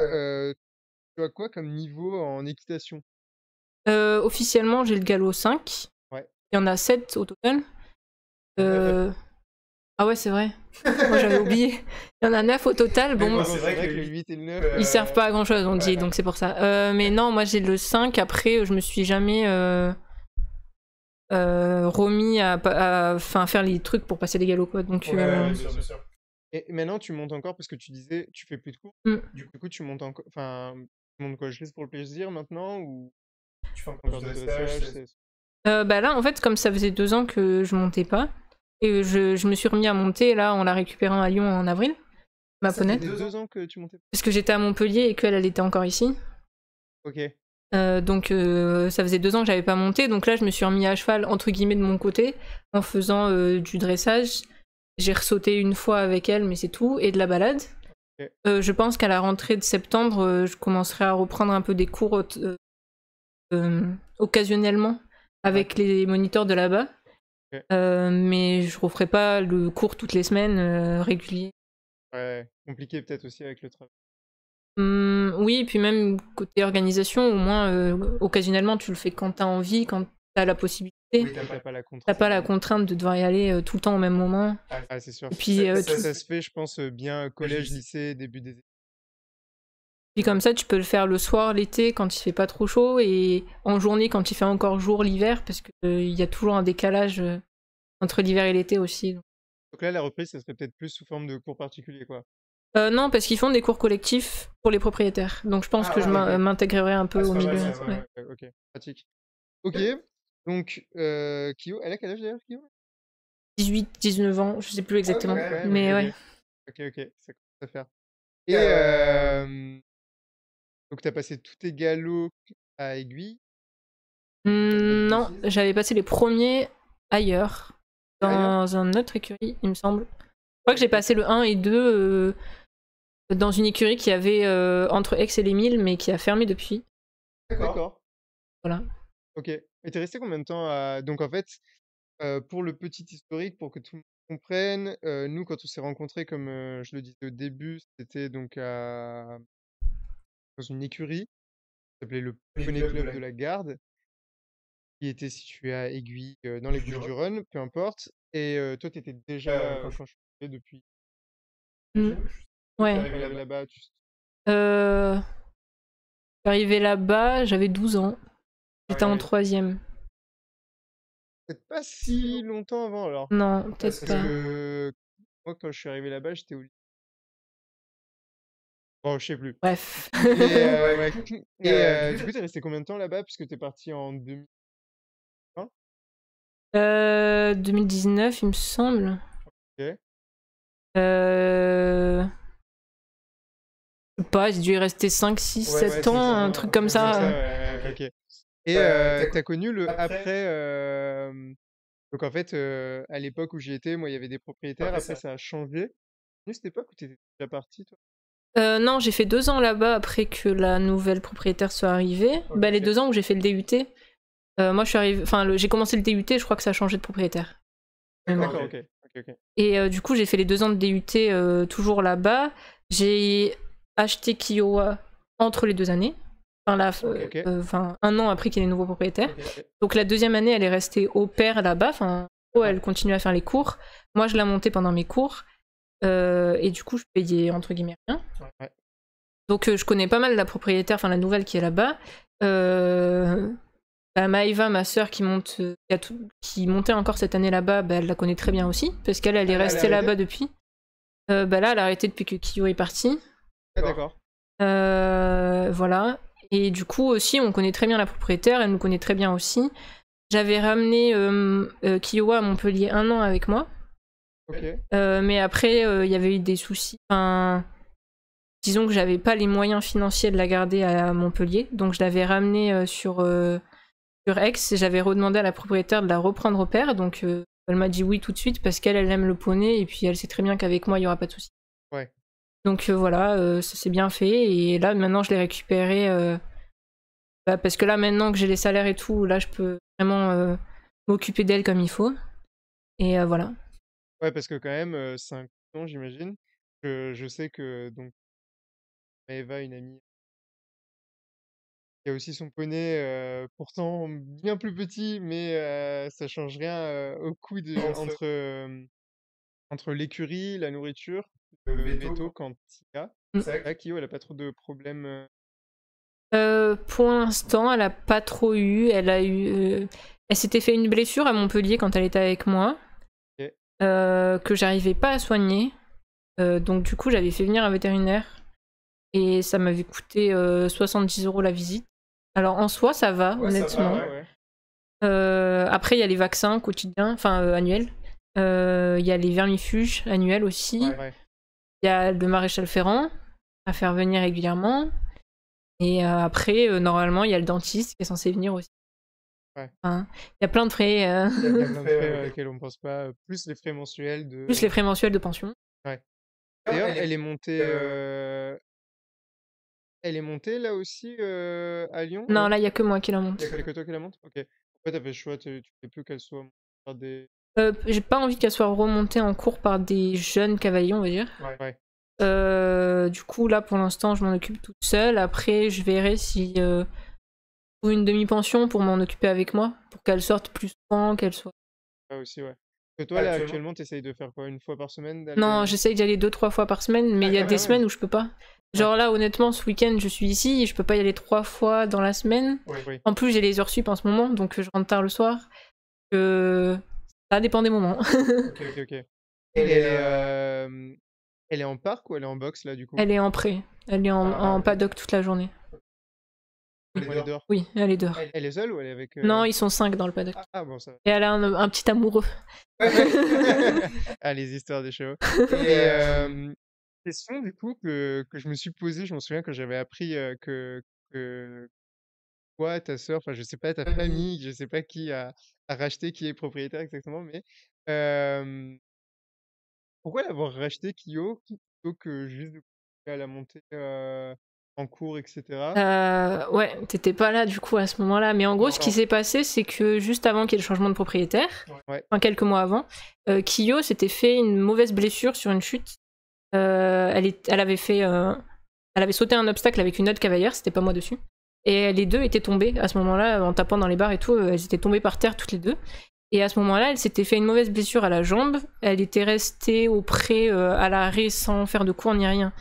Tu as quoi comme niveau en équitation? Officiellement, j'ai le galop 5. Ouais. Il y en a 7 au total. Il y en a 9. Ah ouais, c'est vrai. Moi, j'avais oublié. Il y en a 9 au total. Bon, c'est vrai que le 8 et le 9, ils servent pas à grand chose, on dit, ouais. donc c'est pour ça. Mais non, moi j'ai le 5. Après, je me suis jamais remis à faire les trucs pour passer les galops, quoi. Donc, Bien sûr. Et maintenant, tu montes encore parce que tu disais, tu fais plus de cours. Mm. Du coup, tu montes encore. Enfin, tu montes quoi? Juste pour le plaisir maintenant ou Tu fais encore de dressage? bah là, en fait, comme ça faisait 2 ans que je montais pas, et je me suis remis à monter, là, on l'a récupéré à Lyon en avril, ma poney. Ça fait 2 ans que tu montais pas? Parce que j'étais à Montpellier et qu'elle, elle était encore ici. OK. Donc ça faisait 2 ans que j'avais pas monté, donc là je me suis remis à cheval entre guillemets de mon côté en faisant du dressage. J'ai ressauté une fois avec elle, mais c'est tout, et de la balade. Ok. Je pense qu'à la rentrée de septembre, je commencerai à reprendre un peu des cours occasionnellement avec les moniteurs de là-bas. Ok. Mais je referai pas le cours toutes les semaines régulier. Ouais, compliqué peut-être aussi avec le travail. Oui, et puis même côté organisation, au moins occasionnellement tu le fais quand t'as envie, quand t'as la possibilité. Oui, T'as pas la contrainte. T'as pas la contrainte de devoir y aller tout le temps au même moment. Ah, c'est sûr. Et puis, Ça se fait, je pense, bien collège, lycée, début des études. Puis comme ça, tu peux le faire le soir, l'été, quand il fait pas trop chaud, et en journée, quand il fait encore jour l'hiver, parce qu'il y a toujours un décalage entre l'hiver et l'été aussi. Donc là, la reprise, ça serait peut-être plus sous forme de cours particuliers, quoi. Non, parce qu'ils font des cours collectifs pour les propriétaires. Donc je pense que je m'intégrerai un peu au milieu. Ouais, ok, pratique. Ok, donc Kyo, elle a quel âge d'ailleurs, Kyo? 18, 19 ans, je sais plus exactement. Mais ouais. Ok, ça commence à faire. Et donc t'as passé tous tes galops à aiguille? Non, j'avais passé les premiers ailleurs, dans un autre écurie, il me semble. Je crois que j'ai passé le 1 et 2 dans une écurie qui avait entre Aix et les Milles, mais qui a fermé depuis. D'accord. Voilà. Ok. Et t'es resté combien de temps à... Donc en fait, pour le petit historique, pour que tout le monde comprenne, nous quand on s'est rencontrés, comme je le disais au début, c'était donc dans une écurie qui s'appelait le Poney Club de la Garde, qui était situé à Aiguille, dans les Bouches-du-Rhône, peu importe. Et toi, t'étais déjà, quand je suis arrivé depuis... Ouais. T'es arrivé là-bas, tu... Je suis arrivée là-bas, j'avais 12 ans. J'étais en 3e. Peut-être pas si longtemps avant alors. Non, peut-être Parce pas. que moi, quand je suis arrivé là-bas, j'étais au lycée. Bon, je sais plus. Bref. Et, ouais. Et du du coup, t'es resté combien de temps là-bas? Puisque t'es parti en 2020? 2019, il me semble. Ok. Je sais pas, j'ai dû y rester 5, 6, Ouais, 7 c'est ans, ça, un truc comme c'est Comme ça. ça, ouais, ok. Et t'as connu le après. Donc en fait, à l'époque où j'y étais, moi, il y avait des propriétaires. Après, Après, ça a changé. À cette époque où t'étais déjà parti, toi? Non, j'ai fait 2 ans là-bas après que la nouvelle propriétaire soit arrivée. Ok. Bah, les 2 ans où j'ai fait le DUT. Moi, je suis arrivée. Enfin, j'ai commencé le DUT, je crois que ça a changé de propriétaire. D'accord, ok. Et du coup, j'ai fait les 2 ans de DUT toujours là-bas. J'ai acheté Kiowa entre les 2 années. Ok. Enfin, un an après qu'il y ait les nouveaux propriétaires. Ok. Donc la deuxième année, elle est restée au pair là-bas. Enfin, elle continue à faire les cours. Moi, je l'ai montée pendant mes cours. Et du coup, je payais entre guillemets rien. Ouais. Donc je connais pas mal la propriétaire, enfin la nouvelle qui est là-bas. Maëva, ma sœur, qui montait encore cette année là-bas, bah, elle la connaît très bien aussi, parce qu'elle est restée là-bas depuis. Là, elle a arrêté depuis que Kyo est parti. Ah, d'accord. Voilà. Et du coup aussi, on connaît très bien la propriétaire, elle nous connaît très bien aussi. J'avais ramené Kiowa à Montpellier 1 an avec moi. Ok. Mais après, il y avait eu des soucis. Enfin, disons que j'avais pas les moyens financiers de la garder à Montpellier, donc je l'avais ramenée sur Aix et j'avais redemandé à la propriétaire de la reprendre au pair. Donc elle m'a dit oui tout de suite parce qu'elle aime le poney et puis elle sait très bien qu'avec moi il y aura pas de soucis. Ouais. Donc voilà, ça s'est bien fait et là maintenant je l'ai récupéré parce que là maintenant que j'ai les salaires et tout, là je peux vraiment m'occuper d'elle comme il faut. Et voilà. Ouais, parce que quand même, 5 ans, j'imagine. Je sais que donc Maëva, une amie, qui a aussi son poney, pourtant bien plus petit, mais ça change rien au coût entre l'écurie, la nourriture, le veto quand il y a. Mm. Là, Kyo, elle a pas trop de problèmes. Pour l'instant, elle a pas trop eu. Elle s'était fait une blessure à Montpellier quand elle était avec moi, Ok. que j'arrivais pas à soigner. Donc du coup, j'avais fait venir un vétérinaire et ça m'avait coûté 70 € la visite. Alors en soi, ça va, Ouais, ça honnêtement. va, ouais. Après, il y a les vaccins quotidiens, enfin annuels. Il y a les vermifuges annuels aussi. Ouais. Il y a le maréchal Ferrand à faire venir régulièrement. Et après, normalement, il y a le dentiste qui est censé venir aussi. Ouais. Enfin, il y a plein de frais. Il y a plein de frais auxquels on pense pas, plus les frais mensuels de. Plus les frais mensuels de pension. Ouais. D'ailleurs, elle est montée. Elle est montée là aussi à Lyon? Non, là, il y a que moi qui la monte. Il y a que toi qui la monte? Ok. Pourquoi t'as fait le choix? Tu fais plus qu'elle soit montée par des. J'ai pas envie qu'elle soit remontée en cours par des jeunes cavaliers, on va dire. Ouais. Du coup, là, pour l'instant, je m'en occupe toute seule. Après, je verrai si ou une demi-pension pour m'en occuper avec moi, pour qu'elle sorte plus souvent, qu'elle soit. Ouais, aussi, ouais. Que toi, là, actuellement, t'essayes de faire quoi? Une fois par semaine d'aller... Non, j'essaye d'y aller 2-3 fois par semaine, mais il y a des semaines où je peux pas. Genre là, honnêtement, ce week-end, je suis ici et je peux pas y aller 3 fois dans la semaine. Oui. En plus, j'ai les heures sup en ce moment, donc je rentre tard le soir. Ça dépend des moments. Ok. Elle est en parc ou elle est en box, là, du coup? Elle est en pré. Elle est en paddock toute la journée. Elle est dehors. Oui, elle est dehors. Elle est seule ou elle est avec... Non, ils sont 5 dans le paddock. Ah bon, ça va. Et elle a un petit amoureux. Ah, les histoires des chevaux. Et question, du coup, que je me suis posée, je m'en souviens quand j'avais appris que toi, ta sœur, enfin, je sais pas, ta famille, je sais pas qui a racheté, qui est propriétaire exactement, mais pourquoi l'avoir racheté, Kyo, plutôt que juste de continuer à la monter en cours, etc. Ouais, t'étais pas là du coup à ce moment-là. Mais en gros, ce qui s'est passé, c'est que juste avant qu'il y ait le changement de propriétaire, enfin quelques mois avant, Kyo s'était fait une mauvaise blessure sur une chute. Elle avait sauté un obstacle avec une autre cavalière, c'était pas moi dessus. Et les deux étaient tombées à ce moment-là, en tapant dans les barres et tout, elles étaient tombées par terre toutes les deux. Et à ce moment-là, elle s'était fait une mauvaise blessure à la jambe. Elle était restée au pré à l'arrêt sans faire de cours ni rien.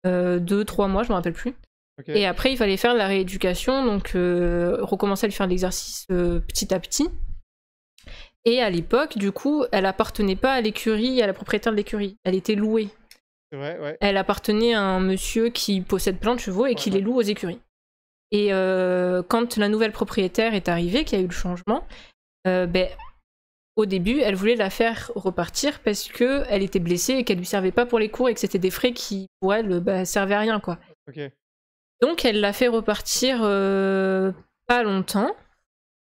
2-3 mois, je me rappelle plus. Okay. Et après, il fallait faire de la rééducation, donc recommencer à lui faire de l'exercice petit à petit. Et à l'époque, du coup, elle appartenait pas à l'écurie, à la propriétaire de l'écurie. Elle était louée. C'est vrai, ouais. Elle appartenait à un monsieur qui possède plein de chevaux et qui Ouais. les loue aux écuries. Et quand la nouvelle propriétaire est arrivée, qu'il y a eu le changement, au début, elle voulait la faire repartir parce qu'elle était blessée et qu'elle lui servait pas pour les cours et que c'était des frais qui, pour elle, servaient à rien, quoi. Ok. Donc elle l'a fait repartir pas longtemps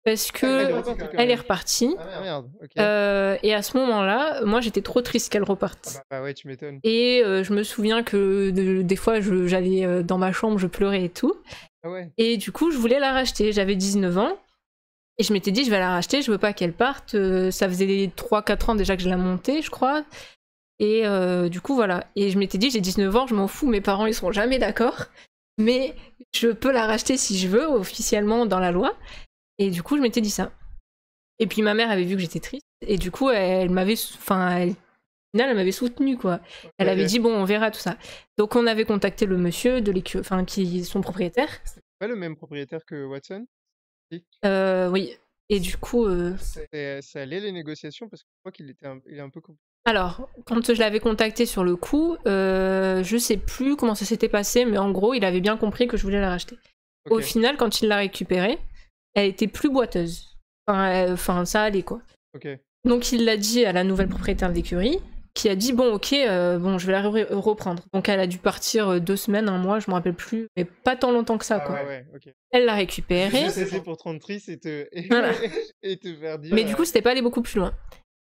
parce que elle est repartie. Ah merde, ok. Et à ce moment-là, moi j'étais trop triste qu'elle reparte. Bah ouais, tu m'étonnes. Et je me souviens que des fois j'allais dans ma chambre, je pleurais et tout. Ah ouais. Et du coup, je voulais la racheter. J'avais 19 ans. Et je m'étais dit, je vais la racheter, je veux pas qu'elle parte. Ça faisait 3-4 ans déjà que je la montais, je crois. Et du coup, voilà. Et je m'étais dit, j'ai 19 ans, je m'en fous, mes parents ils seront jamais d'accord. Mais je peux la racheter si je veux, officiellement dans la loi. Et du coup, je m'étais dit ça. Et puis ma mère avait vu que j'étais triste. Et du coup, elle m'avait. Enfin, au final, elle m'avait soutenue, quoi. Elle avait dit, bon, on verra tout ça. Donc, on avait contacté le monsieur de l'écurie, enfin, qui est son propriétaire. C'est pas le même propriétaire que Watson? Oui. Et du coup. Ça allait les négociations parce que je crois il est un peu compliqué. Alors, quand je l'avais contacté sur le coup, je sais plus comment ça s'était passé, mais en gros, il avait bien compris que je voulais la racheter. Ok. Au final, quand il l'a récupérée, elle était plus boiteuse. Enfin, ça allait, quoi. Ok. Donc, il l'a dit à la nouvelle propriétaire d'écurie, qui a dit, bon, ok, bon, je vais la reprendre. Donc, elle a dû partir 2 semaines, 1 mois, je me rappelle plus, mais pas tant longtemps que ça, quoi. Ah ouais, ok. Elle l'a récupérée. C'était pour te rendre triste et te Voilà. et te faire dire. Mais du coup, c'était pas allé beaucoup plus loin.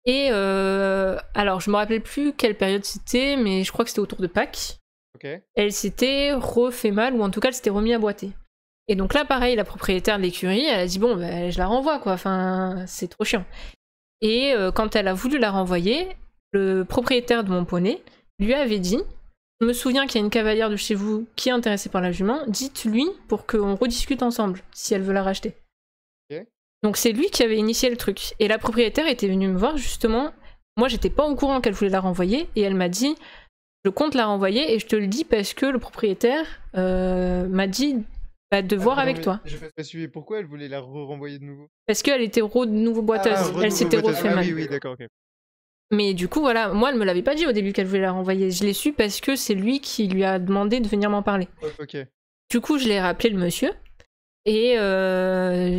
Et alors, je me rappelle plus quelle période c'était, mais je crois que c'était autour de Pâques. Ok. Elle s'était refait mal, ou en tout cas, elle s'était remis à boiter. Et donc là, pareil, la propriétaire de l'écurie, elle a dit, bon, je la renvoie, quoi. Enfin, c'est trop chiant. Et quand elle a voulu la renvoyer, le propriétaire de mon poney lui avait dit, je me souviens qu'il y a une cavalière de chez vous qui est intéressée par la jument, dites-lui pour qu'on rediscute ensemble, si elle veut la racheter. Ok. Donc c'est lui qui avait initié le truc. Et la propriétaire était venue me voir justement. Moi j'étais pas au courant qu'elle voulait la renvoyer et elle m'a dit je compte la renvoyer et je te le dis parce que le propriétaire m'a dit de voir avec toi. Je pas suivi. Pourquoi elle voulait la renvoyer de nouveau? Parce qu'elle était de nouveau boiteuse. Elle s'était refait mal. Oui, d'accord, ok. Mais du coup voilà, moi elle me l'avait pas dit au début qu'elle voulait la renvoyer. Je l'ai su parce que c'est lui qui lui a demandé de venir m'en parler. Ok. Du coup je l'ai rappelé le monsieur. Et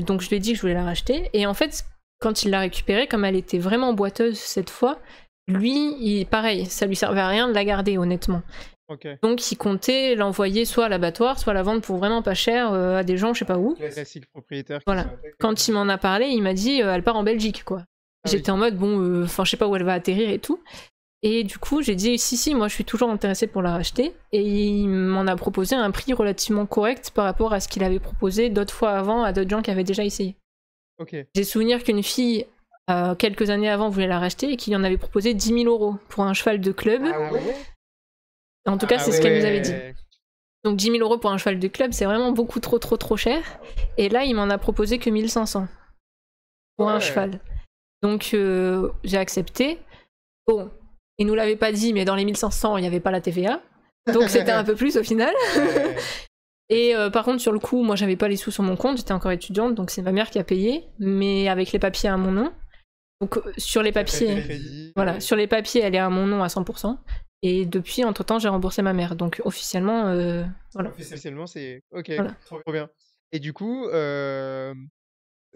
donc je lui ai dit que je voulais la racheter. Et en fait, quand il l'a récupérée, comme elle était vraiment boiteuse cette fois, lui, pareil, ça lui servait à rien de la garder, honnêtement. Ok. Donc il comptait l'envoyer soit à l'abattoir, soit la vendre pour vraiment pas cher à des gens, je sais pas où. Classique propriétaire. Voilà. Quand il m'en a parlé, il m'a dit elle part en Belgique, quoi. Ah J'étais oui. en mode bon, enfin je sais pas où elle va atterrir et tout. Et du coup, j'ai dit si, moi je suis toujours intéressée pour la racheter. Et il m'en a proposé un prix relativement correct par rapport à ce qu'il avait proposé d'autres fois avant à d'autres gens qui avaient déjà essayé. Ok. J'ai souvenir qu'une fille, quelques années avant, voulait la racheter et qu'il en avait proposé 10 000 € pour un cheval de club. Ah ouais. En tout cas, c'est ce qu'elle nous avait dit. Ouais. Donc 10 000 € pour un cheval de club, c'est vraiment beaucoup trop cher. Et là, il m'en a proposé que 1 500 pour un Ouais. cheval. Donc j'ai accepté. Bon, il nous l'avait pas dit, mais dans les 1 500, il n'y avait pas la TVA. Donc c'était un peu plus au final. Ouais. Et par contre, sur le coup, moi j'avais pas les sous sur mon compte, j'étais encore étudiante, donc c'est ma mère qui a payé, mais avec les papiers à mon nom. Donc sur les papiers, Crédit. voilà, sur les papiers, elle est à mon nom à 100%. Et depuis, entre-temps, j'ai remboursé ma mère. Donc officiellement, voilà. Officiellement, c'est ok. Voilà. Trop bien. Et du coup,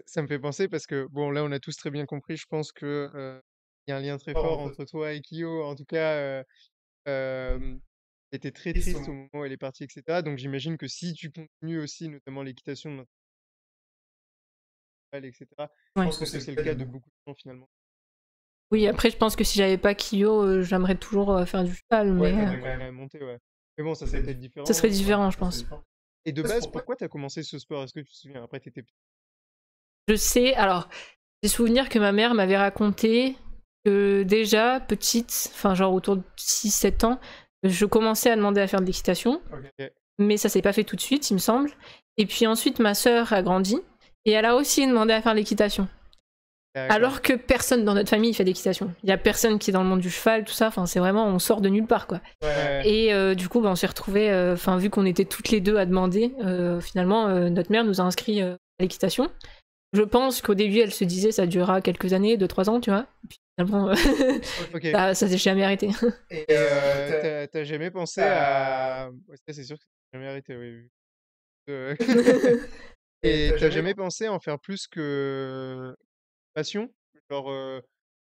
ça me fait penser parce que bon, là, on a tous très bien compris. Je pense que il y a un lien très fort entre toi et Kyo. En tout cas, était très triste au moment où elle est partie, etc. Donc j'imagine que si tu continues aussi, notamment l'équitation, etc. Je Ouais. pense que c'est le cas de beaucoup de gens finalement. Oui, après, je pense que si j'avais pas Kyo, j'aimerais toujours faire du cheval, mais Ouais, monter, ouais. Mais bon, ça serait peut-être différent. ça serait différent, je pense. Et de base, pourquoi t'as commencé ce sport? Est-ce que tu te souviens? Après, t'étais petit. Je sais, alors, j'ai souvenir que ma mère m'avait raconté que déjà, petite, enfin genre autour de 6-7 ans, je commençais à demander à faire de l'équitation, Ok. mais ça s'est pas fait tout de suite, il me semble. Et puis ensuite, ma sœur a grandi, et elle a aussi demandé à faire de l'équitation. D'accord. Alors que personne dans notre famille fait d'équitation. Il y a personne qui est dans le monde du cheval, tout ça, enfin c'est vraiment, on sort de nulle part, quoi. Ouais. Et du coup, on s'est retrouvés, enfin vu qu'on était toutes les deux à demander, finalement, notre mère nous a inscrits à l'équitation. Je pense qu'au début, elle se disait ça durera quelques années, 2-3 ans, tu vois. Et puis finalement, Ok. ça s'est jamais arrêté. Et T'as jamais pensé à... Ouais, ça, c'est sûr que ça n'a jamais arrêté, oui. Euh, Et t'as jamais pensé à en faire plus que passion? Genre,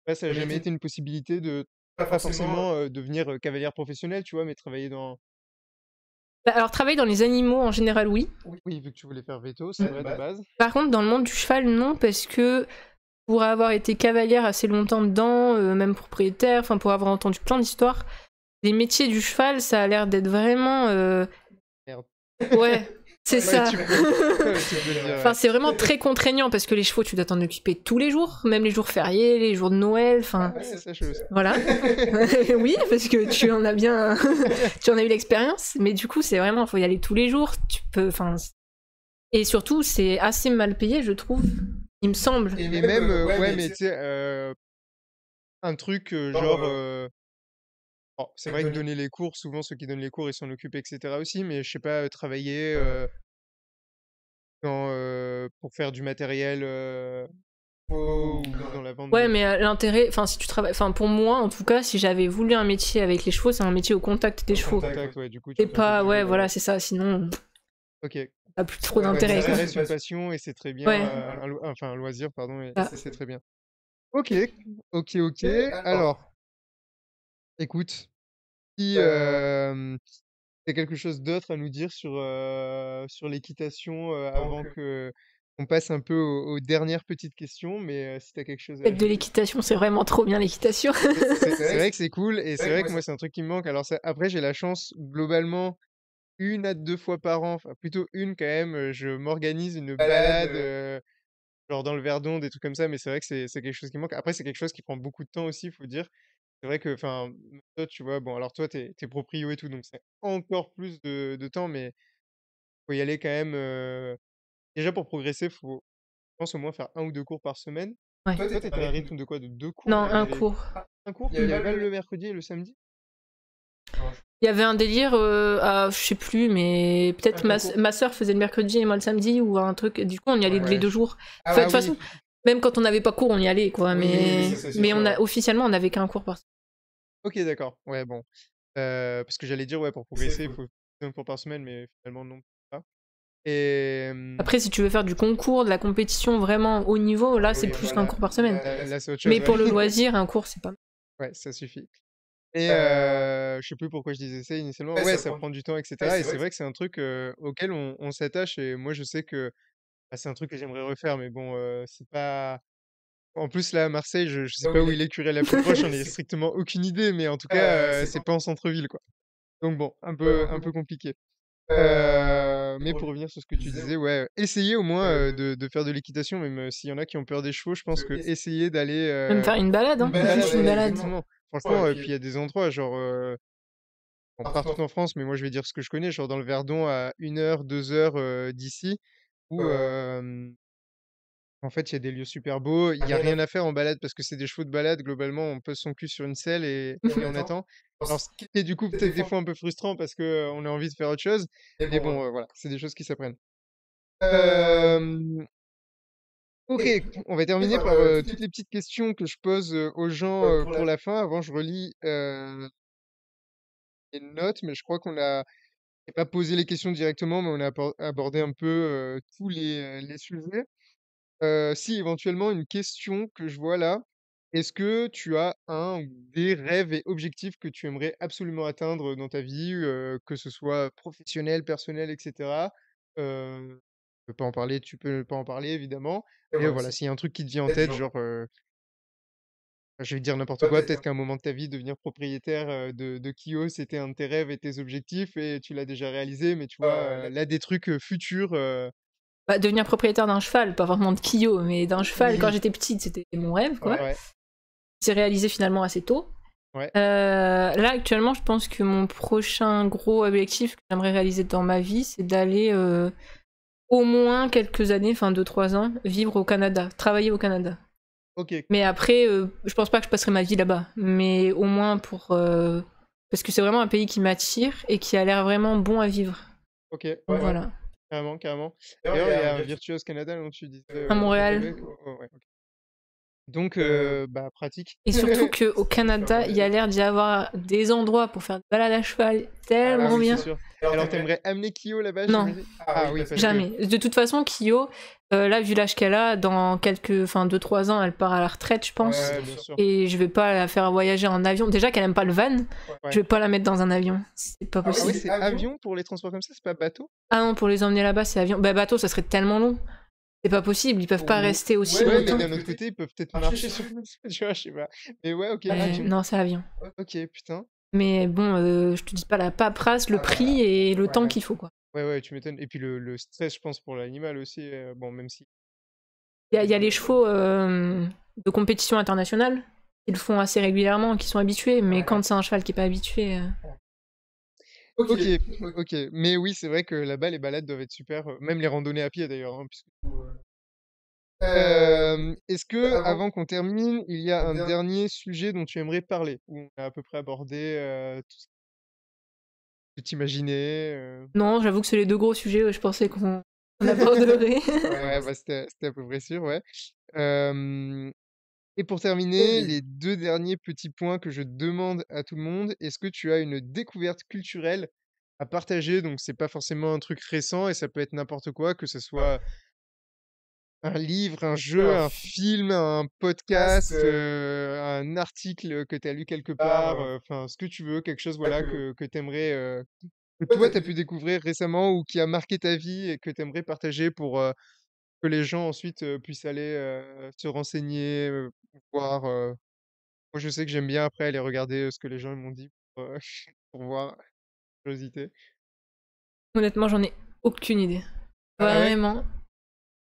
ouais, ça a jamais été une possibilité de pas pas forcément. forcément devenir cavalière professionnelle, tu vois, mais travailler dans... Bah, alors, travailler dans les animaux en général, oui. Oui, vu que tu voulais faire veto, c'est vrai, de base. Par contre, dans le monde du cheval, non, parce que pour avoir été cavalière assez longtemps dedans, même propriétaire, enfin pour avoir entendu plein d'histoires, les métiers du cheval, ça a l'air d'être vraiment... Merde. Ouais, c'est ça. Tu peux le dire, Enfin, ouais. c'est vraiment très contraignant parce que les chevaux, tu dois t'en occuper tous les jours, même les jours fériés, les jours de Noël, enfin... Ouais, ça, je sais. Voilà. Oui, parce que tu en as bien... tu en as eu l'expérience, mais du coup, c'est vraiment... faut y aller tous les jours, tu peux... Enfin... Et surtout, c'est assez mal payé, je trouve. Il me semble. Et même, ouais, mais tu sais, un truc genre... bon, c'est vrai que donner les cours, souvent ceux qui donnent les cours, ils s'en occupent, etc. aussi, mais je sais pas, travailler pour faire du matériel ou dans la vente Ouais, de... mais l'intérêt, enfin, si tu travailles, enfin, pour moi, en tout cas, si j'avais voulu un métier avec les chevaux, c'est un métier au contact des chevaux. Contact, ouais, du coup, C'est pas, ouais, voilà, c'est ça. Sinon, Ok. ça a plus trop d'intérêt. Ça Quoi. reste une passion et c'est très bien, Ouais. enfin un loisir, pardon, et Ah. c'est très bien. Ok, ok. Alors, écoute, si t'as quelque chose d'autre à nous dire sur l'équitation avant que on passe un peu aux dernières petites questions, mais si t'as quelque chose à Faites de l'équitation, c'est vraiment trop bien l'équitation. c'est vrai que c'est cool et c'est vrai que moi c'est un truc qui me manque. Alors après j'ai la chance globalement 1 à 2 fois par an, enfin plutôt une quand même, je m'organise une balade genre dans le Verdon, des trucs comme ça, mais c'est vrai que c'est quelque chose qui manque. Après c'est quelque chose qui prend beaucoup de temps aussi, faut dire. C'est vrai que enfin toi tu vois, bon alors toi t'es proprio et tout, donc c'est encore plus de temps, mais faut y aller quand même. Déjà pour progresser, faut je pense au moins faire 1 ou 2 cours par semaine. Ouais. Toi t'étais à un rythme de quoi? De 2 cours? Non, un cours. Un cours? Il y avait pas le mercredi et le samedi? Il y avait un délire, je sais plus, mais peut-être ma soeur faisait le mercredi et moi le samedi ou un truc. Du coup, on y allait les 2 jours. Enfin, de toute façon, même quand on n'avait pas cours, on y allait, quoi. Mais officiellement, on n'avait qu'un cours par semaine. Ok, d'accord. Ouais, bon. Parce que j'allais dire, ouais, pour progresser, il faut 1 cours par semaine, mais finalement, non. Pas. Et après, si tu veux faire du concours, de la compétition vraiment haut niveau, là, c'est plus qu'un cours par semaine. là c'est autre chose. Mais pour le loisir, un cours, c'est pas mal. Ouais, ça suffit. Et je sais plus pourquoi je disais ça initialement. Ouais, ça prend du temps, etc. Et c'est vrai que c'est un truc auquel on s'attache. Et moi, je sais que c'est un truc que j'aimerais refaire, mais bon, c'est pas. En plus, là, à Marseille, je sais pas où est l'écurie la plus proche, j'en ai strictement aucune idée, mais en tout cas, c'est pas en centre-ville, quoi. Donc bon, un peu compliqué. Mais pour revenir sur ce que tu disais, ouais, essayer au moins de faire de l'équitation, même s'il y en a qui ont peur des chevaux, je pense que essayer d'aller Même faire une balade, hein. Juste une balade. exactement. Franchement, puis il y a des endroits, genre partout en France, mais moi je vais dire ce que je connais, genre dans le Verdon à 1 heure, 2 heures d'ici, où en fait il y a des lieux super beaux, il y a rien à faire en balade parce que c'est des chevaux de balade, globalement on pose son cul sur une selle et on attend. Alors ce qui est du coup peut-être des fois un peu frustrant parce que on a envie de faire autre chose, mais bon voilà, c'est des choses qui s'apprennent. Ok, on va terminer par toutes les petites questions que je pose aux gens pour la fin. Avant je relis les notes, mais je crois qu'on a pas posé les questions directement, mais on a abordé un peu tous les sujets. Si éventuellement une question que je vois là, est-ce que tu as un ou des rêves et objectifs que tu aimerais absolument atteindre dans ta vie, que ce soit professionnel, personnel, etc. Tu peux pas en parler, tu peux pas en parler évidemment. Mais voilà, s'il y a un truc qui te vient en tête, genre, je vais dire n'importe quoi, peut-être qu'à un moment de ta vie, devenir propriétaire de Kyo, c'était un de tes rêves et tes objectifs et tu l'as déjà réalisé, mais tu vois, là des trucs futurs. Bah, devenir propriétaire d'un cheval, pas vraiment de Kyo, mais d'un cheval, quand j'étais petite, c'était mon rêve, quoi. Ouais. C'est réalisé finalement assez tôt. Ouais. Là, actuellement, je pense que mon prochain gros objectif que j'aimerais réaliser dans ma vie, c'est d'aller au moins quelques années, enfin 2-3 ans, vivre au Canada, travailler au Canada. Ok. Mais après, je pense pas que je passerai ma vie là-bas, mais au moins pour... parce que c'est vraiment un pays qui m'attire et qui a l'air vraiment bon à vivre. Ok. Donc voilà. Carrément, carrément. D'ailleurs, il y a Virtuos Canada dont tu disais. À Montréal. Ouais, ok. Donc, bah, pratique. Et surtout qu'au Canada, il y a l'air d'y avoir des endroits pour faire de balade à cheval tellement oui, bien. c'est sûr. Alors, t'aimerais amener Kyo là-bas, Non. j'imagine? Ah oui, parce que... Jamais. De toute façon, Kyo, là, vu l'âge qu'elle a, dans 2-3 ans, elle part à la retraite, je pense. Ouais, bien sûr. Et je vais pas la faire voyager en avion. Déjà qu'elle aime pas le van, Ouais. je vais pas la mettre dans un avion. C'est pas Ah possible. oui, c'est avion pour les transports comme ça, c'est pas bateau? Ah non, pour les emmener là-bas, c'est avion. Bah, bateau, ça serait tellement long. C'est pas possible, ils peuvent pas rester aussi Ouais, mais longtemps. d'un autre côté, ils peuvent peut-être marcher sur le... Tu vois, je sais pas. Mais ouais, ok, avion. Non, c'est avion. Ok, putain. Mais bon, je te dis pas la paperasse, le prix et le temps qu'il faut, quoi. Ouais, tu m'étonnes. Et puis le stress, je pense, pour l'animal aussi. Bon, même si... Il y a les chevaux de compétition internationale qui le font assez régulièrement, qui sont habitués, mais quand c'est un cheval qui est pas habitué... Ok. Mais oui, c'est vrai que là-bas, les balades doivent être super. Même les randonnées à pied, d'ailleurs. Hein, puisque... Est-ce que, avant qu'on termine, il y a un dernier sujet dont tu aimerais parler? Où on a à peu près abordé tout ce que tu imaginais Non, j'avoue que c'est les deux gros sujets, je pensais qu'on aborderait. Ouais, bah, c'était à peu près sûr, ouais. Et pour terminer, les 2 derniers petits points que je demande à tout le monde, est-ce que tu as une découverte culturelle à partager? Donc c'est pas forcément un truc récent et ça peut être n'importe quoi, que ce soit un livre, un jeu, un film, un podcast, un article que tu as lu quelque part, enfin ce que tu veux, quelque chose voilà que tu aimerais, que toi tu as pu découvrir récemment ou qui a marqué ta vie et que tu aimerais partager pour, que les gens ensuite, puissent aller, se renseigner, voir, moi je sais que j'aime bien après aller regarder, ce que les gens ils m'ont dit pour voir, curiosité. Honnêtement, j'en ai aucune idée. Ah ouais? Vraiment.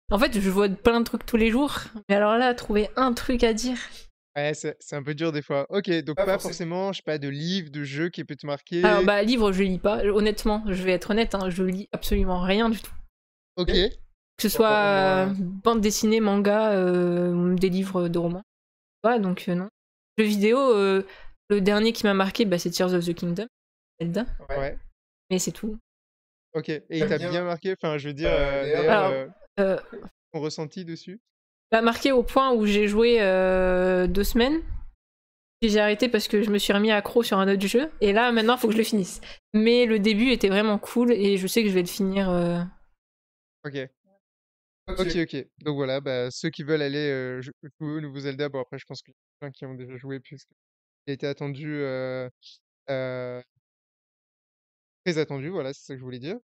En fait, je vois plein de trucs tous les jours, mais alors là, trouver un truc à dire... Ouais, c'est un peu dur des fois. OK, donc pas forcément, je sais pas, de livre, de jeu qui peut te marquer? Alors bah, livre, je lis pas. Honnêtement, je vais être honnête, hein, je lis absolument rien du tout. OK. Que ce soit bande dessinée, manga, des livres de romans. Ouais, donc non. Jeux vidéo, le dernier qui m'a marqué, bah, c'est Tears of the Kingdom, Zelda. Ouais. Mais c'est tout. OK, et il t'a bien marqué? Enfin, je veux dire, Alors, d'ailleurs, ton ressenti dessus? m'a marqué au point où j'ai joué 2 semaines. Puis j'ai arrêté parce que je me suis remis accro sur un autre jeu. Et là, maintenant, il faut que je le finisse. Mais le début était vraiment cool et je sais que je vais le finir. OK. Donc voilà, bah, ceux qui veulent aller, jouer au nouveau Zelda, bon après je pense qu'il y a plein qui ont déjà joué puisqu'il a été attendu, heu, très attendu, voilà, c'est ça que je voulais dire.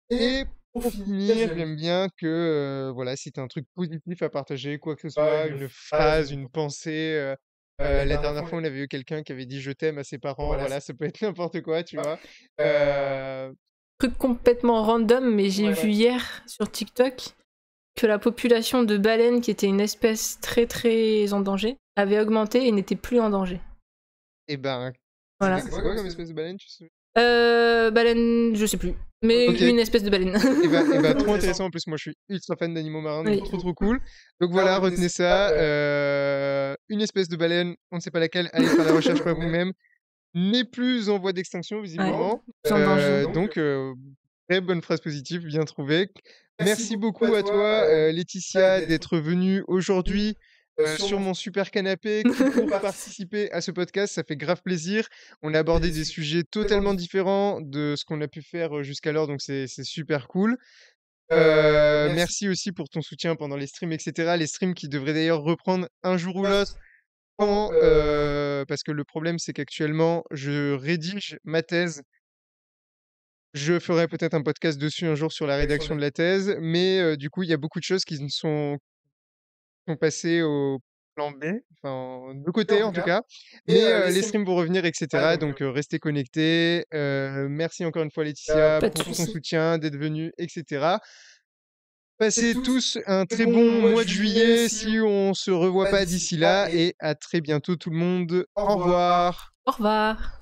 Et pour finir, j'aime bien que, voilà, si tu as un truc positif à partager, quoi que ce soit, une phrase, une pensée, la dernière fois, on avait eu quelqu'un qui avait dit: «Je t'aime» à ses parents, voilà, ça peut être n'importe quoi, tu vois? Truc complètement random, mais j'ai vu hier sur TikTok que la population de baleines, qui était une espèce très très en danger, avait augmenté et n'était plus en danger. Et ben, Voilà. c'est quoi comme espèce de baleine, tu sais? Baleine, je sais plus. Mais OK. une espèce de baleine. Et bah, trop intéressant. En plus, moi, je suis ultra fan d'animaux marins, donc Oui. trop cool. Donc voilà, retenez ça. Une espèce de baleine, on ne sait pas laquelle, allez faire la recherche par vous-même, n'est plus en voie d'extinction, visiblement. Plus en danger. Donc, très bonne phrase positive, bien trouvée. Merci beaucoup à toi, Laetitia, d'être venue aujourd'hui sur mon super canapé pour participer à ce podcast. Ça fait grave plaisir. On a abordé des sujets totalement différents de ce qu'on a pu faire jusqu'alors, donc c'est super cool. Merci aussi pour ton soutien pendant les streams, etc. Les streams qui devraient d'ailleurs reprendre un jour ou l'autre quand, parce que le problème, c'est qu'actuellement, je rédige ma thèse. Je ferai peut-être un podcast dessus un jour sur la rédaction de la thèse, mais du coup, il y a beaucoup de choses qui sont passées au plan B, enfin, de côté en tout cas. Mais les streams vont revenir, etc. Donc restez connectés. Merci encore une fois, Laetitia, Pas de pour ton soucis. soutien, d'être venue, etc. Passez tous un très bon mois de juillet si on se revoit pas d'ici là, et à très bientôt tout le monde. Au revoir. Au revoir.